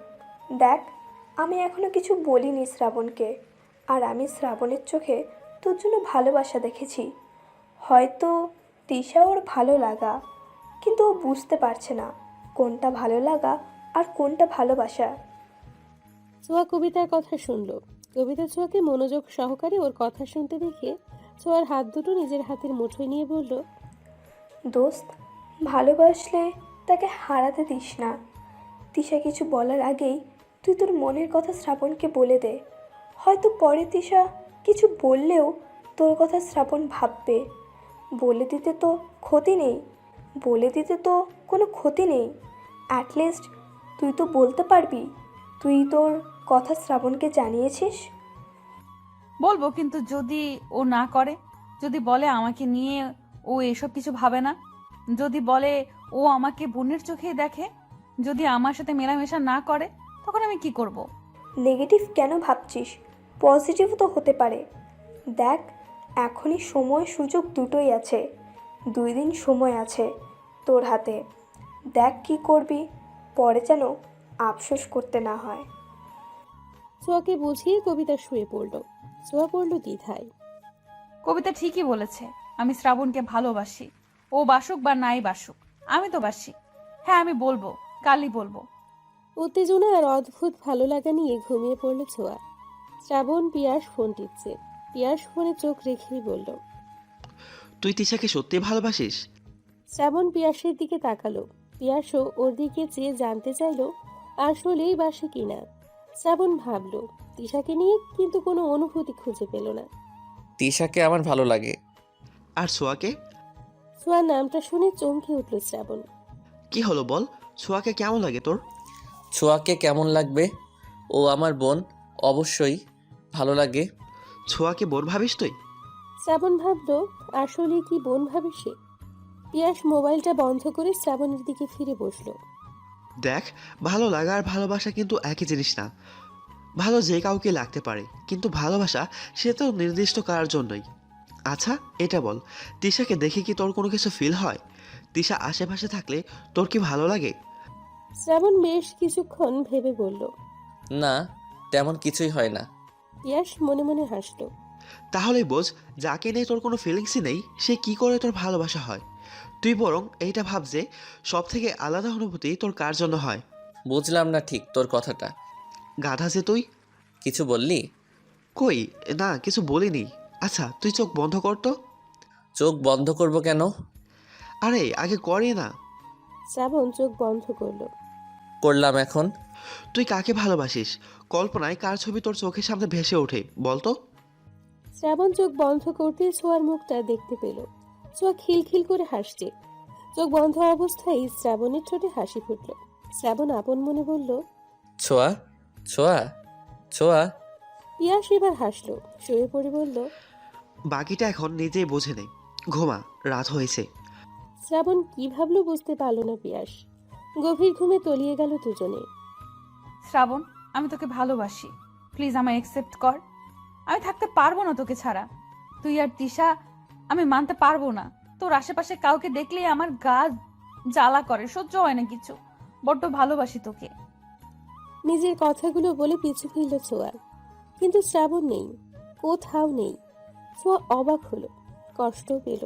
দেখ, আমি এখনো কিছু বলিনি শ্রাবণকে। আর আমি শ্রাবণের চোখে তোর জন্য ভালোবাসা দেখেছি। হয়তো তিশা ওর ভালো লাগা, কিন্তু ও বুঝতে পারছে না কোনটা ভালো লাগা আর কোনটা ভালোবাসা। ছোঁয়া কবিতার কথা শুনল। কবিতা ছোঁয়াকে মনোযোগ সহকারে ওর কথা শুনতে দেখে ছোঁয়ার হাত দুটো নিজের হাতের মুঠোয় নিয়ে বলল, দোস্ত, ভালোবাসলে তাকে হারাতে দিস না। তিশা কিছু বলার আগেই তুই তোর মনের কথা শ্রাবণকে বলে দে। হয়তো পরে তিশা কিছু বললেও তোর কথা শ্রাবণ ভাববে। বলে দিতে তো ক্ষতি নেই, বলে দিতে তো কোনো ক্ষতি নেই। অ্যাটলিস্ট তুই তো বলতে পারবি তুই তোর কথা শ্রাবণকে জানিয়েছিস। বলবো, কিন্তু যদি ও না করে, যদি বলে আমাকে নিয়ে ও এসব কিছু ভাবে না, যদি বলে ও আমাকে বোনের চোখেই দেখে। যদি আমার সাথে মেলামেশা না করে তখন আমি কি করব? নেগেটিভ কেন ভাবছিস? পজিটিভ তো হতে পারে। দেখ, এখনই সময় সুযোগ দুটোই আছে। 2 দিন সময় আছে তোর হাতে। দেখ কি করবি, পরে যেন আফসোস করতে না হয়। ছোঁয়াকে বুঝিয়ে কবিতা শুয়ে পড়ল। ছোঁয়া পড়ল দ্বিধায়। কবিতা ঠিকই বলেছে, আমি শ্রাবণকে ভালোবাসি। ও বাসুক বা নাই বাসুক, আমি তো বাসি। হ্যাঁ, আমি বলবো, কালই বলবো। উত্তেজনা আর অদ্ভুত ভালো লাগা নিয়ে ঘুমিয়ে পড়ল ছোঁয়া। শ্রাবণ পিয়াস ফোন টিপছে। পিয়াস ফোনে চোখ রেখেই বলল। তুই তিশাকে সত্যি ভালোবাসিস? শ্রাবণ পিয়াসের দিকে তাকালো। পিয়াসও ওর দিকে চেয়ে জানতে চাইলো আসলেই বাসে কিনা। শ্রাবণ ভাবলো তিশাকে নিয়ে, কিন্তু কোনো অনুভূতি খুঁজে পেল না। তিশাকে আমার ভালো লাগে। আর ছোঁয়াকে? ছোঁয়ার নামটা শুনে চমকে উঠল শ্রাবণ। কি হলো বল, ছোঁয়াকে কেমন লাগে তোর? ছোঁয়াকে কেমন লাগবে? ও আমার বোন, অবশ্যই ভালো লাগে। ছোঁয়াকে বোন ভাবিস তুই? শ্রাবণ ভাবলো আসলে কি বোন ভাবে সে। পিয়াস মোবাইলটা বন্ধ করে শ্রাবণের দিকে ফিরে বসলো। দেখ, ভালো লাগা আর ভালোবাসা কিন্তু একই জিনিস না। ভালো যে কাউকে লাগতে পারে, কিন্তু ভালোবাসা সে তো নির্দিষ্ট কারোর জন্যই। আচ্ছা এটা বল, তিশাকে দেখে কি তোর কোনো কিছু ফিল হয়? তিশা আশেপাশে থাকলে তোর কি ভালো লাগে? শ্রাবণ বেশ কিছুক্ষণ ভেবে বলল। না, তেমন কিছুই হয় না। পিয়াস মনে মনে হাসলো। তাহলেই বোঝ, যাকে নিয়ে তোর কোনো ফিলিংসই নেই সে কি করে তোর ভালোবাসা হয়। তুই বরং এইটা ভাব যে সব থেকে আলাদা অনুভূতি তোর কার জন্য হয়। বুঝলাম না ঠিক তোর কথাটা। গাধা যে তুই। কিছু বললি? কই না, কিছু বলিনি। আচ্ছা তুই চোখ বন্ধ কর তো। চোখ বন্ধ করব কেন? আরে আগে করি না। শ্রাবণ চোখ বন্ধ করলো। করলাম এখন। তুই কাকে ভালোবাসিস? কল্পনায় কার ছবি তোর চোখের সামনে ভেসে ওঠে বলতো? শ্রাবণ চোখ বন্ধ করতে ছোঁয়ার মুখটা দেখতে পেল। ছোঁয়া খিলখিল করে হাসছে। চোখ বন্ধ অবস্থায় শ্রাবণের ঠোঁটে হাসি ফুটল। শ্রাবণ আপন মনে বলল, ছোঁয়া, ছোঁয়া, ছোঁয়া। পিয়াস এবার হাসলো। শুয়ে পড়ে বলল, বাকিটা এখন নিজেই বুঝে নে। ঘুমা, রাত হয়েছে। শ্রাবণ কি ভাবলো বুঝতে পারল না পিয়াস। গভীর ঘুমে তলিয়ে গেল দুজনে। শ্রাবণ, আমি তোকে ভালোবাসি, প্লিজ আমায় অ্যাকসেপ্ট কর। আমি থাকতে পারবো না তোকে ছাড়া। তুই আর তিশা, আমি মানতে পারবো না। তোর আশেপাশে কাউকে দেখলেই আমার গা জ্বালা করে, সহ্য হয় না কিছু। বড্ড ভালোবাসি তোকে। নিজের কথাগুলো বলে পিছু ফিরল ছোঁয়া, কিন্তু শ্রাবণ নেই, কোথাও নেই। ছোঁয়া অবাক হলো, কষ্ট পেল।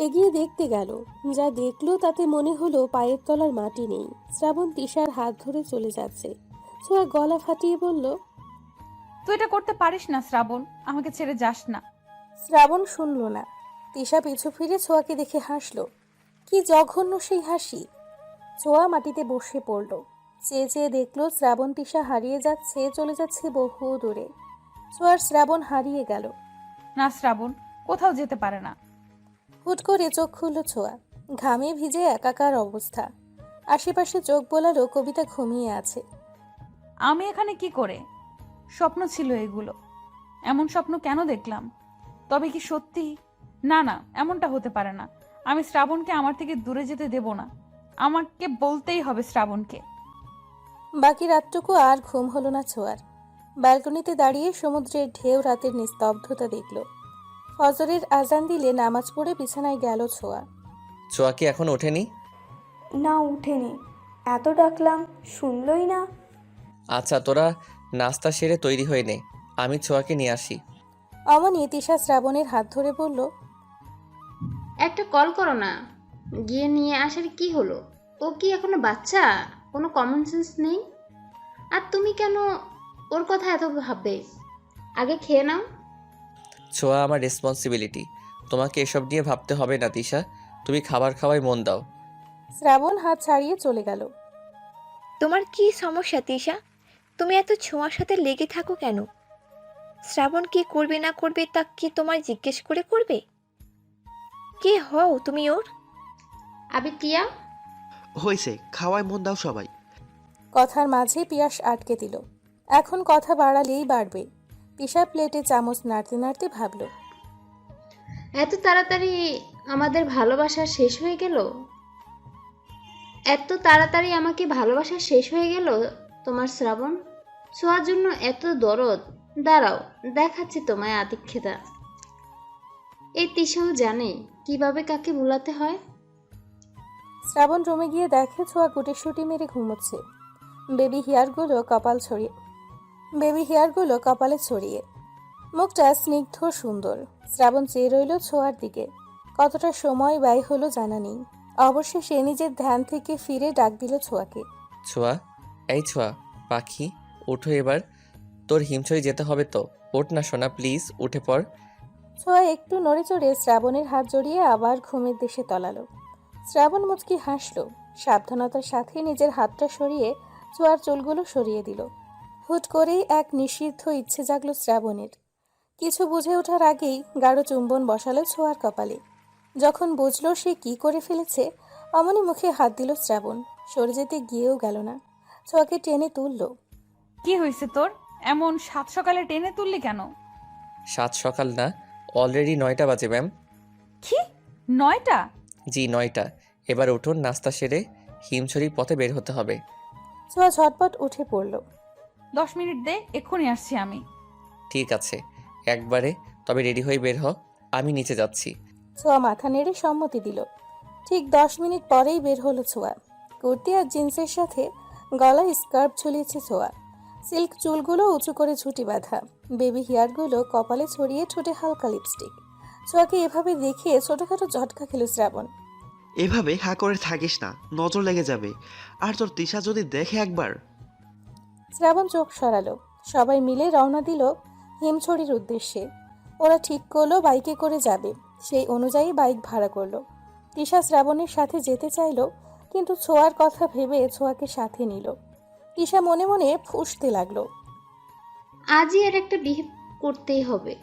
এগিয়ে দেখতে গেল। যা দেখলো তাতে মনে হলো পায়ের তলার মাটি নেই। শ্রাবণ তিশার হাত ধরে চলে যাচ্ছে। ছোঁয়া গলা ফাটিয়ে বলল, তুই এটা করতে পারিস না শ্রাবণ, আমাকে ছেড়ে যাস না। শ্রাবণ শুনল না। তিশা পিছু ফিরে ছোঁয়াকে দেখে হাসলো। কি জঘন্য সেই হাসি! ছোঁয়া মাটিতে বসে পড়ল। চেয়ে চেয়ে দেখলো শ্রাবণ তিশা হারিয়ে যাচ্ছে, চলে যাচ্ছে বহু দূরে। ছোঁয়ার শ্রাবণ হারিয়ে গেল। না শ্রাবণ, কোথাও যেতে পারে না। হুট করে চোখ খুলল ছোঁয়া। ঘামে ভিজে একাকার অবস্থা। আশেপাশে চোখ বোলালো কবিতা ঘুমিয়ে আছে। আমি এখানে কি করে? স্বপ্ন ছিল এগুলো। এমন স্বপ্ন কেন দেখলাম? তবে কি সত্যি? না না, এমনটা হতে পারে না। আমি শ্রাবণকে আমার থেকে দূরে যেতে দেব না। আমাকে বলতেই হবে শ্রাবণকে। বাকি রাতটুকু আর ঘুম হলো না ছোঁয়ার। ব্যালকনিতে দাঁড়িয়ে সমুদ্রের ঢেউ রাতের নিস্তব্ধতা দেখল। ফজরের আজান দিলে নামাজ পড়ে বিছানায় গেল ছোঁয়া। ছোঁয়া কি এখন ওঠেনি? না, উঠেনি। এত ডাকলাম, শুনলই না। আচ্ছা তোরা নাস্তা সেরে তৈরি হয়ে নে, আমি ছোঁয়াকে নিয়ে আসি। অমনি তিশা শ্রাবণের হাত ধরে বলল, একটা কল করো না, গিয়ে নিয়ে আসার কি হলো? ও কি এখনো বাচ্চা? কোনো কমন সেন্স নেই? আর তুমি কেন ওর কথা এত ভাববে? আগে খেয়ে নাও। ছোঁয়া আমার রেসপন্সিবিলিটি, তোমাকে এসব নিয়ে ভাবতে হবে না তিশা। তুমি খাবার খাওয়াই মন দাও। শ্রাবণ হাত ছাড়িয়ে চলে গেল। তোমার কি সমস্যা তিশা? তুমি এত ছোঁয়ার সাথে লেগে থাকো কেন? শ্রাবণ কি করবে না করবে তা কি তোমায় জিজ্ঞেস করে করবে? কে হও তুমি ওর? আবে টিয়া, হয়েছে, খাওয়ায় মন দাও সবাই। কথার মাঝে পিয়াস আটকে দিল। এখন কথা বাড়ালেই বাড়বে। তিশা প্লেটে চামচ নাড়তে নাড়তে ভাবল, এত তাড়াতাড়ি আমাদের ভালোবাসা শেষ হয়ে গেল? এত তাড়াতাড়ি আমাকে ভালোবাসা শেষ হয়ে গেল তোমার শ্রাবণ? ছোঁয়ার জন্য এত দরদ? দাঁড়াও, দেখাচ্ছি তোমায় আতিক্ষেতা। এই তিশাও জানে কিভাবে কাকে ভুলাতে হয়। শ্রাবণ রুমে গিয়ে দেখে ছোঁয়া গুটিসুটি মেরে ঘুমোচ্ছে। বেবি হেয়ারগুলো কপালে ছড়িয়ে, মুখটা স্নিগ্ধ সুন্দর। শ্রাবণ চেয়ে রইল ছোঁয়ার দিকে। কতটা সময় ব্যয় হলো জানা নেই। অবশেষে নিজের ধ্যান থেকে ফিরে ডাক দিল ছোঁয়াকে। ছোঁয়া, এই ছোঁয়া পাখি, উঠো এবার। তোর হিমছড়ি যেতে হবে তো। ওঠ না সোনা, প্লিজ উঠে পড়। ছোঁয়া একটু নড়ে চড়ে শ্রাবণের হাত জড়িয়ে আবার ঘুমের দেশে তলালো। শ্রাবণ মুচকি হাসল, সাবধানতার সাথে নিজের হাতটা সরিয়ে ছোঁয়ার চুলগুলো সরিয়ে দিল। হুট করেই এক নিষিদ্ধ ইচ্ছে জাগলো শ্রাবণের। কিছু বুঝে ওঠার আগেই গাঢ় চুম্বন বসালো ছোঁয়ার কপালে। যখন বুঝলো সে কি করে ফেলেছে, অমনি মুখে হাত দিল শ্রাবণ। সরে যেতে গিয়েও গেল না, ছোঁয়াকে টেনে তুলল। কি হয়েছে তোর? এমন সাত সকালে টেনে তুললি কেন? সাত সকাল না, অলরেডি 9টা বাজে ম্যাম। কি 9টা? জি 9টা। এবার উঠুন, নাস্তা সেরে হিমছড়ির পথে বের হতে হবে। ছোঁয়া ঝটপট উঠে পড়ল। 10 মিনিট দে, এক্ষুনি আসছি আমি। ঠিক আছে, একবারে। তবে রেডি হয়ে বের হ, আমি নিচে যাচ্ছি। ছোঁয়া মাথা নেড়ে সম্মতি দিল। ঠিক 10 মিনিট পরেই বের হলো ছোঁয়া। কুর্তি আর জিন্সের সাথে গলায় স্কার্ফ ঝুলিয়েছে ছোঁয়া। সিল্ক চুলগুলো উঁচু করে ঝুঁটি বাঁধা, বেবি হেয়ারগুলো কপালে ছড়িয়ে, ঠোঁটে হালকা লিপস্টিক। ছোঁয়াকে এভাবে দেখে ছোটখাটো ঝটকা খেল শ্রাবণ। এভাবে হা করে থাকিস না, নজর লেগে যাবে। আর তোর তিশা যদি দেখে একবার। শ্রাবণ চোখ সরালো। সবাই মিলে রওনা দিল হিমছড়ির উদ্দেশ্যে। ওরা ঠিক করলো বাইকে করে যাবে, সেই অনুযায়ী বাইক ভাড়া করলো। তিশা শ্রাবণের সাথে যেতে চাইলো, কিন্তু ছোঁয়ার কথা ভেবে ছোঁয়াকে সাথে নিল। তিশা মনে মনে ফুঁসতে লাগলো। আজই এর একটা বিহেভ করতেই হবে।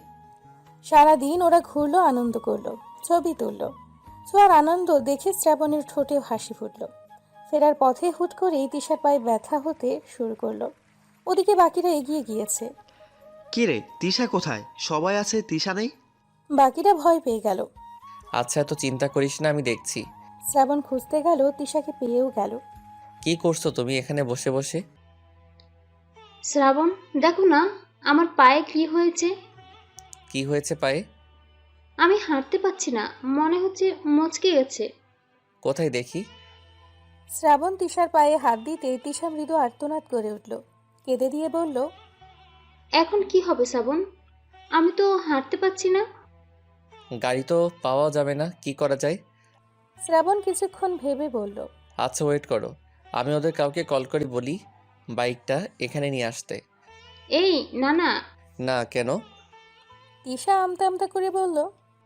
সারাদিন ওরা ঘুরলো, আনন্দ করলো, ছবি তুললো। ছোঁয়ার আনন্দ দেখে শ্রাবণের ঠোঁটে হাসি ফুটলো। ফেরার পথে হুট করেই তিশার পায়ে ব্যথা হতে শুরু করলো। ওদিকে বাকিরা এগিয়ে গিয়েছে। কি রে, তিশা কোথায়? সবাই আছে, তিশা নেই। বাকিরা ভয় পেয়ে গেল। আচ্ছা, এত চিন্তা করিস না, আমি দেখছি। শ্রাবণ খুঁজতে গেল, তিশাকে পেয়েও গেল। কি করছো তুমি এখানে বসে বসে? শ্রাবণ, দেখো না আমার পায়ে কি হয়েছে। কি হয়েছে পায়ে? আমি হাঁটতে পারছি না, মনে হচ্ছে মচকে গেছে। কোথায় দেখি? শ্রাবণ তিশার পায়ে হাত দিতে তিশা মৃদু আর্তনাদ করে উঠল। কেঁদে দিয়ে বলল, এখন কি হবে শ্রাবণ? আমি তো হাঁটতে পারছি না। গাড়ি তো পাওয়া যাবে না, কি করা যায়? শ্রাবণ কিছুক্ষণ ভেবে বলল, আচ্ছা ওয়েট করো, আমি ওদের কাউকে কল করে বলি বাইকটা এখানে নিয়ে আসতে। এই না না। না কেন? তিশা আমতা আমতা করে বলল,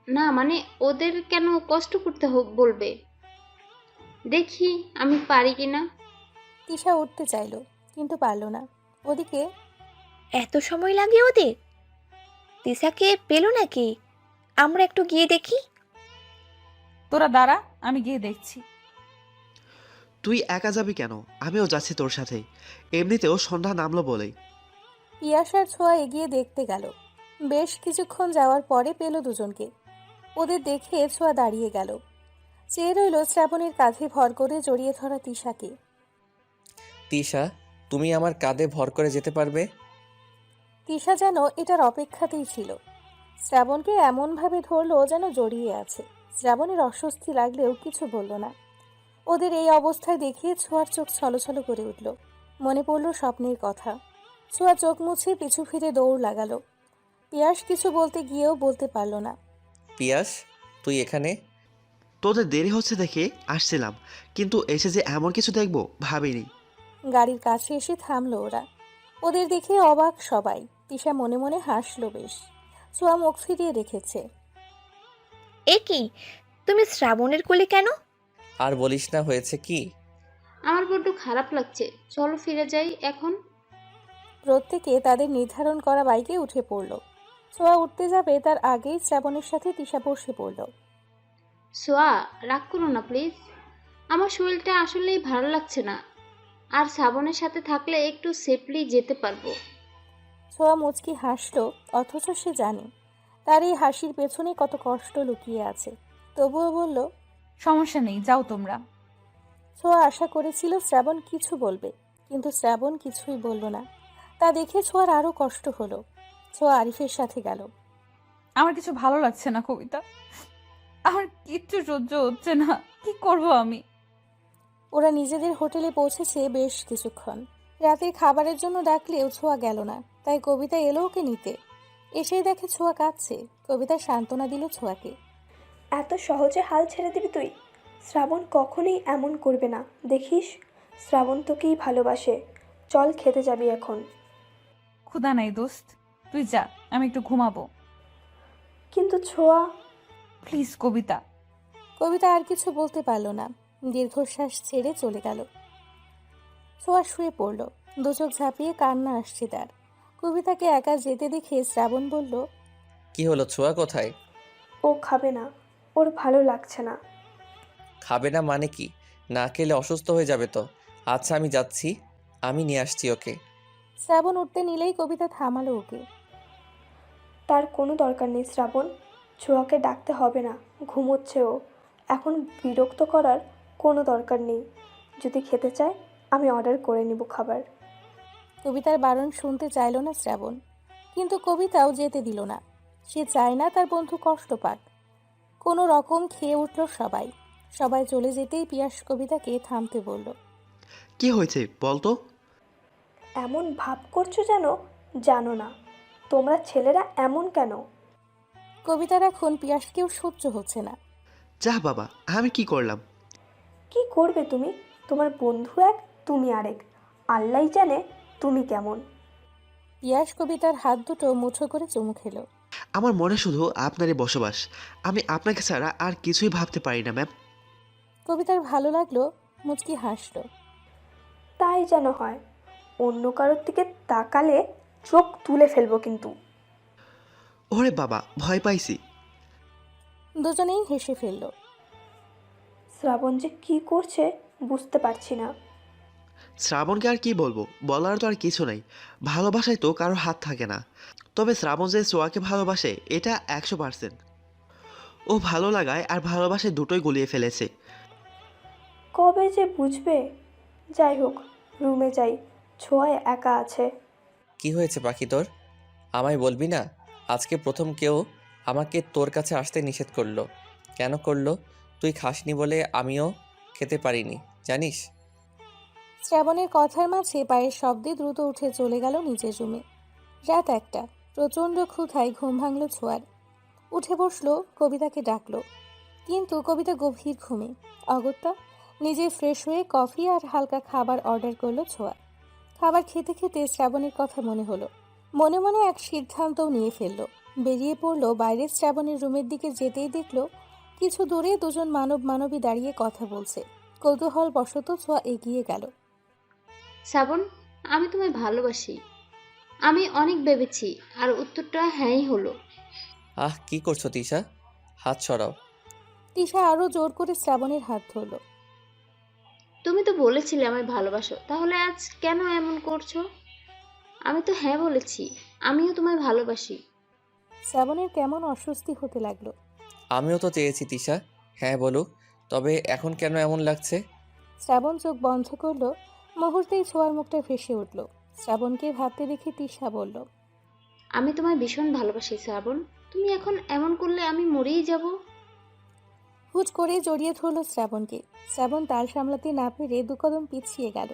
না মানে ওদের কেন কষ্ট করতে বলবে? দেখি আমি পারি কিনা। তিশা উঠতে চাইল, কিন্তু পারল না। ওদিকে এত সময় লাগে ওদের? তিশাকে পেলো নাকি? আমরা একটু গিয়ে দেখি। তোরা দাঁড়া, আমি গিয়ে দেখছি। তুই একা যাবি কেন? আমিও যাচ্ছি তোর সাথে। এমনিতেও সন্ধ্যা নামলো বলেই। পিয়াসার ছোঁয়া এগিয়ে দেখতে গেল। বেশ কিছুক্ষণ যাওয়ার পরে পেল দুজনকে। ওদের দেখে ছোঁয়া দাঁড়িয়ে গেল। চেয়ে রইল শ্রাবণের কাঁধে ভর করে জড়িয়ে ধরা তিশাকে। তিশা, তুমি আমার কাঁধে ভর করে যেতে পারবে? তিশা যেন এটার অপেক্ষাতেই ছিল। শ্রাবণকে এমনভাবে ধরলো যেন জড়িয়ে আছে। শ্রাবণের অস্বস্তি লাগলেও কিছু বলল না। ওদের এই অবস্থায় দেখে ছোঁয়ার চোখ ছলছল করে উঠল। মনে পড়ল স্বপ্নের কথা। ছোঁয়া চোখ মুছে পিছু ফিরে দৌড় লাগালো। পিয়াস কিছু বলতে গিয়েও বলতে পারল না। পিয়াস, তুই এখানে? তোদের দেরি হচ্ছে দেখে আসছিলাম, কিন্তু এসে যে এমন কিছু দেখবো ভাবিনি। গাড়ির কাছে এসে থামলো ওরা। ওদের দেখে অবাক সবাই। তিশা মনে মনে হাসলো বেশ। ছোঁয়া মুখ ফিরিয়ে রেখেছে। এ কি, তুমি শ্রাবণের কোলে কেন? আর বলিস না, হয়েছে কি? আমার বড্ড খারাপ লাগছে, চলো ফিরে যাই এখন। প্রত্যেকে তাদের নির্ধারণ করা বাইকে উঠে পড়ল। ছোঁয়া উঠতে যাবে তার আগেই শ্রাবণের সাথে তিশা বসে পড়ল। সোয়া, রাগ করো না প্লিজ। আমার শরীরটা আসলেই ভালো লাগছে না, আর শ্রাবণের সাথে থাকলে একটু সেফলি যেতে পারবো। ছোঁয়া মুচকি হাসল, অথচ সে জানে তার এই হাসির পেছনে কত কষ্ট লুকিয়ে আছে। তবুও বলল, সমস্যা নেই, যাও তোমরা। ছোঁয়া আশা করেছিল শ্রাবণ কিছু বলবে, কিন্তু শ্রাবণ কিছুই বলল না। তা দেখে ছোঁয়ার আরও কষ্ট হলো। ছোঁয়া আরিফের সাথে গেল। আমার কিছু ভালো লাগছে না কবিতা, আমার কিচ্ছু সহ্য হচ্ছে না, কি করব আমি? ওরা নিজেদের হোটেলে পৌঁছেছে বেশ কিছুক্ষণ। রাতের খাবারের জন্য ডাকলেও ছোঁয়া গেল না, তাই কবিতা এলো ওকে নিতে। এসেই দেখে ছোঁয়া কাঁদছে। কবিতা সান্ত্বনা দিল ছোঁয়াকে। এত সহজে হাল ছেড়ে দিবি তুই? শ্রাবণ কখনোই এমন করবে না, দেখিস। শ্রাবণ তোকেই ভালোবাসে। চল খেতে যাবি এখন। ক্ষুধা নাই দোস্ত, তুই যা, আমি একটু ঘুমাবো। কিন্তু ছোঁয়া। প্লিজ কবিতা। কবিতা আর কিছু বলতে পারল না, দীর্ঘশ্বাস ছেড়ে চলে গেল। ছোঁয়া শুয়ে পড়ল, দুচোখ ঝাঁপিয়ে কান্না আসছে তার। কবিতাকে একা যেতে দেখে শ্রাবণ বলল, কি হলো, ছোঁয়া কোথায়? ও খাবে না, ওর ভালো লাগছে না। খাবে না মানে কি? না খেলে অসুস্থ হয়ে যাবে তো। আচ্ছা আমি যাচ্ছি, আমি নিয়ে আসছি ওকে। শ্রাবণ উঠতে নিলেই কবিতা থামালো ওকে। তার কোনো দরকার নেই শ্রাবণ, ছোঁয়াকে ডাকতে হবে না, ঘুমোচ্ছে ও। এখন বিরক্ত করার কোনো দরকার নেই। যদি খেতে চায় আমি অর্ডার করে নিব খাবার। কবিতার বারণ শুনতে চাইল না শ্রাবণ, কিন্তু কবিতাও যেতে দিল না। সে চায় না তার বন্ধু কষ্ট পাক। কোনো রকম খেয়ে উঠল সবাই। সবাই চলে যেতেই পিয়াস কবিতাকে থামতে বলল। কি হয়েছে বলতো? এমন ভাব করছো যেন জানো না। তোমরা ছেলেরা এমন কেন? কবিতার এখন পিয়াসকেও সহ্য হচ্ছে না। যা বাবা, আমি কি করলাম? কি করবে তুমি? তোমার বন্ধু এক, তুমি আরেক। আল্লাহই জানে তুমি কেমন। পিয়াস কবিতার হাত দুটো মুঠো করে চুমু খেলো। আমার মনে শুধু আপনারই বসবাস। আমি আপনাকে ছাড়া আর কিছুই ভাবতে পারি না ম্যাম। কবিতার ভালো লাগলো, মুচকি হাসলো। তাই যেন হয়। অন্য কারোর দিকে তাকালে চোখ তুলে ফেলবো কিন্তু। ওরে বাবা, ভয় পাইছি। দুজনেই হেসে ফেলল। শ্রাবণ যে কি করছে বুঝতে পারছি না। শ্রাবণকে আর কি বলবো, বলার তো আর কিছু নাই। ভালোবাসায় তো কারো হাত থাকে না। তবে শ্রাবণ যে সোয়াকে ভালোবাসে এটা 100%। ও ভালো লাগায় আর ভালোবাসায় দুটোই গুলিয়ে ফেলেছে। কবে যে বুঝবে? যাই হোক, রুমে যাই, ছোঁয়ায় একা আছে। কি হয়েছে পাখি তোর? আমায় বলবি না? আজকে প্রথম কেউ আমাকে তোর কাছে আসতে নিষেধ করলো। কেন করলো? তুই খাসনি বলে আমিও খেতে পারিনি, জানিস? শ্রাবণের কথার মাঝে পায়ের শব্দে দ্রুত উঠে চলে গেল নিজের রুমে। রাত 1টা, প্রচণ্ড ক্ষুধায় ঘুম ভাঙল ছোঁয়ার। উঠে বসলো, কবিতাকে ডাকলো, কিন্তু কবিতা গভীর ঘুমে। অগত্যা নিজে ফ্রেশ হয়ে কফি আর হালকা খাবার অর্ডার করলো ছোঁয়া। খাবার খেতে খেতে শ্রাবণের কথা মনে হলো। মনে মনে এক সিদ্ধান্তও নিয়ে ফেললো। বেরিয়ে পড়লো বাইরে। শ্রাবণের রুমের দিকে যেতেই দেখলো কিছু দূরে দুজন মানবী দাঁড়িয়ে কথা বলছে। কৌতূহল বশত ছোঁয়া এগিয়ে গেল। শ্রাবণ, আমি তোমায় ভালোবাসি। আমি অনেক ভেবেছি, আর উত্তরটা হ্যাঁই হলো। আহ, কি করছো তিশা? হাত সরাও। তিশা আরো জোর করে শ্রাবণের হাত ধরলো। তুমি তো বলেছিলে আমায় ভালোবাসো, তাহলে আজ কেন এমন করছো? আমি তো হ্যাঁ বলেছি, আমিও তোমায় ভালোবাসি। শ্রাবণের কেমন অস্বস্তি হতে লাগলো। আমিও তো চেয়েছি তিশা, হ্যাঁ বলো। তবে এখন কেন এমন লাগছে? শ্রাবণ চোখ বন্ধ করলো। মুহূর্তেই ছোঁয়ার মুখটা ভেসে উঠল। শ্রাবণকে ভাবতে দেখে তিশা বলল, আমি তোমায় ভীষণ ভালোবাসি শ্রাবণ। তুমি এখন এমন করলে আমি মরেই যাব। হুট করে জড়িয়ে ধরল শ্রাবণকে। শ্রাবণ তার সামলাতে না পেরে দু কদম পিছিয়ে গেল।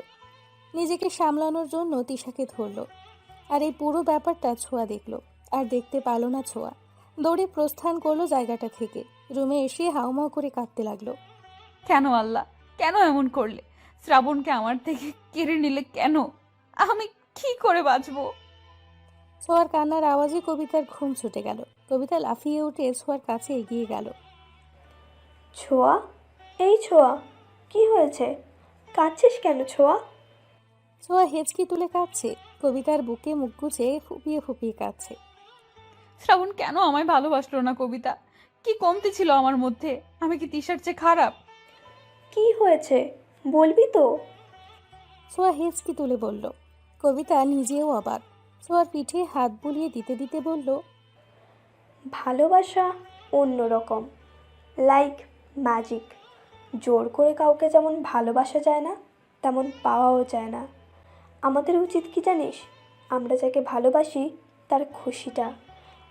নিজেকে সামলানোর জন্য তিশাকে ধরল। আর এই পুরো ব্যাপারটা ছোঁয়া দেখলো। আর দেখতে পারল না ছোঁয়া। দৌড়ে প্রস্থান করলো জায়গাটা থেকে। রুমে এসে হাউমাউ করে কাঁদতে লাগলো। কেন আল্লাহ, কেন এমন করলে? শ্রাবণকে আমার থেকে কেড়ে নিলে কেন? আমি কি করে বাঁচবো? ছোঁয়ার কান্নার আওয়াজে কবিতার ঘুম ছুটে গেল। কবিতা লাফিয়ে উঠে ছোঁয়ার কাছে এগিয়ে গেল। ছোঁয়া, এই ছোঁয়া, কি হয়েছে? কাঁদছিস কেন ছোঁয়া? ছোঁয়া হেঁচকি তুলে কাঁদছে। কবিতার বুকে মুখ গুজে ফুপিয়ে ফুপিয়ে কাঁদছে। শ্রাবণ কেন আমায় ভালোবাসলো না কবিতা? কি কমতি ছিল আমার মধ্যে? আমি কি তিশার চেয়ে খারাপ? কি হয়েছে বলবি তো? ছোঁয়া হেঁচকি তুলে বলল। কবিতা নিজেও অবাক। ছোঁয়ার পিঠে হাত বুলিয়ে দিতে দিতে বলল, ভালোবাসা অন্যরকম, লাইক ম্যাজিক। জোর করে কাউকে যেমন ভালোবাসা যায় না, তেমন পাওয়াও যায় না। আমাদের উচিত কি জানিস, আমরা যাকে ভালোবাসি তার খুশিটা।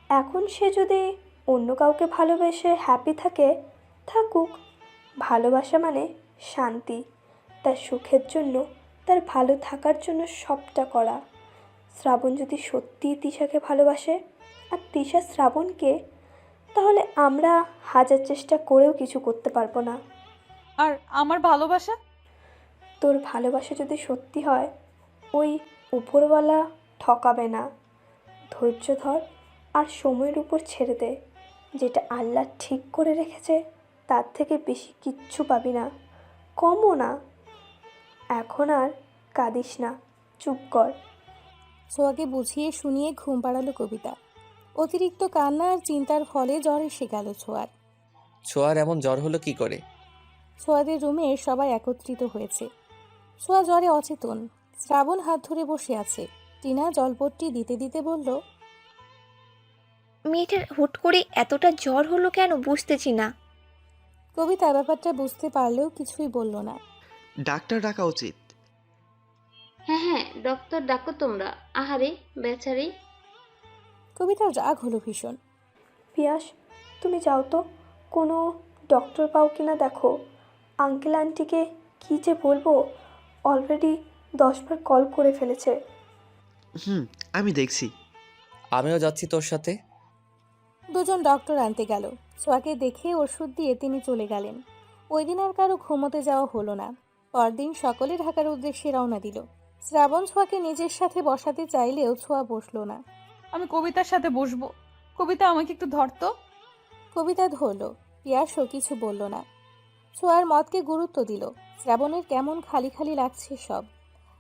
এখন সে যদি অন্য কাউকে ভালোবেসে হ্যাপি থাকে, থাকুক। ভালোবাসা মানে শান্তি, তার সুখের জন্য, তার ভালো থাকার জন্য সবটা করা। শ্রাবণ যদি সত্যিই তিশাকে ভালোবাসে আর তিশা শ্রাবণকে, তাহলে আমরা হাজার চেষ্টা করেও কিছু করতে পারবো না। আর আমার ভালোবাসা? তোর ভালোবাসা যদি সত্যি হয়, ওই উপরওয়ালা ঠকাবে না। ধৈর্য ধর আর সময়ের উপর ছেড়ে দে। যেটা আল্লাহ ঠিক করে রেখেছে তার থেকে বেশি কিচ্ছু পাবি না, কমও না। এখন আর কাঁদিস না, চুপ কর। ছোঁয়াকে বুঝিয়ে শুনিয়ে ঘুম পাড়ালো কবিতা। অতিরিক্ত কান্না আর চিন্তার ফলে জ্বর এসে গেল ছোঁয়ার। ছোঁয়ার এমন জ্বর হলো কি করে? ছোঁয়াদের রুমে সবাই একত্রিত হয়েছে। ছোঁয়া জ্বরে অচেতন। শ্রাবণ হাত ধরে বসে আছে। টিনা জলপট্টি দিতে দিতে বলল, মেয়েটার হুট করে এতটা জ্বর হলো কেন বুঝতেছি না। কবিতা ব্যাপারটা বুঝতে পারলেও কিছুই বলল না। ডাক্তার ডাকা উচিত। হ্যাঁ হ্যাঁ, ডক্টর ডাকো তোমরা। আহারে বেচারি। কবিতার রাগ হলো ভীষণ। পিয়াস, তুমি যাও তো, কোনো ডক্টর পাও কিনা দেখো। আঙ্কেল আন্টিকে কী যে বলবো, অলরেডি 10বার কল করে ফেলেছে। আমি দেখছি। আমিও যাচ্ছি তোর সাথে। দুজন ডক্টর আনতে গেল। ছোঁয়াকে দেখে ওষুধ দিয়ে তিনি চলে গেলেন। ওই দিন আর কারো ঘুমোতে যাওয়া হলো না। পরদিন সকলে ঢাকার উদ্দেশ্যে রওনা দিল। শ্রাবণ ছোঁয়াকে নিজের সাথে বসাতে চাইলেও ছোঁয়া বসলো না। আমি কবিতার সাথে বসবো। কবিতা, আমাকে একটু ধরতো। কবিতা ধরল। পিয়াসও কিছু বলল না। ছোঁয়ার মতকে গুরুত্ব দিল। শ্রাবণের কেমন খালি খালি লাগছে সব।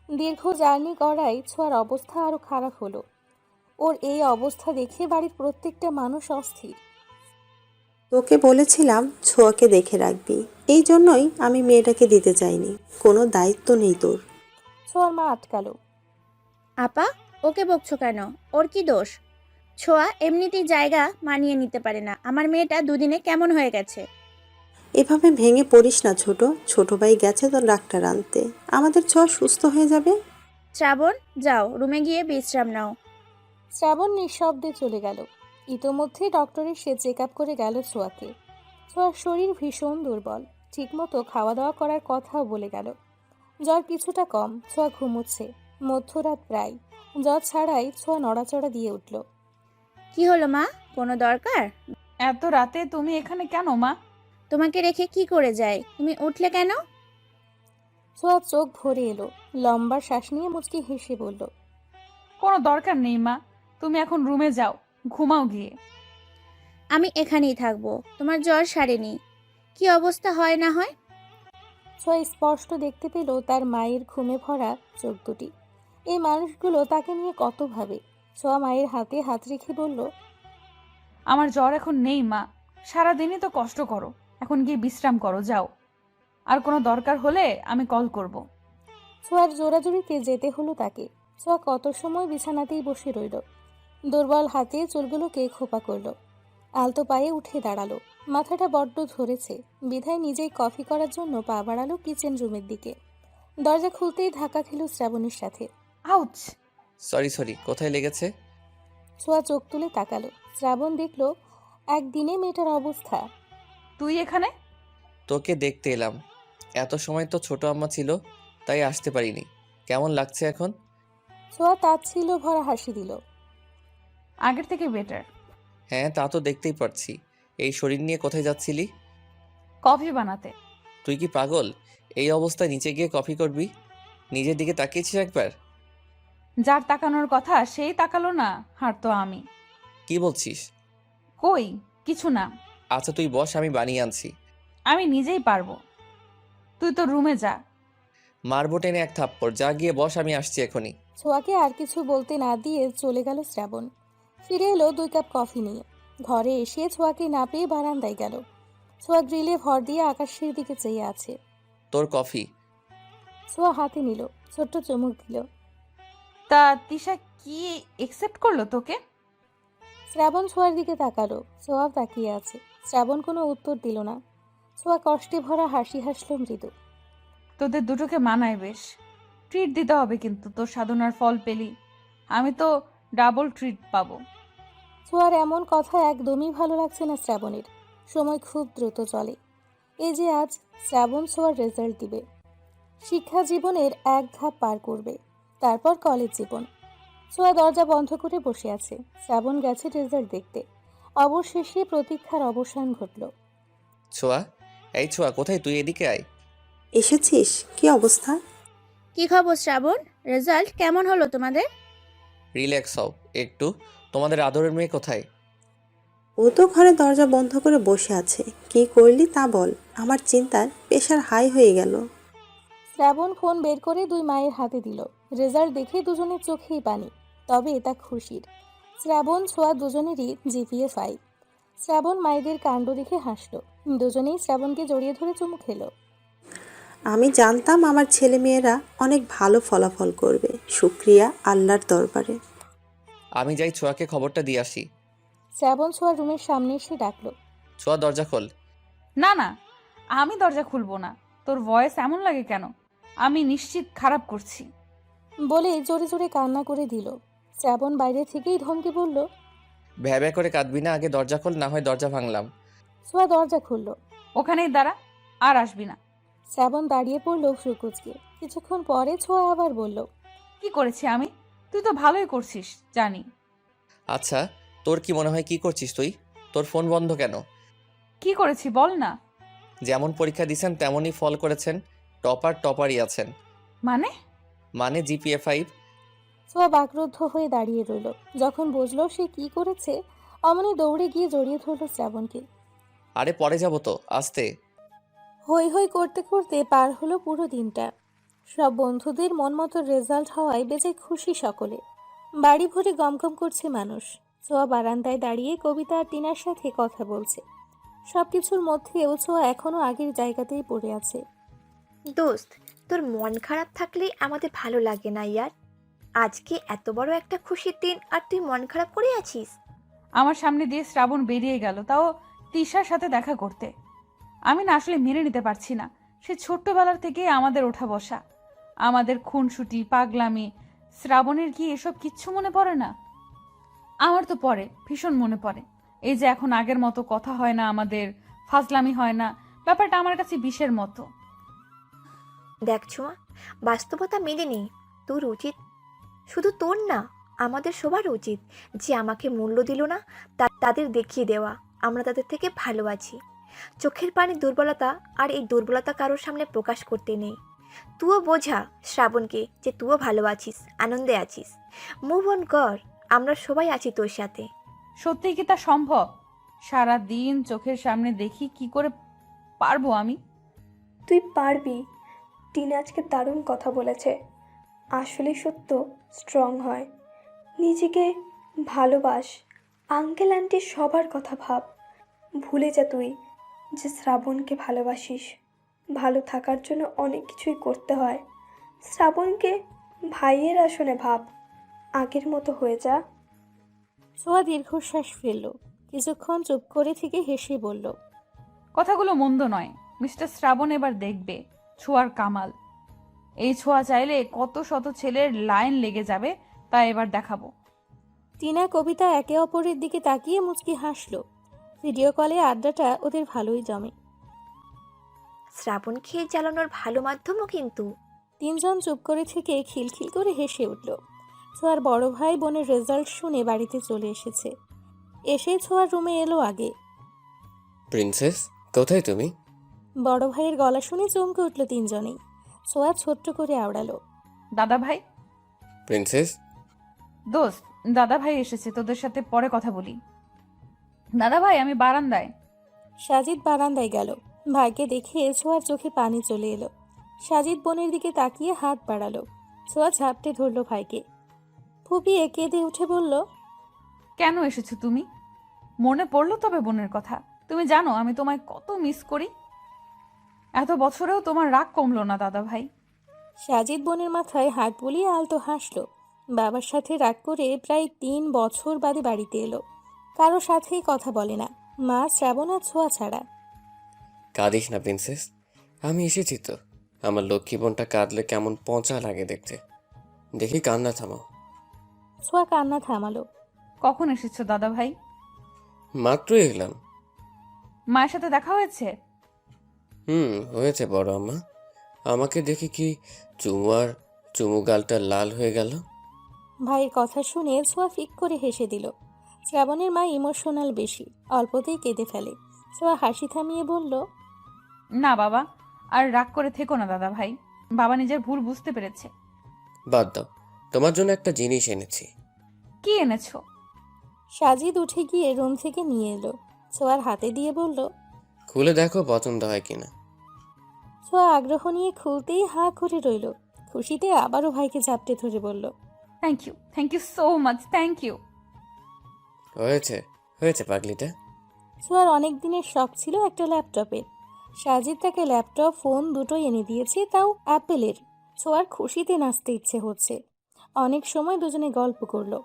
দীর্ঘ জার্নি করায় ছোঁয়ার অবস্থা আরো খারাপ হলো। ওর এই অবস্থা দেখে বাড়ির প্রত্যেকটা মানুষ অস্থির। তোকে বলেছিলাম ছোঁয়াকে দেখে রাখবি, এই জন্যই আমি মেয়েটাকে দিতে চাইনি। কোনো দায়িত্ব নেই তোর। ছোঁয়ার মা আটকালো। আপা, ওকে বকছো কেন? ওর কি দোষ? ছোঁয়া এমনিতেই জায়গা মানিয়ে নিতে পারে না। আমার মেয়েটা দুদিনে কেমন হয়ে গেছে। এভাবে ভেঙে পড়িস না ছোট। ছোট ভাই গেছে তো ডাক্তার আনতে, আমাদের ছোঁয়া সুস্থ হয়ে যাবে। শ্রাবণ, যাও রুমে গিয়ে বিশ্রাম নাও। শ্রাবণ নিঃশব্দে চলে গেল। ইতোমধ্যে ডক্টর এসে চেক আপ করে গেল ছোঁয়াকে। ছোঁয়ার শরীর ভীষণ দুর্বল। ঠিকমতো খাওয়া দাওয়া করার কথাও বলে গেল। জ্বর কিছুটা কম, ছোঁয়া ঘুমোচ্ছে। মধ্যরাত প্রায়। জ্বর ছাড়াই ছোঁয়া নড়াচড়া দিয়ে উঠল। কি হলো মা, কোনো দরকার? এত রাতে তুমি এখানে কেন মা? তোমাকে রেখে কি করে যায়? তুমি উঠলে কেন? ছোঁয়া চোখ ভরে এলো। লম্বা শ্বাস নিয়ে মুচকি হেসে বলল, কোনো দরকার নেই মা, তুমি এখন রুমে যাও, ঘুমাও গিয়ে। আমি এখানেই থাকবো। তোমার জ্বর সারেনি, কি অবস্থা হয় না হয়। ছোঁয়া স্পষ্ট দেখতে পেল তার মায়ের ঘুমে ভরা চোখ দুটি। এই মানুষগুলো তাকে নিয়ে কত ভাবে। ছোঁয়া মায়ের হাতে হাত রেখে বলল, আমার জ্বর এখন নেই মা, সারাদিনই তো কষ্ট করো, এখন গিয়ে বিশ্রাম করো, যাও। আর কোনো দরকার হলে আমি কল করব। ছোঁয়ার জোরাজুরিতে যেতে হলো তাকে। ছোঁয়া কত সময় বিছানাতেই বসে রইল। দুর্বল হাতে চুলগুলোকে খোপা করল। আলতো পায়ে উঠে দাঁড়ালো। মাথাটা বড্ড ধরেছে বিধায় নিজেই কফি করার জন্য পা বাড়ালো কিচেন রুমের দিকে। দরজা খুলতেই ধাক্কা খেল শ্রাবণীর সাথে। আউচ! সরি, কোথায় লেগেছে? ছোঁয়া চোখ তুলে তাকালো। শ্রাবণ দেখলো একদিনে মেয়েটার অবস্থা। তুই এখানে? তোকে দেখতে এলাম। এত সময় তো ছোট আম্মা ছিল, তাই আসতে পারিনি। কেমন লাগছে এখন? ছোঁয়া তাচ্ছিল ভরা হাসি দিল। আগের থেকে বেটার। হ্যাঁ, তা তো দেখতেই পারছি। এই শরীর নিয়ে কোথায় যাচ্ছিলি? কফি বানাতে। তুই কি পাগল? এই অবস্থায় নিচে গিয়ে কফি করবি? নিজের দিকে তাকিয়েছিস একবার? যার তাকানোর কথা সেই তাকালো না, আর তো আমি। কি বলছিস? কই কিছু না। আচ্ছা তুই বস, আমি বানিয়ে আনছি। আমি নিজেই পারবো, তুই তো রুমে যা। মারবো টেনে এক থাপ্পড়। যা গিয়ে বস, আমি আসছি এখনই। ছোঁয়াকে আর কিছু বলতে না দিয়ে চলে গেল শ্রাবণ। ফিরে এলো 2 কাপ কফি নিয়ে। ঘরে এসে ছোঁয়াকে না পেয়ে বারান্দায় গেল। ছোঁয়া গ্রিলে ভর দিয়ে আকাশের দিকে চেয়ে আছে। তোর কফি। ছোঁয়া হাতে নিল, ছোট্ট চুমুক দিল। তা তিশা কি একসেপ্ট করলো তোকে? শ্রাবণ ছোঁয়ার দিকে তাকালো। ছোঁয়াও তাকিয়ে আছে। শ্রাবণ কোনো উত্তর দিল না। ছোঁয়া কষ্টে ভরা হাসি হাসল মৃদু। তোদের দুটোকে মানায় বেশ। ট্রিট দিতে হবে কিন্তু, তোর সাধনার ফল পেলি। আমি তো ডাবল ট্রিট পাবো। ছোঁয়ার এমন কথা একদমই ভালো লাগছে না শ্রাবণের। সময় খুব দ্রুত চলে। এই যে আজ শ্রাবণ ছোঁয়ার রেজাল্ট দিবে, শিক্ষা জীবনের এক ধাপ পার করবে, তারপর কলেজ জীবন। ছোঁয়া দরজা বন্ধ করে বসে আছে। শ্রাবণ গেছে রেজাল্ট দেখতে। অবশেষে প্রতীক্ষার অবসান ঘটল। ছোঁয়া, এই ছোঁয়া, কোথায় তুই? এদিকে আয়। এসেছিস? কি অবস্থা? কি খবর শ্রাবণ? রেজাল্ট কেমন হলো তোমাদের? রিল্যাক্স হও একটু। তোমাদের আদরের মেয়ে কোথায়? ও তো ঘরে দরজা বন্ধ করে বসে আছে। কি করলি তা বল, আমার চিন্তার প্রেশার হাই হয়ে গেল। শ্রাবণ ফোন বের করে দুই মায়ের হাতে দিল। রেজাল্ট দেখে দুজনের চোখেই পানি, তবে এটা খুশির। শ্রাবণ ছোঁয়া দুজনেরই জিপিএ 5। শ্রাবণ মায়েদের কাণ্ড দেখে হাসল। দুজনেই শ্রাবণকে জড়িয়ে ধরে চুমু খেলো। আমি জানতাম আমার ছেলে মেয়েরা অনেক ভালো ফলাফল করবে। শুক্রিয়া আল্লাহর দরবারে। আমি যাই ছোঁয়াকে খবরটা দিয়ে আসি। শ্রাবণ ছোঁয়া রুমের সামনে এসে ডাকলো। ছোঁয়া, দরজা খোল। না না, আমি দরজা খুলবো না। তোর ভয়েস এমন লাগে কেন? আমি নিশ্চিত খারাপ করছি। বলে জোরে জোরে কান্না করে দিল। শ্রাবণ বাইরে থেকেই ধমকে বলল, ভ্যা ভ্যা করে কাঁদবি না, আগে দরজা খোল, না হয় দরজা ভাঙলাম। ছোঁয়া দরজা খুলল। ওখানেই দাঁড়া, আর আসবি না। শ্রাবণ দাঁড়িয়ে পড়ল ফ্রুকুচকে। কিছুক্ষণ পরে ছোঁয়া আবার বলল, কি করেছি আমি? তুই তো ভালোই করছিস জানি। আচ্ছা, তোর কি মনে হয় কি করছিস তুই? তোর ফোন বন্ধ কেন? কি করেছি বল না। যেমন পরীক্ষা দিয়েছেন তেমনই ফল করেছেন। টপারই আছেন। মানে জিপিএ 5। ছোঁয়া বাকরুদ্ধ হয়ে দাঁড়িয়ে রইল। যখন বুঝলো সে কি করেছে, অমনি দৌড়ে গিয়ে জড়িয়ে ধরল শ্রাবণকে। আরে পরে যাব তো, আস্তে। হই হই করতে করতে পার হলো পুরো দিনটা। সব বন্ধুদের মন মতো রেজাল্ট হওয়ায় বেজায় খুশি সকলে। বাড়ি ভরে গমগম করছে মানুষ। ছোঁয়া বারান্দায় দাঁড়িয়ে কবিতা আর টিনার সাথে কথা বলছে। সবকিছুর মধ্যেও ছোঁয়া এখনো আগের জায়গাতেই পড়ে আছে। দোস্ত, তোর মন খারাপ থাকলে আমাদের ভালো লাগে না ইয়ার। আজকে এত বড় একটা খুশির দিন আর তুই মন খারাপ করে আছিস? আমার সামনে দিয়ে শ্রাবণ বেরিয়ে গেল, তাও তিশার সাথে দেখা করতে। আমি না আসলে মেনে নিতে পারছি না। সে ছোট্টবেলার থেকে আমাদের ওঠা বসা, আমাদের খুনসুটি, পাগলামি। শ্রাবণের কি এসব কিচ্ছু মনে পড়ে না? আমার তো পড়ে, ভীষণ মনে পড়ে। এই যে এখন আগের মতো কথা হয় না আমাদের, ফাজলামি হয় না, ব্যাপারটা আমার কাছে বিষের মতো। দেখ ছোঁয়া, বাস্তবতা মেনে নে। তোর উচিত, শুধু তোর না, আমাদের সবার উচিত যে আমাকে মূল্য দিল না তাদের দেখিয়ে দেওয়া আমরা তাদের থেকে ভালো আছি। চোখের পানি দুর্বলতা, আর এই দুর্বলতা কারোর সামনে প্রকাশ করতে নেই। তুইও বোঝা শ্রাবণকে যে তুইও ভালো আছিস, আনন্দে আছিস। মুভ অন কর, আমরা সবাই আছি তোর সাথে। সত্যি কি তা সম্ভব? সারা দিন চোখের সামনে দেখি, কি করে পারবো আমি? তুই পারবি। টিনা আজকে দারুণ কথা বলেছে। আসলে সত্য স্ট্রং হয়। নিজেকে ভালোবাস। আঙ্কেল আন্টি সবার কথা ভাব। ভুলে যা তুই যে শ্রাবণকে ভালোবাসিস। ভালো থাকার জন্য অনেক কিছুই করতে হয়। শ্রাবণকে ভাইয়ের আসনে ভাব। আগের মতো হয়ে যা। ছোঁয়া দীর্ঘশ্বাস ফেলল। কিছুক্ষণ চুপ করে থেকে হেসে বলল, কথাগুলো মন্দ নয়। মিস্টার শ্রাবণ এবার দেখবে ছোঁয়ার কামাল। এই ছোঁয়া চাইলে কত শত ছেলের লাইন লেগে যাবে, তা এবার দেখাবো। টিনা কবিতা একে অপরের দিকে তাকিয়ে মুচকি হাসল। ভিডিও কলে আড্ডাটা ওদের ভালোই জমে। শ্রাবণ খেয়ে চালানোর ভালো মাধ্যমও কিন্তু। তিনজন চুপ করে থেকে খিলখিল করে হেসে উঠল। ছোঁয়ার বড় ভাই বোনের রেজাল্ট শুনে বাড়িতে চলে এসেছে। এসে ছোঁয়ার রুমে এলো আগে। প্রিন্সেস, কোথায় তুমি? বড় ভাইয়ের গলা শুনে চমকে উঠল তিনজনেই। ছোঁয়া ছোট্ট করে আওড়ালো, দাদা ভাই। প্রিন্সেস। দোস্ত, দাদা ভাই এসেছে, তোদের সাথে পরে কথা বলি। দাদা ভাই, আমি বারান্দায়। সাজিদ বারান্দায় গেল। ভাইকে দেখে ছোঁয়ার চোখে পানি চলে এলো। সাজিদ বোনের দিকে তাকিয়ে হাত বাড়ালো। ছোঁয়া ঝাপটে ধরল ভাইকে। ফুপিয়ে কেঁদে উঠে বলল, কেন এসেছো তুমি? মনে পড়লো তবে বোনের কথা? তুমি জানো আমি তোমায় কত মিস করি। এত বছরেও তোমার রাগ কমলো না দাদা ভাই। সাজিদ বোনের মাথায় হাত বুলিয়ে আলতো হাসলো। বাবার সাথে রাগ করে প্রায় 3 বছর বাদে বাড়িতে এলো। কারো সাথেই কথা বলে না, মা, শ্রাবণ আর ছোঁয়া ছাড়া। কাঁদিস না প্রিন্সেস, আমি এসেছি তো। আমার লক্ষ্মী বোনটা কাঁদলে কেমন পচা লাগে দেখতে। দেখি কান্না থামাও। ছোঁয়া কান্না থামালো। কখন এসেছো দাদা ভাই? মাত্রই এলাম। মায়ের সাথে দেখা হয়েছে? হয়েছে বড় আম্মা। আমাকে দেখে কি চুমু গালটা লাল হয়ে গেল। ভাইয়ের কথা শুনে ছোঁয়া ফিক করে হেসে দিল। শ্রাবণের মা ইমোশনাল বেশি, অল্পতেই কেঁদে ফেলে। ছোঁয়া হাসি থামিয়ে বলল, না বাবা, আর রাগ করে থেকো না দাদা ভাই, বাবা নিজের ভুল বুঝতে পেরেছে। বাদ দাও, তোমার জন্য একটা জিনিস এনেছি। কি এনেছো? সাজিদ উঠে গিয়ে রুম থেকে নিয়ে এলো। ছোঁয়ার হাতে দিয়ে বলল। খুলে দেখো পছন্দ হয় কিনা। ছোঁয়া আগ্রহ নিয়ে খুলতেই হাঁ করে রইল। খুশিতে আবারও ভাইকে ঝাপটে ধরে বলল, thank you so much, thank you. হয়েছে হয়েছে পাগলিটা। ছোঁয়ার অনেক দিনের শখ ছিল একটা ল্যাপটপের। সাজিদ তাকে ল্যাপটপ ফোন দুটোই এনে দিয়েছে, তাও অ্যাপেলের। ছোঁয়ার খুশিতে নাচতে ইচ্ছে হচ্ছে। অনেক সময় দুজনে গল্প করলো।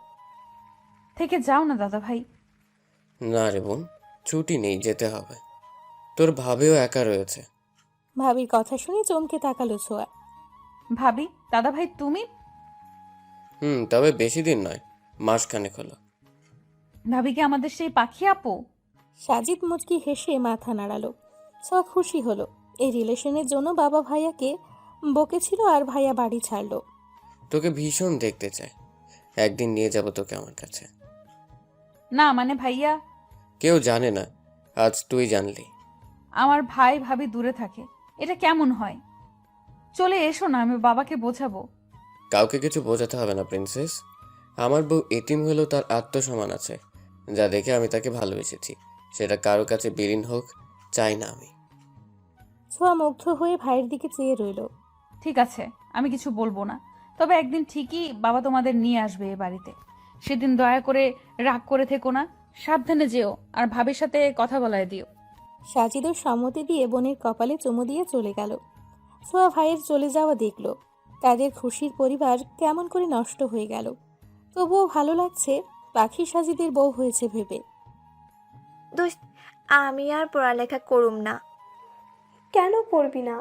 থেকে যাও না দাদা ভাই। না রে বোন, ছুটি নেই, যেতে হবে। তোর ভাবেও একা রয়েছে। ভাবির কথা শুনে চমকে তাকালো ছোঁয়া। ভাবি? দাদা ভাই তুমি? তবে বেশি দিন নয়, মাসখানেক হলো। ভাবি কি আমাদের সেই পাখি আপু? সাজিদ মুচকি হেসে মাথা নাড়ালো। ছোঁয়া খুশি হলো। এই রিলেশনের জন্য বাবা ভাইয়াকে বকেছিল আর ভাইয়া বাড়ি ছাড়লো। তোকে ভীষণ দেখতে চাই, একদিন নিয়ে যাব তোকে আমার কাছে। না মানে ভাইয়া। কেউ জানে না, আজ তুই জানলি। আমার ভাই ভাবি দূরে থাকে, এটা কেমন হয়? চলে এসো না, আমি বাবাকে বোঝাবো। কাউকে কিছু বোঝাতে হবে না প্রিন্সেস। আমার বউ এতিম হলেও তার আত্মসম্মান আছে, যা দেখে আমি তাকে ভালোবেসেছি। সেটা কারো কাছে বিলীন হোক চাই না আমি। ছোঁয়া মুগ্ধ হয়ে ভাইয়ের দিকে চেয়ে রইল। ঠিক আছে, আমি কিছু বলবো না, তবে একদিন ঠিকই বাবা তোমাদের নিয়ে আসবে এ বাড়িতে। সেদিন দয়া করে রাগ করে থেকো না, সাবধানে যেও, আর ভাবির সাথে কথা বলায় দিও। সাজিদও সম্মতি দিয়ে বোনের কপালে চুমু দিয়ে চলে গেল। ছোঁয়া ভাইয়ের চলে যাওয়া দেখল। তাদের খুশির পরিবার কেমন করে নষ্ট হয়ে গেল। তবুও ভালো লাগছে পাখি সাজিদের বউ হয়েছে ভেবে। দোস্ত, আমি আর পড়ালেখা করুম না। কেন পড়বি না?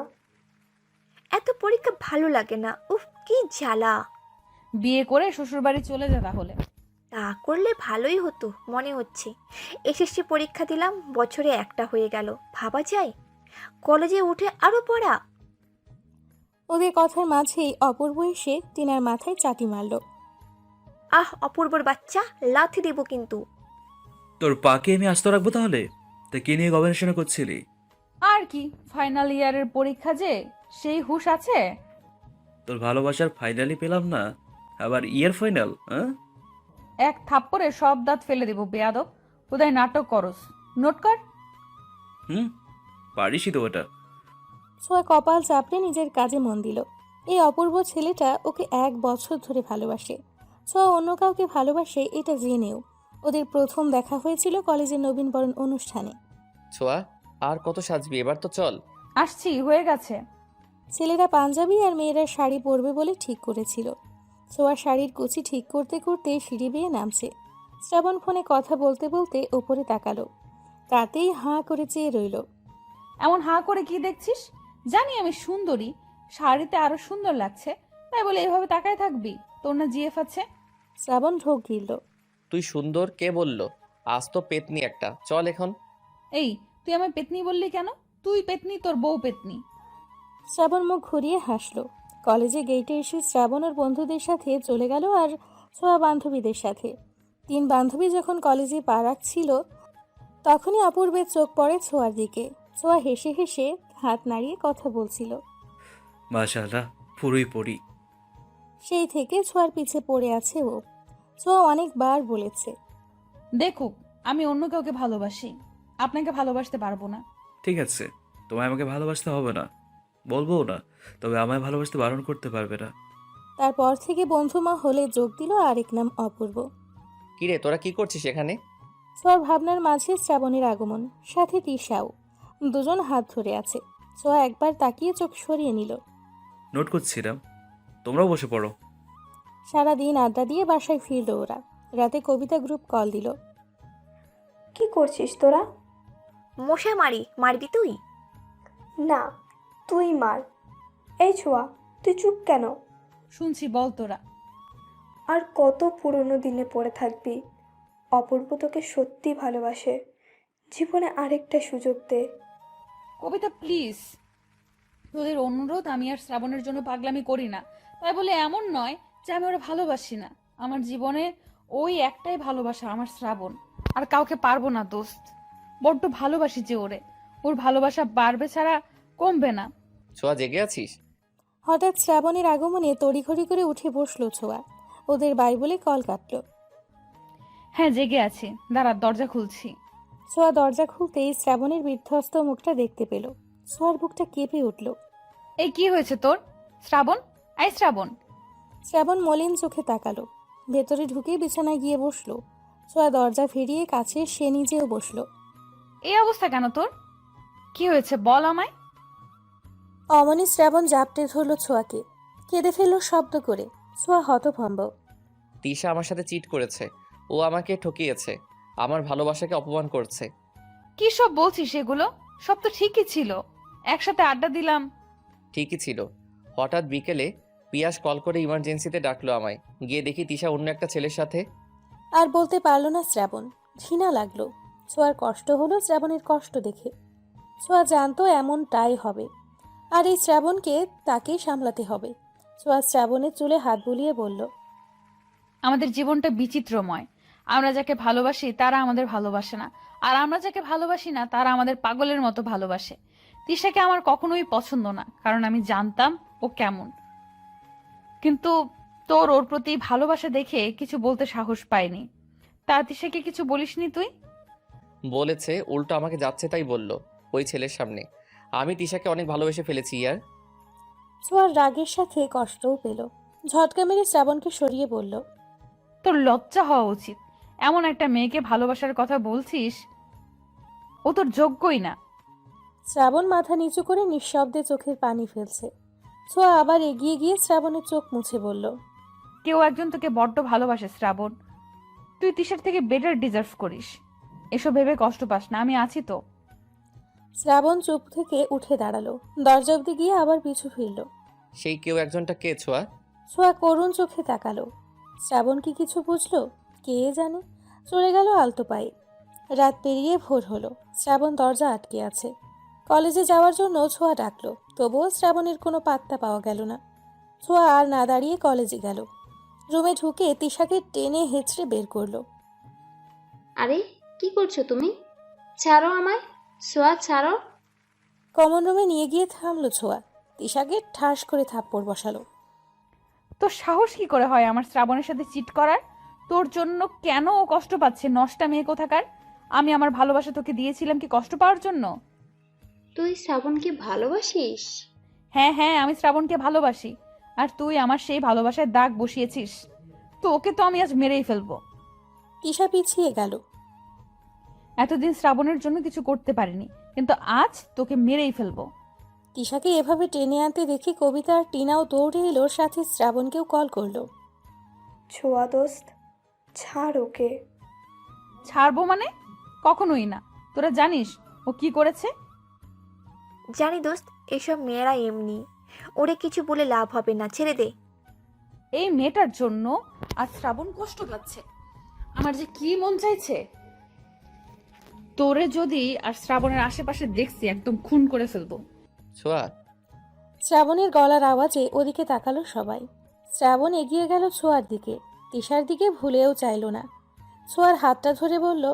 এত পরীক্ষা ভালো লাগে না, উফ কি জ্বালা। বিয়ে করে শ্বশুরবাড়ি চলে যা তাহলে। তা করলে ভালোই হতো মনে হচ্ছে। এসএসসি পরীক্ষা দিলাম, বছরে একটা হয়ে গেল। ভাবা যায়, কলেজে উঠে আরো পড়া। ওদের কথার মাঝেই অপূর্ব এসে টিনার মাথায় চাটি মারল। আহ, অপূর্বর বাচ্চা, লাথি দেব কিন্তু। তোর পাকে আমি আস্ত রাখবো তাহলে? তা কি নিয়ে গবেষণা করছিলি? আর কি, ফাইনাল ইয়ারের পরীক্ষা যে, সেই হুঁশ আছে? তোর ভালোবাসার ফাইনালি পেলাম না, আবার ইয়ার ফাইনাল? হ্যাঁ, এক থাপ্পড়ে সব দাঁত ফেলে দেব বেয়াদব। কোথায় নাটক করস, নোট কর। পারিসই তো ওটা। ছোঁয়া কপাল চাপড়ে নিজের কাজে মন দিল। এই অপূর্ব ছেলেটা ওকে 1 বছর ধরে ভালোবাসে। ছোঁয়া অন্য কাউকে ভালোবাসে এটা জেনেও। ওদের প্রথম দেখা হয়েছিল কলেজের নবীনবরণ অনুষ্ঠানে। ছোঁয়া, আর কত সাজবি, এবার তো চল। আসছি, হয়ে গেছে। ছেলেরা পাঞ্জাবি আর মেয়েরা শাড়ি পরবে বলে ঠিক করেছিল। ছোঁয়া শাড়ির কুচি ঠিক করতে করতে সিঁড়ি বেয়ে নামছে। শ্রাবণ ফোনে কথা বলতে বলতে ওপরে তাকালো। তাতেই হাঁ করে চেয়ে রইল। এমন হাঁ করে কি দেখছিস? জানি আমি সুন্দরী, শাড়িতে আরো সুন্দর লাগছে, তাই বলে এভাবে তাকায় থাকবি? তোর না জিএফ আছে? শ্রাবণ ঢোক গিলল। তুই সুন্দর কে বলল? আজ তো পেতনি একটা, চল এখন। এই, তুই আমায় পেতনি বললি কেন? তুই পেতনি, তোর বউ পেতনি। শ্রাবণ মুখ ঘুরিয়ে হাসলো। কলেজে গেটে এসে শ্রাবণ ওর বন্ধুদের সাথে চলে গেল আর ছোঁয়া বান্ধবীদের সাথে। 3 বান্ধবী যখন কলেজে পা রাখছিল তখনই অপূর্বের চোখ পড়ে ছোঁয়ার দিকে। ছোঁয়া হেসে হেসে হাত নাড়িয়ে কথা বলছিল। মাশাআল্লাহ, পুরোই পড়ি। সেই থেকে ছোঁয়ার পিছে পড়ে আছে ও। ছোঁয়া অনেকবার বলেছে, দেখুক, আমি অন্য কাউকে ভালোবাসি, আপনাকে ভালোবাসতে পারবো না। ঠিক আছে, তোমায় আমাকে ভালোবাসতে হবে না, বলবো না, তবে আমায় ভালোবাসতে বারণ করতে পারবে না। তারপর থেকে বন্ধুমা হলে যোগ দিল আরেক নাম অপূর্ব। কিরে, তোরা কি করছিস এখানে? ছোঁয়ার ভাবনার মাঝে শ্রাবণের আগমন, সাথে তিশাও। দুজন হাত ধরে আছে। ছোঁয়া একবার তাকিয়ে চোখ সরিয়ে নিল। নোট করছিলাম, তোমরাও বসে পড়ো। সারাদিন আড্ডা দিয়ে বাসায় ফিরল ওরা। রাতে কবিতা গ্রুপ কল দিল। কি করছিস তোরা? মশা মারবি তুই? না, তুই মার। এই ছোঁয়া, তুই চুপ কেন? শুনছি, বল তোরা। আর কত পুরনো দিনে পড়ে থাকবি? অপূর্ব তোকে সত্যি ভালোবাসে। জীবনে আরেকটা সুযোগ দে। কবিতা প্লিজ, তোদের অনুরোধ আমি আর শ্রাবণের জন্য পাগলামি করি না, তাই বলে এমন নয় যে আমি ওরা ভালোবাসি না। আমার জীবনে ওই একটাই ভালোবাসা, আমার শ্রাবণ। আর কাউকে পারবো না দোস্ত, বড্ড ভালোবাসি যে ওরে। ওর ভালোবাসা বাড়বে ছাড়া কমবে না। ছোঁয়া, জেগে আছিস? হঠাৎ শ্রাবণের আগমনে তড়িঘড়ি করে উঠে বসলো ছোঁয়া। ওদের বাই বলে কল কাটলো। হ্যাঁ, জেগে আছি, দাঁড়া দরজা খুলছি। ছোঁয়া দরজা খুলতেই শ্রাবণের বিধ্বস্ত মুখটা দেখতে পেল। ছোঁয়ার বুকটা কেঁপে উঠল। এই কি হয়েছে তোর শ্রাবণ? আই শ্রাবণ। শ্রাবণ মলিন চোখে তাকালো। ভেতরে ঢুকে বিছানায় গিয়ে বসলো। ছোঁয়া দরজা ফিরিয়ে কাছে সে নিজেও বসলো। এই অবস্থা কেন তোর? কি হয়েছে বল আমায়। অমনি শ্রাবণ জাপটে ধরল ছোঁয়াকে। কেঁদে ফেলল শব্দ করে। ছোঁয়া হতভম্ব। তিশা আমার সাথে চিট করেছে। ও আমাকে ঠকিয়েছে, আমার ভালোবাসাকে অপমান করছে। কি সব বলছিস এগুলো? সব তো ঠিকই ছিল, একসাথে আড্ডা দিলাম। ঠিকই ছিল। হঠাৎ বিকেলে পিয়াস কল করে ইমার্জেন্সিতে ডাকলো আমায়। গিয়ে দেখি তিশা অন্য একটা ছেলের সাথে। আর বলতে পারল না শ্রাবণ। ঘৃণা লাগলো। ছোঁয়ার কষ্ট হলো শ্রাবণের কষ্ট দেখে। ছোঁয়া জানতো এমনটাই হবে, আর এই শ্রাবণকে তাকেই সামলাতে হবে। ছোঁয়া শ্রাবণের চুলে হাত বুলিয়ে বলল, আমাদের জীবনটা বিচিত্রময়। আমরা যাকে ভালোবাসি তারা আমাদের ভালোবাসে না, আর আমরা যাকে ভালোবাসি না তারা আমাদের পাগলের মতো ভালোবাসে। তিশাকে আমার কখনোই পছন্দ না, কারণ আমি জানতাম ও কেমন। কিন্তু তোর ওর প্রতি ভালোবাসা দেখে কিছু বলতে সাহস পাইনি। তা তিশাকে কিছু বলিসনি তুই? বলেছে, উল্টো আমাকে যাচ্ছে তাই বলল ওই ছেলের সামনে। আমি তিশাকে অনেক ভালোবেসে ফেলেছি ইয়ার। ছোঁয়ার রাগের সাথে কষ্টও পেল। ঝটকা মেরে শ্রাবণকে সরিয়ে বলল, তোর লজ্জা হওয়া উচিত। এমন একটা মেয়েকে ভালোবাসার কথা বলছিস, ও তোর যোগ্যই না। শ্রাবণ মাথা নিচু করে নিঃশব্দে চোখের পানি ফেলছে। ছোঁয়া আবার এগিয়ে গিয়ে শ্রাবণের চোখ মুছে বলল, কেউ একজন তোকে বড্ড ভালোবাসে শ্রাবণ। তুই তিশার থেকে বেটার ডিজার্ভ করিস। এসব ভেবে কষ্ট পাস না, আমি আছি তো। শ্রাবণ চুপ থেকে উঠে দাঁড়ালো। দরজা অব্দি গিয়ে আবার পিছু ফিরল। সেই কেউ একজনটা কে ছোঁয়া? ছোঁয়া করুণ চোখে তাকালো। শ্রাবণ কি কিছু বুঝলো? কে জানে। চলে গেল আলতো পায়ে। রাত পেরিয়ে ভোর হলো। শ্রাবণ দরজা আটকে আছে। কলেজে যাওয়ার জন্য ছোঁয়া ডাকলো, তবুও শ্রাবণের কোনো পাত্তা পাওয়া গেল না। ছোঁয়া আর না দাঁড়িয়ে কলেজে গেল। রুমে ঢুকে তিশাকে টেনে হেঁচড়ে বের করলো। আরে কি করছো তুমি? ছাড়ো আমায়, সোয়া ছাড়ো। কমন রুমে নিয়ে গিয়ে থামলো ছোঁয়া। তিশাকে ঠাস করে থাপ্পড় বসালো। তোর সাহস কি করে হয় আমার শ্রাবণের সাথে চিট করার? তোর জন্য কেন ও কষ্ট পাচ্ছে, নষ্টা মেয়ে কোথাকার? আমি আমার ভালোবাসা তোকে দিয়েছিলাম কি কষ্ট পাওয়ার জন্য? তুই শ্রাবণকে ভালোবাসিস? হ্যাঁ হ্যাঁ, আমি শ্রাবণকে ভালোবাসি। আর তুই আমার সেই ভালোবাসায় দাগ বসিয়েছিস। তো ওকে তো আমি আজ মেরেই ফেলবো। তিশা পিছিয়ে গেল। এতদিন শ্রাবণের জন্য কিছু করতে পারিনি, কিন্তু আজ তোকে মেরেই ফেলবো। তিশাকে এভাবে টেনে আনতে দেখে কবিতা আর টিনাও দৌড়ে এলো, সাথে শ্রাবণকেও কল করলো। ছোঁয়া দোস্ত, ছাড় ওকে। ছাড়বো মানে? কখনোই না। তোরা জানিস ও কি করেছে? জানি দোস্ত, এসব মেয়েরা এমনি। ওরে কিছু বলে লাভ হবে না, ছেড়ে দে। এই মেয়েটার জন্য আজ শ্রাবণ কষ্ট পাচ্ছে। আমার যে কি মন চাইছে, তোরে যদি আর শ্রাবণের আশেপাশে দেখছি একদম খুন করে ফেলবো। ছোঁয়া, শ্রাবণের গলার আওয়াজে ওদিকে তাকালো সবাই। শ্রাবণ এগিয়ে গেল ছোঁয়ার দিকে। তিশার দিকে ভুলেও চাইল না। ছোঁয়ার হাতটা ধরে বলল,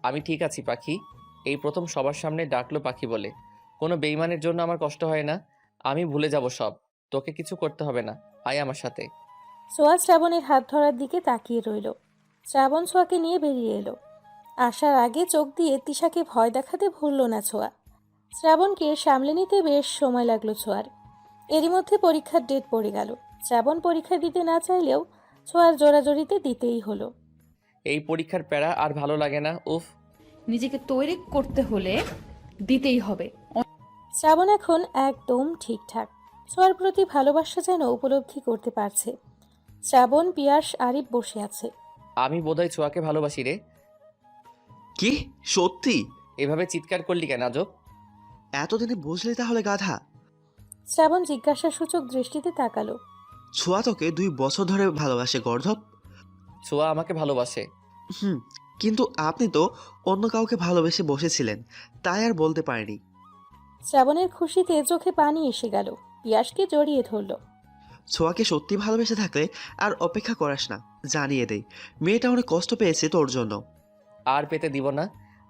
আমি ঠিক আছি পাখি। এই প্রথম সবার সামনে ডাকলো পাখি বলে। কোনো বেইমানের জন্য আমার কষ্ট হয় না। আমি ভুলে যাব সব। তোকে কিছু করতে হবে না, আয় আমার সাথে। ছোঁয়া শ্রাবণের হাত ধরার দিকে তাকিয়ে রইল। শ্রাবণ ছোঁয়াকে নিয়ে বেরিয়ে এলো। আসার আগে চোখ দিয়ে তিশাকে ভয় দেখাতে ভুলল না ছোঁয়া। শ্রাবণকে সামলে নিতে বেশ সময় লাগলো ছোঁয়ার। এরই মধ্যে পরীক্ষার ডেট পড়ে গেল। শ্রাবণ পরীক্ষা দিতে না চাইলেও ছোঁয়ার জোরাজোরিতে দিতেই হলো। এই পরীক্ষার প্যারা আর ভালো লাগে না, উফ। নিজেকে তৈরি করতে হলে দিতেই হবে। শ্রাবণ এখন একদম ঠিকঠাক। ছোঁয়ার প্রতি ভালোবাসা যেন উপলব্ধি করতে পারছে। শ্রাবণ, পিয়াস, আরিফ বসে আছে। আমি বোধহয় ছোঁয়াকে ভালোবাসি রে। কি সত্যি? এভাবে চিৎকার করলি কেন আজব? এতদিনে বুঝলি তাহলে গাধা? শ্রাবণ জিজ্ঞাসাসূচক দৃষ্টিতে তাকালো। ছোঁয়া তোকে 2 বছর ধরে ভালোবাসে গর্ধপ। ছোঁয়া আমাকে ভালোবাসে। হুম, কিন্তু আপনি তো অন্য কাউকে ভালোবেসে বসেছিলেন, তাই আর বলতে পারিনি। শ্রাবণের খুশিতে চোখে পানি এসে গেল। পিয়াসকে জড়িয়ে ধরল। ছোঁয়াকে সত্যি ভালোবেসে থাকলে আর অপেক্ষা করাস না, জানিয়ে দেই মেয়েটা অনেক কষ্ট পেয়েছে তোর জন্য। আর পেতে দিব না।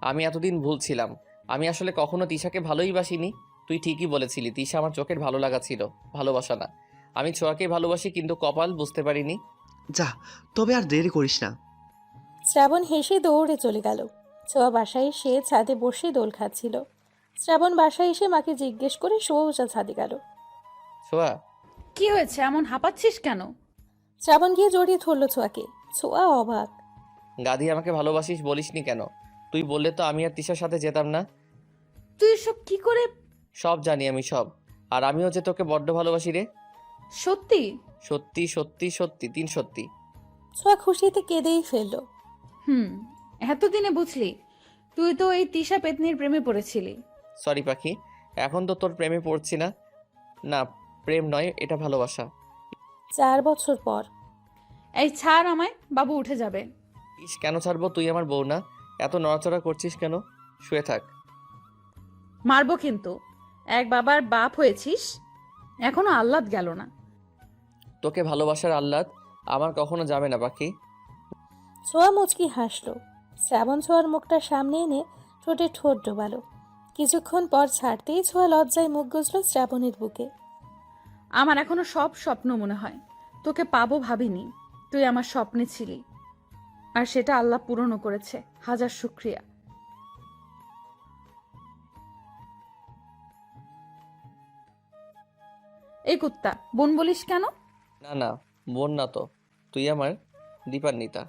আমি এতদিন ভুল ছিলাম। আমি আসলে কখনো তিশাকে ভালোই বাসিনি। তুই ঠিকই বলেছিলি, তিশা আমার চোখের ভালো লাগা ছিল, ভালোবাসা না। আমি ছোঁয়াকে ভালোবাসি, কিন্তু কপাল বুঝতে পারিনি। যা, তবে আর দেরি করিস না। শ্রাবণ হেসে দৌড়ে চলে গেল। ছোঁয়া বাসায় এসে ছাদে বসে দোল খাচ্ছিল। শ্রাবণ বাসায় এসে মাকে জিজ্ঞেস করে সোজা ছাদে গেল। ছোঁয়া, কি হয়েছে, এমন হাঁপাচ্ছিস কেন? শ্রাবণ গিয়ে জড়িয়ে ধরল ছোঁয়াকে। ছোঁয়া অবাক। গাধি আমাকে ভালোবাসিস বলিসনি কেন? তুই বললে তো আমি আর তিশার সাথে যেতাম না। তুই সব কি করে? সব জানি আমি, সব। আর আমিও যে তোকে বড্ড ভালোবাসি রে। সত্যি? সত্যি সত্যি সত্যি, 3 সত্যি। ছোঁয়া খুশিতে কেঁদেই ফেলল। এতদিনে বুঝলি? তুই তো এই তিশা পেতনির প্রেমে পড়েছিলি। সরি পাখি, এখন তো তোর প্রেমে পড়ছি না। না, প্রেম নয়, এটা ভালোবাসা। 4 বছর পর। এই ছাড় আমায়, বাবু উঠে যাবে। ইস, কেন ছাড়বো? তুই আমার বউ না? এত নড়াচড়া করছিস কেন? শুয়ে থাক। মারবো কিন্তু। এক বাবার বাপ হয়েছিস, এখনো আহ্লাদ গেল না। তোকে ভালোবাসার আহ্লাদ আমার কখনো যাবে না পাখি। ছোঁয়া মুচকি হাসল। শ্রাবণ ছোঁয়ার মুখটা সামনে এনে ঠোঁটে ঠোঁট ডোবালো। কিছুক্ষণ পর ছাড়তেই ছোঁয়া লজ্জায় মুখ গুজল শ্রাবণের বুকে। আমার এখনো সব স্বপ্ন মনে হয়। তোকে পাবো ভাবিনি। তুই আমার স্বপ্নে ছিলি, আর সেটা আল্লাহ পূরণও করেছে। হাজার শুক্রিয়া। এই কুত্তা, বোন বলিস কেন? না না, বোন না তো, তুই আমার দীপান্বিতা।